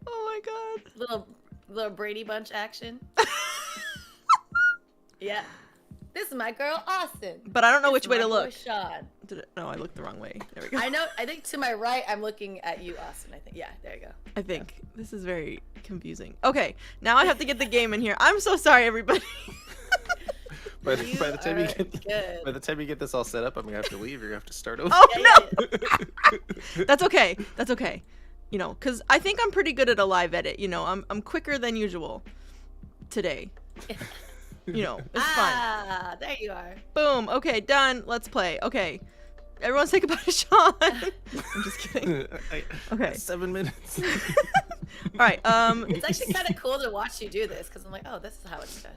oh my god. little Brady Bunch action. Yeah, this is my girl Austin. But I don't know This which is way my to boy look. Sean. No, I looked the wrong way. There we go. I know. I think to my right, I'm looking at you, Austin. I think. Yeah, there you go. I think this is very confusing. Okay, now I have to get the game in here. I'm so sorry, everybody. By the time you are get good. by the time you get this all set up, I'm gonna have to leave. You're gonna have to start over. Oh Yeah, no, yeah. that's okay. That's okay. You know, cause I think I'm pretty good at a live edit. You know, I'm quicker than usual today. You know, it's fine. Ah, there you are. Boom. Okay, done. Let's play. Okay, everyone say goodbye to Sean. I'm just kidding. Okay. 7 minutes. All right. It's actually kind of cool to watch you do this because I'm like, oh, this is how it's done.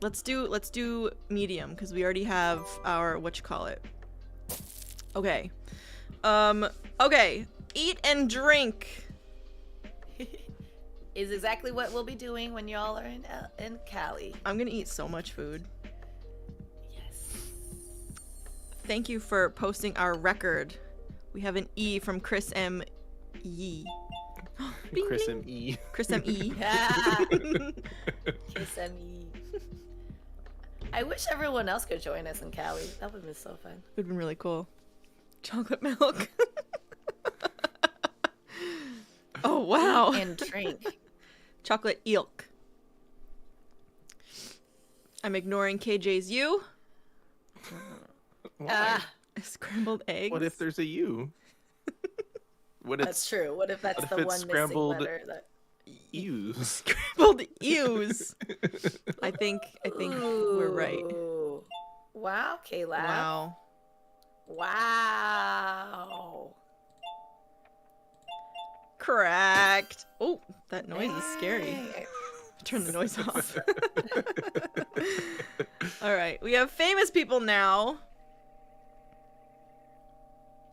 Let's do medium because we already have our whatchamacallit. Okay. Okay. Eat and drink. Is exactly what we'll be doing when y'all are in Cali. I'm gonna eat so much food. Yes. Thank you for posting our record. We have an E from Chris M. Yee. Bing, Chris bing. M.E. Chris M.E. Yeah. Kiss me. I wish everyone else could join us in Cali. That would have been so fun. Would have been really cool. Chocolate milk. Oh, wow. And drink. Chocolate ilk. I'm ignoring KJ's U. Why? Scrambled eggs. What if there's a U? What if That's true. What if that's what if the it's one missing scrambled letter? That... U's? Scrambled U's. I think we're right. Ooh. Wow, Kayla. Wow. Wow. Correct. Oh, that noise is scary. Hey. Turn the noise off. All right, we have famous people now.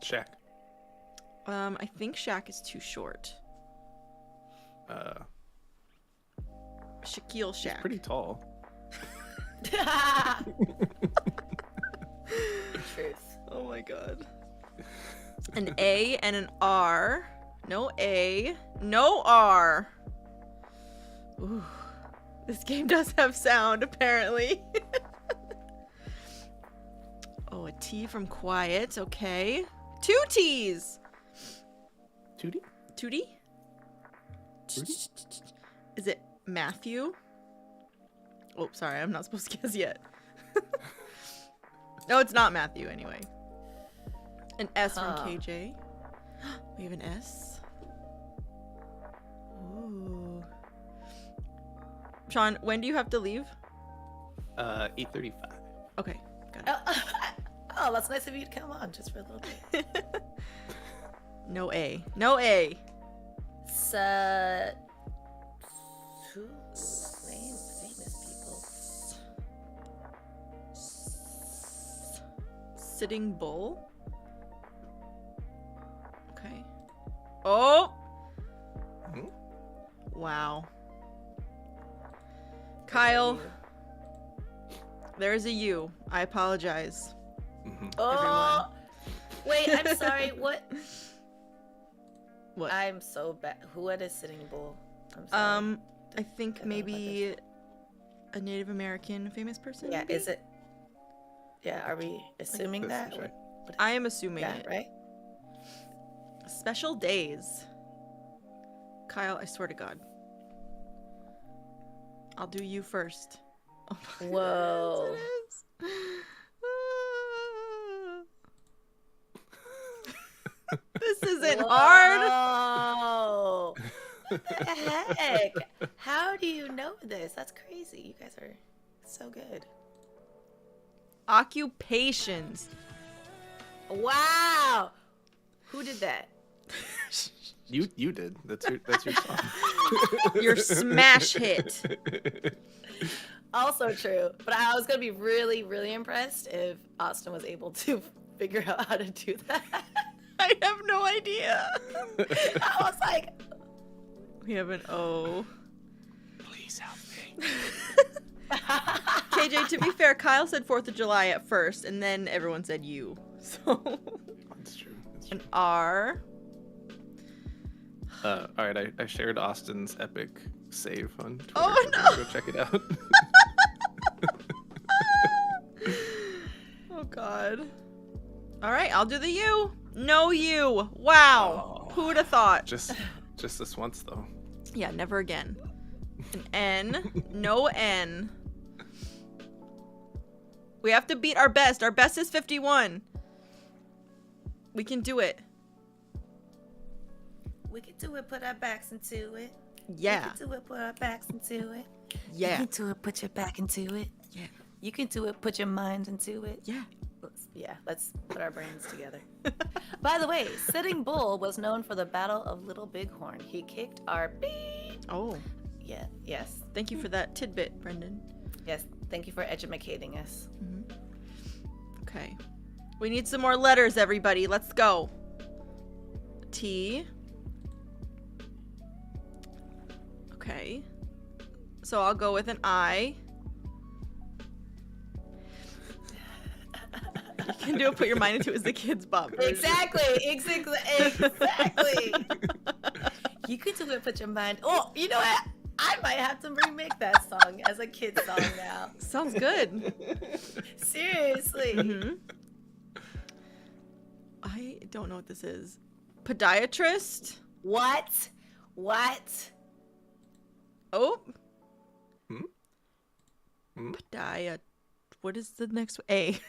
Shaq. I think Shaq is too short. Shaquille He's Shaq. pretty tall. Truth. Oh my god. An A and an R. No A. No R. Ooh. This game does have sound, apparently. Oh, a T from quiet. Okay. 2 T's. Tootie? Tootie? Is it Matthew? Oh, sorry. I'm not supposed to guess yet. No, it's not Matthew anyway. An S from KJ. We have an S. Ooh. Sean, when do you have to leave? 8:35. Okay, got it. Oh, that's nice of you to come on just for a little bit. No A. No A. Two famous Sitting Bull. Okay. Oh! Hmm? Wow. Kyle, people. there's a U. I apologize. Oh, wait, I'm sorry. What? What? I'm so bad. Who had a Sitting Bull? I'm sorry. I think Forgot about maybe a Native American famous person. Yeah, maybe? is it? Yeah, are we assuming This that? is right. What I am assuming yeah, it. right? Special days. Kyle, I swear to God. I'll do you first. Oh my Whoa. goodness, it is. This isn't hard. Whoa. What the heck? How do you know this? That's crazy. You guys are so good. Occupations. Wow. Who did that? You did. That's your song. Your smash hit. Also true. But I was going to be really, really impressed if Austin was able to figure out how to do that. I have no idea. I was like, We have an O. Please help me. KJ, to be fair, Kyle said 4th of July at first, and then everyone said you. So That's true. an R. All right, I shared Austin's epic save on Twitter. Oh, so no. Go check it out. Oh God. All right, I'll do the U. No U. Wow. Oh. Who would have thought? just this once though. Yeah, never again. An N. No N. We have to beat our best. Our best is 51. We can do it. we can do it, put our backs into it. Yeah. We can do it, put our backs into it. You Yeah. can do it, put your back into it. Yeah. You can do it, put your mind into it. Yeah. Let's put our brains together. By the way, Sitting Bull was known for the Battle of Little Bighorn. He kicked our beat. Oh, Yeah, yes, thank you for that tidbit, Brendan. yes. Thank you for educating us. Okay. We need some more letters, everybody. Let's go. T. Okay. So I'll go with an I. You can do it, put your mind into it as the kids bop version. Exactly. You could do it. Put your mind. Oh, you know what? I might have to remake that song as a kid song now. Sounds good. Seriously. Mm-hmm. I don't know what this is. Podiatrist? What? What? Oh. Hmm? What is the next one? A.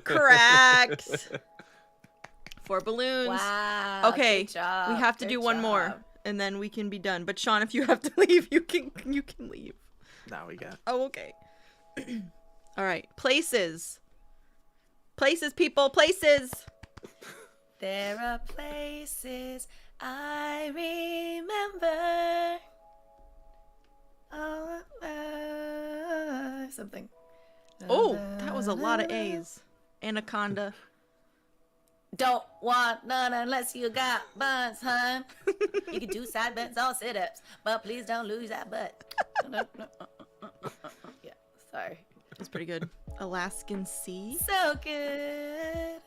Correct. 4 balloons. Wow. Okay, Good job. we have to Good do one more, job. and then we can be done. But Sean, if you have to leave, you can leave. Now we got. Oh, okay. All right. Places. Places, people. Places. There are places I remember. Something. Oh, that was a lot of A's. Anaconda. Don't want none unless you got buns, hun. You can do side bends or sit-ups, but please don't lose that butt. Yeah, sorry. That's pretty good. Alaskan Sea. So good.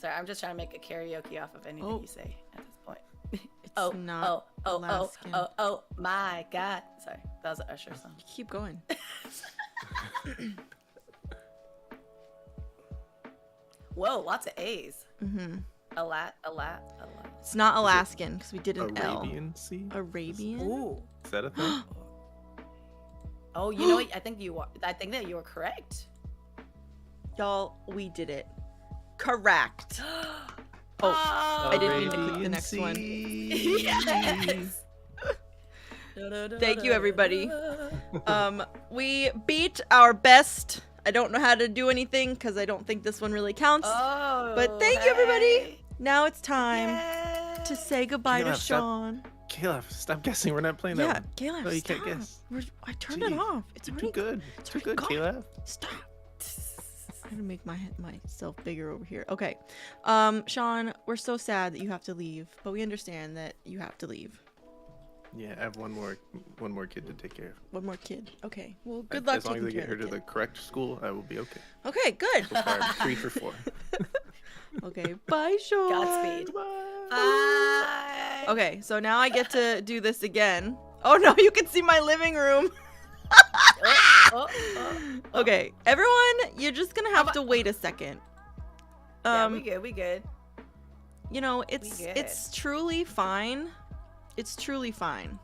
Sorry, I'm just trying to make a karaoke off of anything you say at this point. It's not Alaskan. Oh, my God. Sorry, that was an Usher song. Keep going. Whoa, lots of A's. Mm-hmm. A lot. It's not Alaskan because we did an Arabian Sea? L. Arabian. Ooh. Is that a thing? Oh, you know what? I think that you are correct. Y'all, we did it. Correct. Oh, I didn't mean to click the next one. Yes. Thank you, everybody. We beat our best. I don't know how to do anything because I don't think this one really counts. Oh, but thank you, everybody. hey. Now it's time Yay. to say goodbye to Caleb, stop. Sean. Caleb, stop guessing. We're not playing Yeah, that one. Caleb, No, you stop. can't guess. I turned it Jeez. off. It's You're already too good. It's Too already good, gone. Caleb. Stop. I'm gonna make myself bigger over here. Okay, Sean, we're so sad that you have to leave, but we understand that you have to leave. Yeah, I have one more kid to take care of. One more kid. Okay. Well, good luck As long as taking I get care her of to the the kid. correct school, I will be okay. Okay, good. So far, I'm 3 for 4. Okay, bye, Sean. Godspeed. Bye. Bye. Okay, so now I get to do this again. Oh no, you can see my living room. Oh. Okay, everyone, you're just gonna have to wait a second. Yeah, we good. You know, it's truly fine. It's truly fine.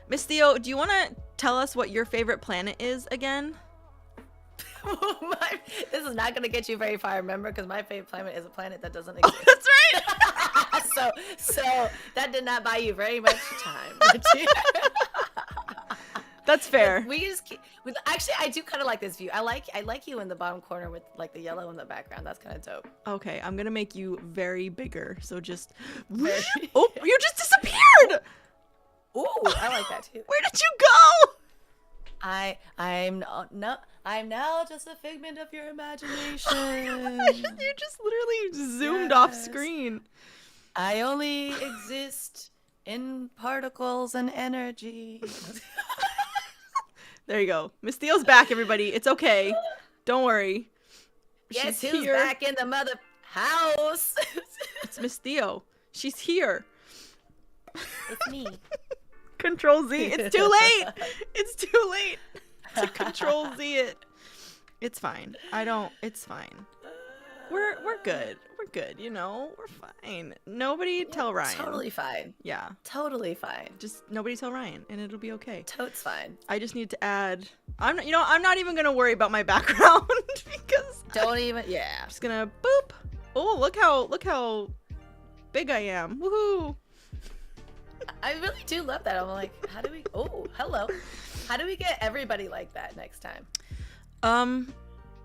Miss Theo, do you want to tell us what your favorite planet is again? This is not gonna get you very far, remember? Because my favorite planet is a planet that doesn't exist. Oh, that's right. so that did not buy you very much time. That's fair. We just actually, I do kind of like this view. I like you in the bottom corner with like the yellow in the background. That's kind of dope. Okay, I'm gonna make you very bigger. So just. Very- Oh, you just disappeared. Ooh, I like that too. Where did you go? I'm now just a figment of your imagination. You just literally zoomed off Yes. screen. I only exist in particles and energy. There you go. Miss Theo's back, everybody. It's okay. Don't worry. Yes, She's who's here. back in the mother house? It's Miss Theo. She's here. It's me. Control Z. It's too late. It's too late to Control Z it. It's fine. It's fine. We're good. We're good. You know, we're fine. Nobody tell Ryan. Totally fine. Yeah. Totally fine. Just nobody tell Ryan, and it'll be okay. Totes fine. I just need to add. I'm not even gonna worry about my background because Don't even. Yeah. I'm just gonna boop. Oh, look how big I am. Woohoo! I really do love that. I'm like, how do we? Oh, hello. How do we get everybody like that next time?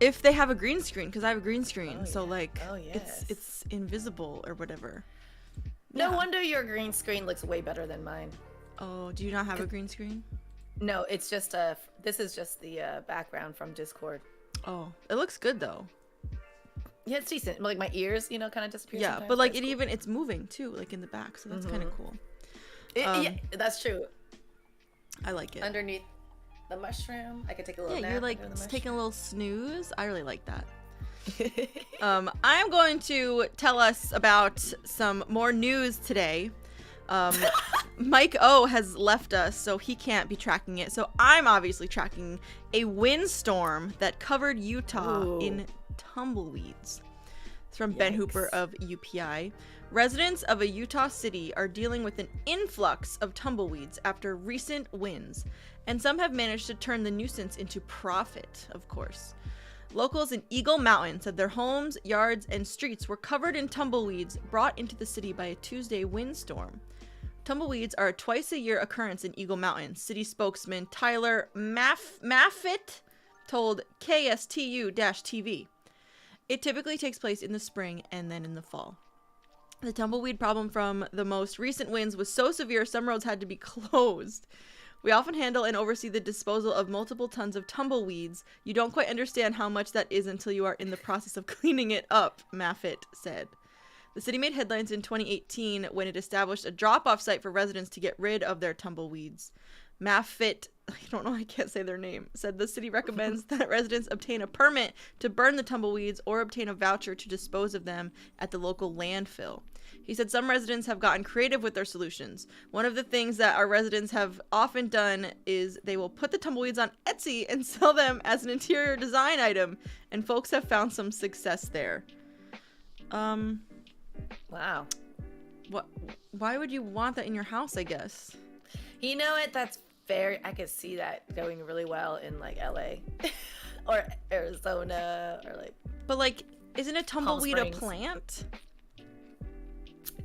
If they have a green screen, because I have a green screen, Oh, so yeah. like Oh, yes. it's invisible or whatever. No Yeah. wonder your green screen looks way better than mine. Oh, do you not have a green screen? No, it's just this is just the background from Discord. Oh, it looks good though. Yeah, it's decent. Like my ears, kind of disappear. Yeah, sometimes, but like it's it's moving too, like in the back, so that's kind of cool. yeah, that's true. I like it. Underneath the mushroom, I could take a little Yeah, nap. you're like under the taking a little snooze. I really like that. I'm going to tell us about some more news today. Mike O has left us, so he can't be tracking it. So I'm obviously tracking a windstorm that covered Utah in tumbleweeds. It's from Ben Hooper of UPI. Residents of a Utah city are dealing with an influx of tumbleweeds after recent winds, and some have managed to turn the nuisance into profit, of course. Locals in Eagle Mountain said their homes, yards, and streets were covered in tumbleweeds brought into the city by a Tuesday windstorm. Tumbleweeds are a twice-a-year occurrence in Eagle Mountain, city spokesman Tyler Maffitt told KSTU-TV. It typically takes place in the spring and then in the fall. The tumbleweed problem from the most recent winds was so severe some roads had to be closed. We often handle and oversee the disposal of multiple tons of tumbleweeds. You don't quite understand how much that is until you are in the process of cleaning it up, Maffitt said. The city made headlines in 2018 when it established a drop-off site for residents to get rid of their tumbleweeds. Maffitt, I can't say their name, said the city recommends that residents obtain a permit to burn the tumbleweeds or obtain a voucher to dispose of them at the local landfill. He said some residents have gotten creative with their solutions. One of the things that our residents have often done is they will put the tumbleweeds on Etsy and sell them as an interior design item, and folks have found some success there. Wow. What? Why would you want that in your house, I guess? You know what? That's very. I could see that going really well in like LA or Arizona or like. But like, isn't a tumbleweed a Springs. plant?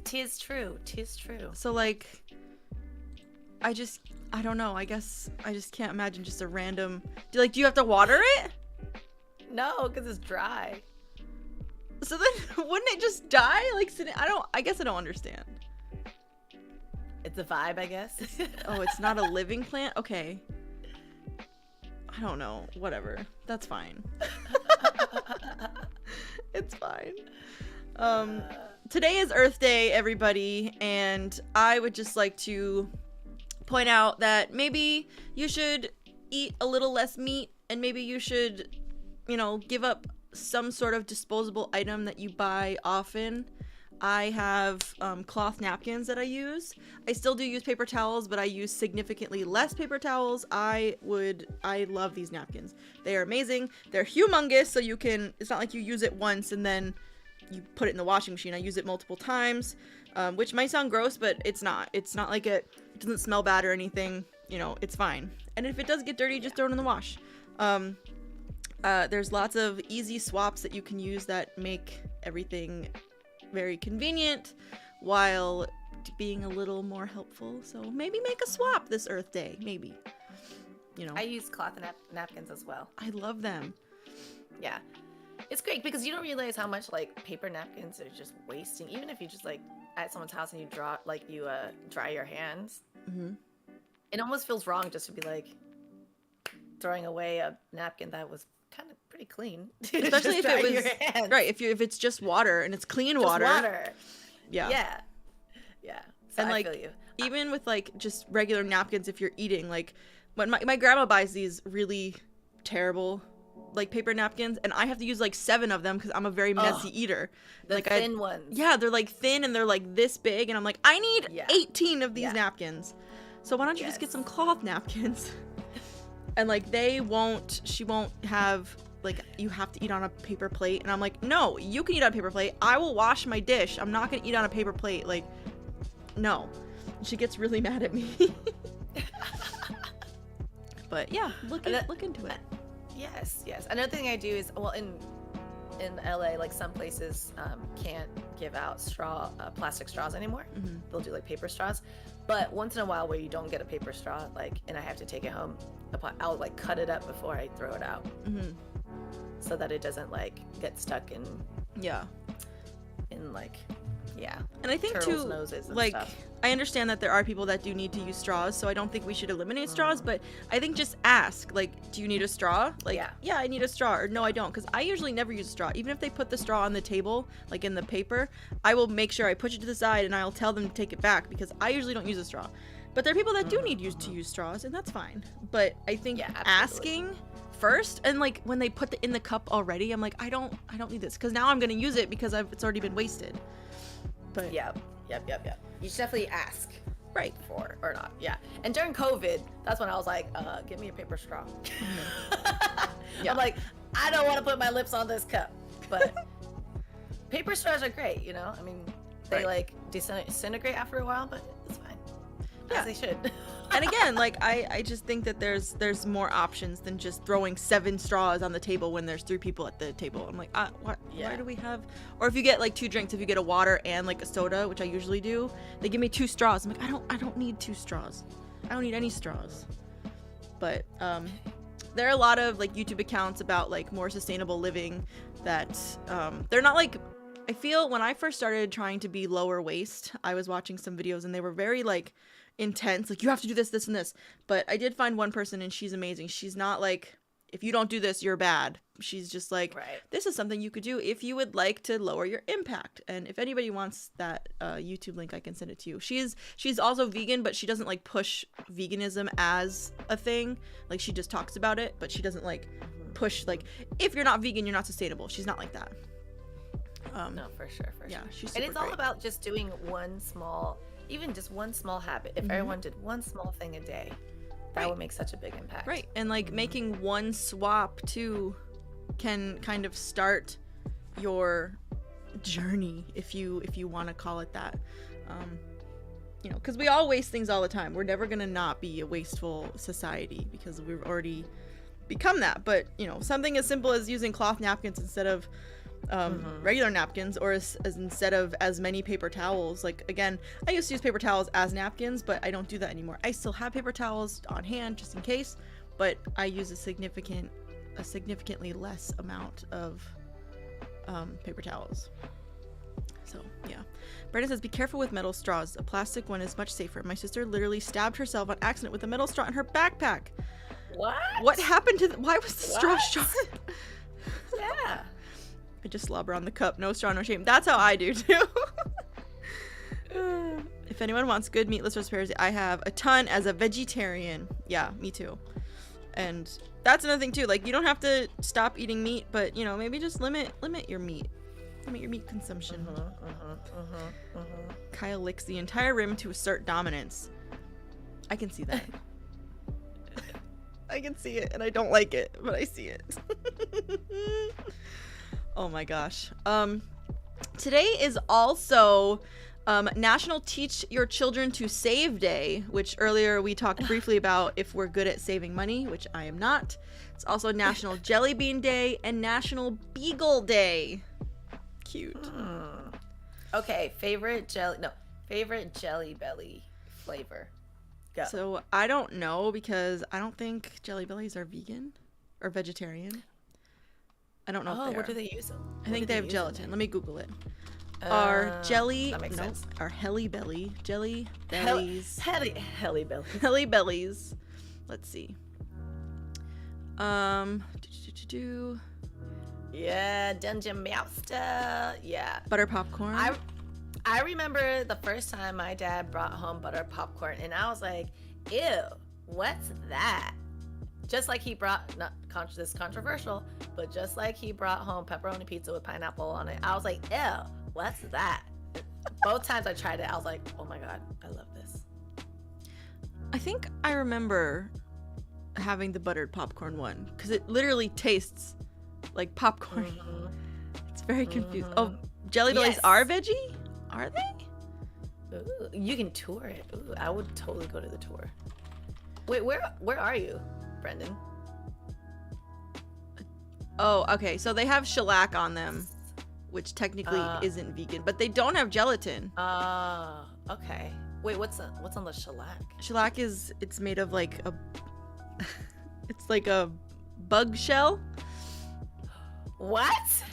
Tis true. Tis true. So like, I don't know. I guess I just can't imagine just a random. Do you have to water it? No, because it's dry. So then, wouldn't it just die? I guess I don't understand. It's a vibe, I guess. Oh, it's not a living plant? Okay. I don't know. Whatever. That's fine. It's fine. Today is Earth Day, everybody, and I would just like to point out that maybe you should eat a little less meat, and maybe you should, give up some sort of disposable item that you buy often. I have cloth napkins that I use. I still do use paper towels, but I use significantly less paper towels. I love these napkins. They are amazing. They're humongous, so it's not like you use it once and then you put it in the washing machine. I use it multiple times, which might sound gross, but it's not. It's not like it doesn't smell bad or anything. It's fine. And if it does get dirty, just throw it in the wash. There's lots of easy swaps that you can use that make everything very convenient while being a little more helpful. So maybe make a swap this Earth Day. Maybe. I use cloth napkins as well. I love them. Yeah. It's great because you don't realize how much paper napkins are just wasting. Even if you just at someone's house and you dry your hands. Mm-hmm. It almost feels wrong just to be throwing away a napkin that was kind of pretty clean. Especially if it was right. If it's just water and it's clean water. Yeah. Yeah. Yeah. So and I feel you. Even with just regular napkins, if you're eating, when my grandma buys these really terrible paper napkins, and I have to use 7 of them because I'm a very messy eater. The thin ones. Yeah, they're thin and they're this big, and I'm I need 18 of these napkins. So why don't you just get some cloth napkins? And she won't have you have to eat on a paper plate, and I'm no, you can eat on a paper plate. I will wash my dish. I'm not gonna eat on a paper plate. No. She gets really mad at me. But yeah, look into it. Yes. Another thing I do is, in LA, some places can't give out plastic straws anymore. Mm-hmm. They'll do paper straws. But once in a while, where you don't get a paper straw, and I have to take it home, I'll cut it up before I throw it out, Mm-hmm. so that it doesn't get stuck in And I think turtles' too, noses and stuff. I understand that there are people that do need to use straws, so I don't think we should eliminate straws, but I think just ask, do you need a straw? Yeah, I need a straw, or no, I don't, because I usually never use a straw. Even if they put the straw on the table, in the paper, I will make sure I push it to the side, and I'll tell them to take it back, because I usually don't use a straw. But there are people that do need to use straws, and that's fine. But I think asking first, and like when they put in the cup already, I'm like, I don't need this, because now I'm gonna use it because it's already been wasted. But Yep. You should definitely ask. Right. For or not. Yeah. And during COVID, that's when I was like, give me a paper straw. Yeah. I'm like, I don't want to put my lips on this cup. But paper straws are great, you know? I mean, they like disintegrate after a while, but it's fine. Yeah. As they should. And again, like I just think that there's more options than just throwing 7 straws on the table when there's 3 people at the table. I'm like, why do we have? Or if you get like 2 drinks, if you get a water and like a soda, which I usually do, they give me 2 straws. I'm like, I don't need 2 straws. I don't need any straws. But there are a lot of like YouTube accounts about like more sustainable living that they're not like. I feel when I first started trying to be lower waste, I was watching some videos and they were very like intense, like you have to do this, this, and this. But I did find one person and she's amazing. She's not like, if you don't do this, you're bad. She's just like, this is something you could do if you would like to lower your impact. And if anybody wants that YouTube link, I can send it to you. She's also vegan, but she doesn't like push veganism as a thing. Like she just talks about it, but she doesn't like push like, if you're not vegan, you're not sustainable. She's not like that. No, for sure. Yeah, she's and super it's all great. about just doing even just one small habit. If everyone did one small thing a day, that would make such a big impact. Right. And like making one swap too can kind of start your journey, if you want to call it that. You know, because we all waste things all the time. We're never gonna not be a wasteful society because we've already become that. But you know, something as simple as using cloth napkins instead of regular napkins, or as instead of as many paper towels. Like again, I used to use paper towels as napkins, but I don't do that anymore. I still have paper towels on hand just in case, but I use a significantly less amount of paper towels. So yeah. Brenda says, be careful with metal straws. A plastic one is much safer. My sister literally stabbed herself on accident with a metal straw in her backpack. What happened to why was the straw short? Yeah. I just slobber on the cup. No straw, no shame. That's how I do too. If anyone wants good meatless recipes, I have a ton as a vegetarian. Yeah, me too. And that's another thing too. Like you don't have to stop eating meat, but you know, maybe just limit your meat. Limit your meat consumption. Kyle licks the entire rim to assert dominance. I can see that. I can see it, and I don't like it, but I see it. Oh my gosh. Today is also National Teach Your Children to Save Day, which earlier we talked briefly about if we're good at saving money, which I am not. It's also National Jelly Bean Day and National Beagle Day. Cute. Okay, favorite Jelly Belly flavor. Go. So I don't know because I don't think Jelly Bellies are vegan or vegetarian. I don't know if they what are. do they use? I think they have gelatin. Let me Google it. Our jelly, that makes sense. our Helly Belly, Jelly Bellies, Helly Belly. Helly Bellies. Let's see. Yeah, Dungeon Master. Yeah. Butter popcorn. I remember the first time my dad brought home butter popcorn, and I was like, "Ew, what's that?" Just like he brought, this is controversial, but just like he brought home pepperoni pizza with pineapple on it, I was like, "Ew, what's that?" Both times I tried it, I was like, "Oh my god, I love this." I think I remember having the buttered popcorn one because it literally tastes like popcorn. It's very confusing. Oh, Jelly Bellies are veggie? Are they? Ooh, you can tour it. Ooh, I would totally go to the tour. Wait, where are you, Brendan? Oh, okay. So they have shellac on them, which technically isn't vegan, but they don't have gelatin. Okay. Wait, what's on the shellac? Shellac it's made of like a it's like a bug shell. What?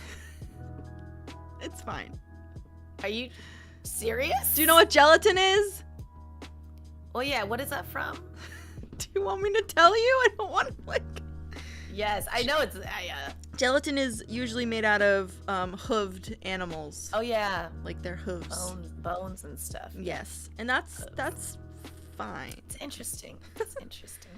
It's fine. Are you serious? Do you know what gelatin is? Well, yeah. What is that from? Do you want me to tell you? I don't want to like. Yes, I know it's. Gelatin is usually made out of hooved animals. Oh yeah, like their hooves, bones and stuff. Yes, and that's fine. It's interesting. It's interesting.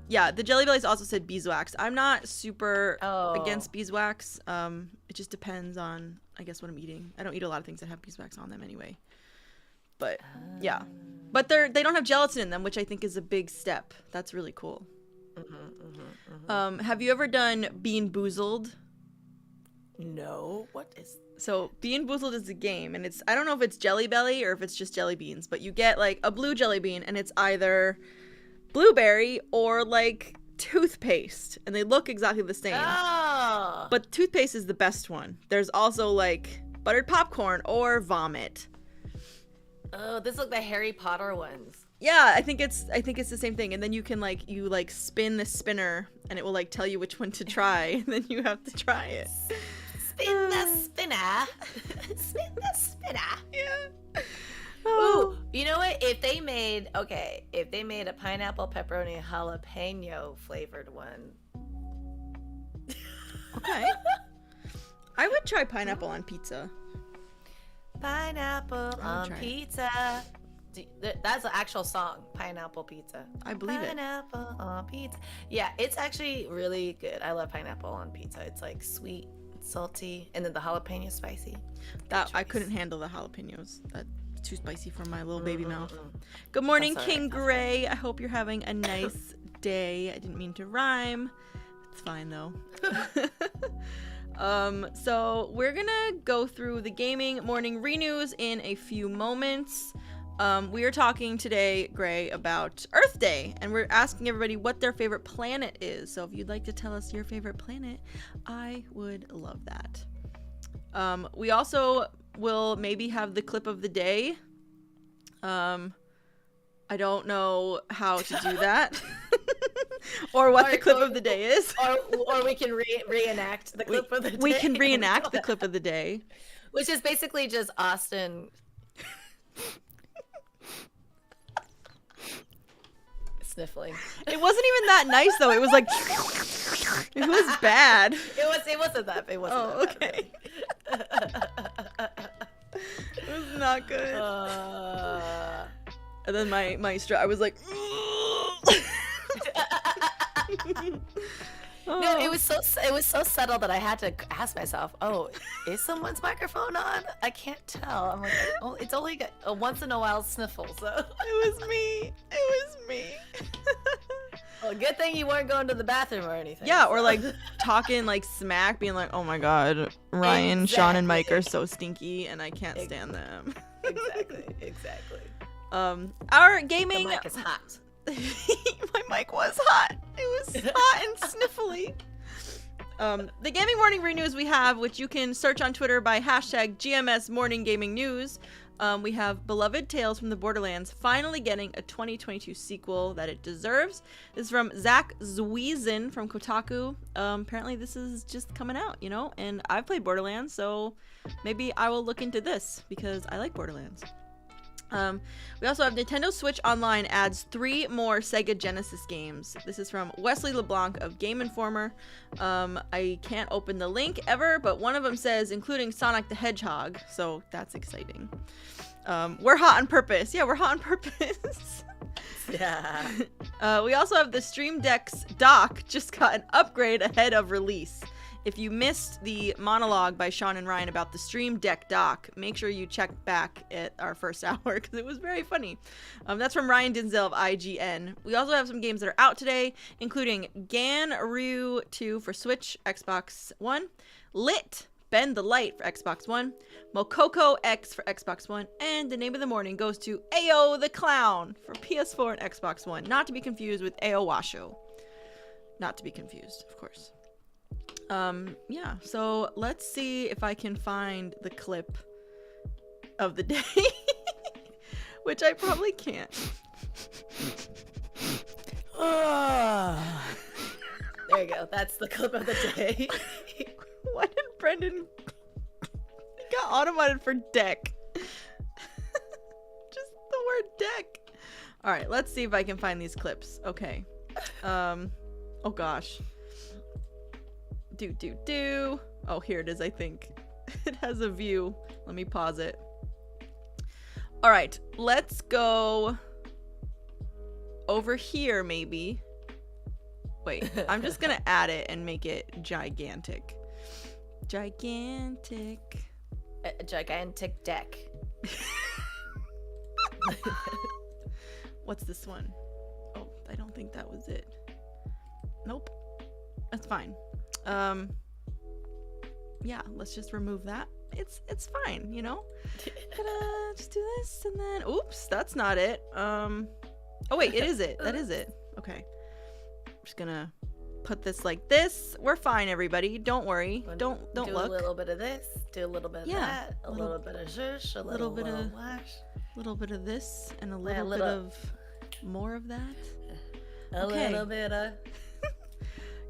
Yeah, the Jelly Bellies also said beeswax. I'm not super Oh. against beeswax. It just depends on, I guess, what I'm eating. I don't eat a lot of things that have beeswax on them anyway. But yeah, but they don't have gelatin in them, which I think is a big step. That's really cool. Have you ever done Bean Boozled? No. What is? So Bean Boozled is a game, and I don't know if it's Jelly Belly or if it's just jelly beans, but you get like a blue jelly bean, and it's either blueberry or like toothpaste, and they look exactly the same. Oh. But toothpaste is the best one. There's also like buttered popcorn or vomit. Oh, this look the Harry Potter ones. Yeah, I think it's the same thing. And then you can you spin the spinner, and it will like tell you which one to try, and then you have to try it. Spin the spinner. Spin the spinner. Yeah. Ooh, you know what? If they made a pineapple pepperoni jalapeno flavored one. Okay. I would try pineapple on pizza. Pineapple on try it. pizza. That's an actual song, Pineapple Pizza. I believe it. Pineapple on pizza. Yeah, it's actually really good. I love pineapple on pizza. It's like sweet, salty, and then the jalapeno spicy. That I couldn't handle the jalapenos. That's too spicy for my little baby mouth. Good That's morning, all King right. Gray. I hope you're having a nice day. I didn't mean to rhyme. It's fine though. So we're gonna go through the gaming morning renews in a few moments. We are talking today, Gray, about Earth Day, and we're asking everybody what their favorite planet is. So if you'd like to tell us your favorite planet, I would love that. We also will maybe have the clip of the day. I don't know how to do that. Or what the clip of the day is. Or we can reenact the clip of the day. We can reenact the clip of the day. Which is basically just Austin sniffling. It wasn't even that nice though. It was like it was bad. It wasn't that. It wasn't. Oh, that bad. okay. It was not good. And then I was like No, it was so subtle that I had to ask myself, "Oh, is someone's microphone on? I can't tell." I'm like, "Oh, it's only got a once in a while sniffle." So it was me. It was me. Well, good thing you weren't going to the bathroom or anything. Yeah, so. or like talking like smack, being like, "Oh my god, Ryan, Sean, and Mike are so stinky, and I can't stand them." Exactly. Our gaming. The mic is hot. My mic was hot. It was hot and sniffly. The gaming morning renews we have, which you can search on Twitter by hashtag GMS Morning Gaming News. We have Beloved Tales from the Borderlands finally getting a 2022 sequel that it deserves. This is from Zach Zwiesen from Kotaku. Apparently this is just coming out, and I've played Borderlands, so maybe I will look into this because I like Borderlands. We also have Nintendo Switch Online adds 3 more Sega Genesis games. This is from Wesley LeBlanc of Game Informer. I can't open the link ever, but one of them says including Sonic the Hedgehog, so that's exciting. We're hot on purpose. Yeah, we're hot on purpose. Yeah. We also have the Stream Deck's dock just got an upgrade ahead of release. If you missed the monologue by Sean and Ryan about the Stream Deck dock, make sure you check back at our first hour because it was very funny. That's from Ryan Denzel of IGN. We also have some games that are out today, including Ganryu 2 for Switch, Xbox One, Lit, Bend the Light for Xbox One, Mokoko X for Xbox One, and the name of the morning goes to Ao the Clown for PS4 and Xbox One, not to be confused with Ao Washo. Not to be confused, of course. Yeah, so let's see if I can find the clip of the day, which I probably can't. There you go. That's the clip of the day. Why did Brendan got automated for deck? Just the word deck. All right, let's see if I can find these clips. Okay. Oh gosh. Oh, here it is, I think. It has a view. Let me pause it. All right, let's go over here, maybe. Wait, I'm just gonna add it and make it gigantic. Gigantic. A gigantic deck. What's this one? Oh, I don't think that was it. Nope. That's fine. Yeah, let's just remove that. It's fine, you know? Ta-da, just do this and then oops, that's not it. Oh wait, it is it. That is it. Okay. I'm just gonna put this like this. We're fine, everybody. Don't worry. Don't do look. a little bit of this, do a little bit of that, a little bit of zhush, a little bit of wash, little bit of this and a little bit of more of that. A little bit of.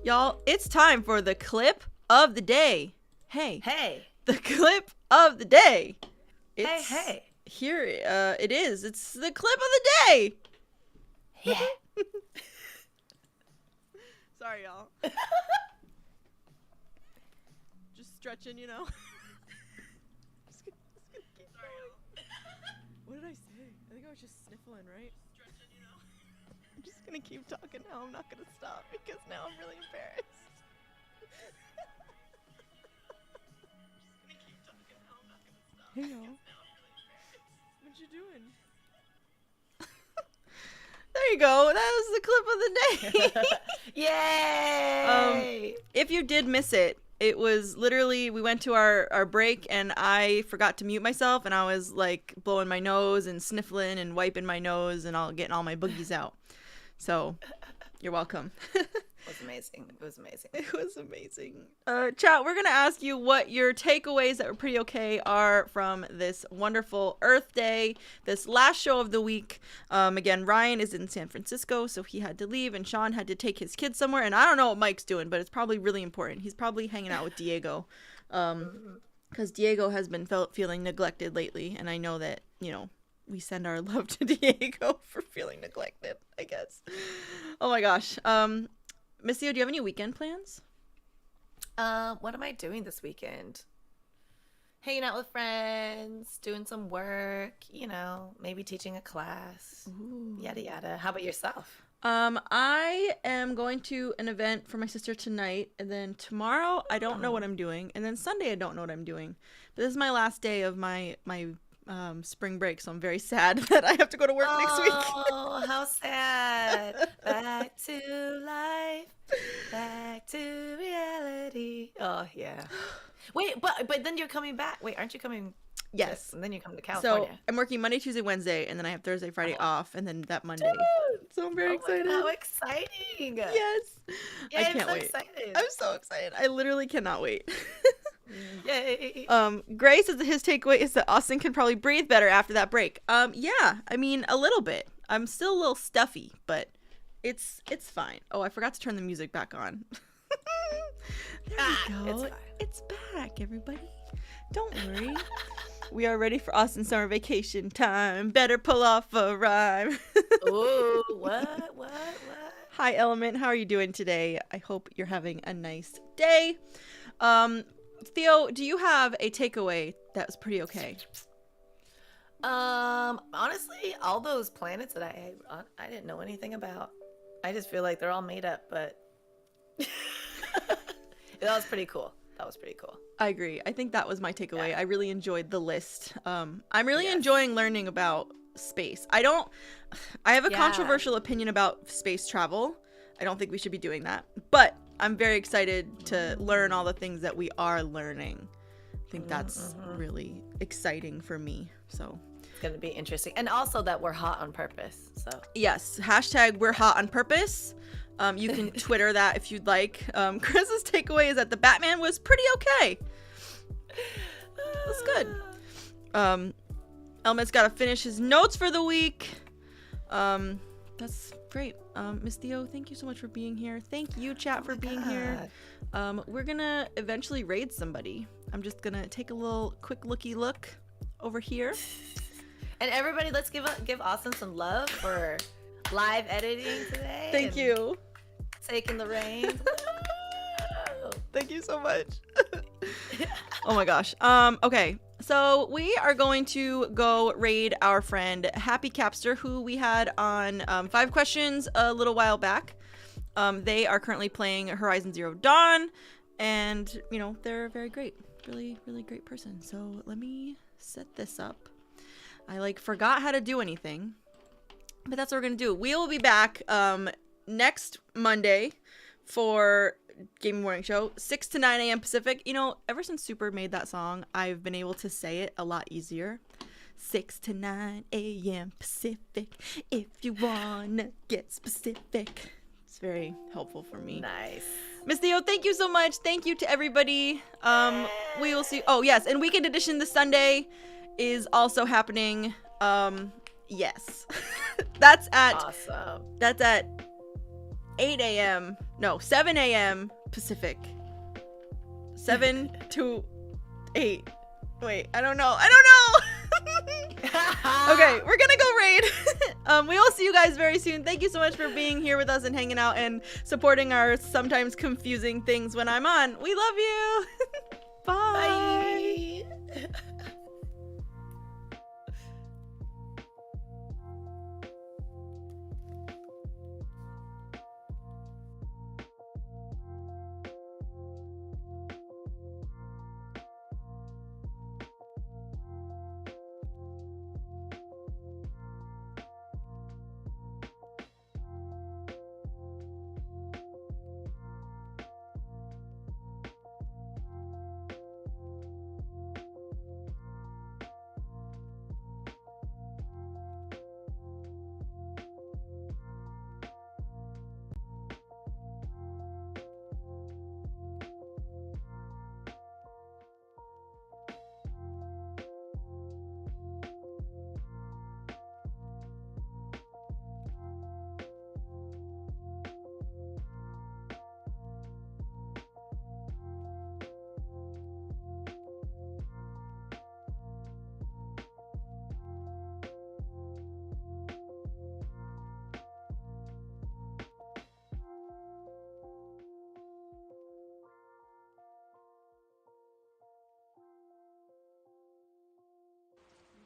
Y'all, it's time for the clip of the day. Hey, the clip of the day. Hey. Here it is. It's the clip of the day. Yeah. Sorry, y'all. Just stretching, you know. Just gonna keep going. What did I say? I think I was just sniffling, right? Stretching, you know. I'm just gonna keep talking now. I'm not gonna stop because now I'm really embarrassed. Hey y'all. What you doing? There you go. That was the clip of the day. Yay! If you did miss it, it was literally we went to our break and I forgot to mute myself and I was like blowing my nose and sniffling and wiping my nose and getting all my boogies out. So, you're welcome. It was amazing. It was amazing. It was amazing. Chat, we're going to ask you what your takeaways that were pretty okay are from this wonderful Earth Day, this last show of the week. Again, Ryan is in San Francisco, so he had to leave, and Sean had to take his kids somewhere. And I don't know what Mike's doing, but it's probably really important. He's probably hanging out with Diego, because Diego has been feeling neglected lately, and I know that, you know, we send our love to Diego for feeling neglected, I guess. Oh my gosh. Miss Theo, do you have any weekend plans? What am I doing this weekend? Hanging out with friends, doing some work, you know, maybe teaching a class. Ooh. Yada yada. How about yourself? I am going to an event for my sister tonight, and then tomorrow I don't know what I'm doing, and then Sunday I don't know what I'm doing. But this is my last day of my spring break, so I'm very sad that I have to go to work next week. Oh, how sad. Back to life. Back to reality. Oh, yeah. Wait, but then you're coming back. Wait, aren't you coming? Yes. And then you come to California. So I'm working Monday, Tuesday, Wednesday, and then I have Thursday, Friday off, and then that Monday. Dude. So I'm very excited. God, how exciting. Yes. Yeah, I can't I'm so wait. excited. I'm so excited. I literally cannot wait. Yay. Gray says that his takeaway is that Austin can probably breathe better after that break. Yeah, I mean, a little bit. I'm still a little stuffy, but it's fine. Oh, I forgot to turn the music back on. There we go. It's back, everybody. Don't worry. We are ready for Austin summer vacation time. Better pull off a rhyme. Ooh, what? Hi, Element. How are you doing today? I hope you're having a nice day. Theo, do you have a takeaway that was pretty okay? Honestly, all those planets that I didn't know anything about. I just feel like they're all made up, but that was pretty cool. I agree. I think that was my takeaway. Yeah. I really enjoyed the list. I'm really enjoying learning about space. I have a controversial opinion about space travel. I don't think we should be doing that, but I'm very excited to learn all the things that we are learning. I think that's really exciting for me. So it's going to be interesting. And also that we're hot on purpose. So yes, hashtag we're hot on purpose. You can Twitter that if you'd like. Chris's takeaway is that the Batman was pretty okay. That's good. Elmet's got to finish his notes for the week. That's great. Miss Theo, thank you so much for being here. Thank you, chat, for being here. We're gonna eventually raid somebody. I'm just gonna take a quick look over here. And everybody, let's give Austin some love for live editing today. Thank you. Taking the reins. Thank you so much. Oh my gosh. Okay. So we are going to go raid our friend Happy Capster, who we had on 5 questions a little while back. They are currently playing Horizon Zero Dawn, and you know they're very great, really great person. So let me set this up. I forgot how to do anything, but that's what we're gonna do. We will be back next Monday for Gaming Morning Show, 6 to 9 a.m. Pacific. You know, ever since Super made that song, I've been able to say it a lot easier. 6 to 9 a.m. Pacific, if you wanna get specific. It's very helpful for me. Nice. Miss Theo, thank you so much. Thank you to everybody. We will see. Oh, yes, and Weekend Edition this Sunday is also happening. Yes. That's at Awesome. That's at 8 a.m. No, 7 a.m. Pacific. 7 to 8. Wait, I don't know. Okay, we're gonna go raid. We will see you guys very soon. Thank you so much for being here with us and hanging out and supporting our sometimes confusing things when I'm on. We love you. Bye. Bye.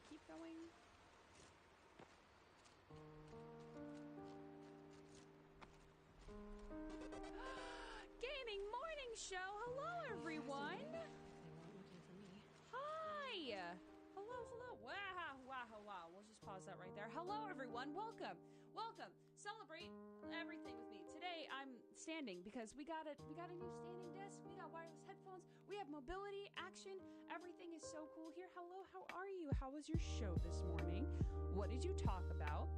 Keep going. Gaming Morning Show. Hello, everyone. Hi. Hello. Wow. We'll just pause that right there. Hello, everyone. Welcome. Celebrate everything with me. Today, I'm standing because we got a new standing desk. We got wireless headphones. We have mobility, action. Everything is so cool here. Hello, how are you? How was your show this morning? What did you talk about?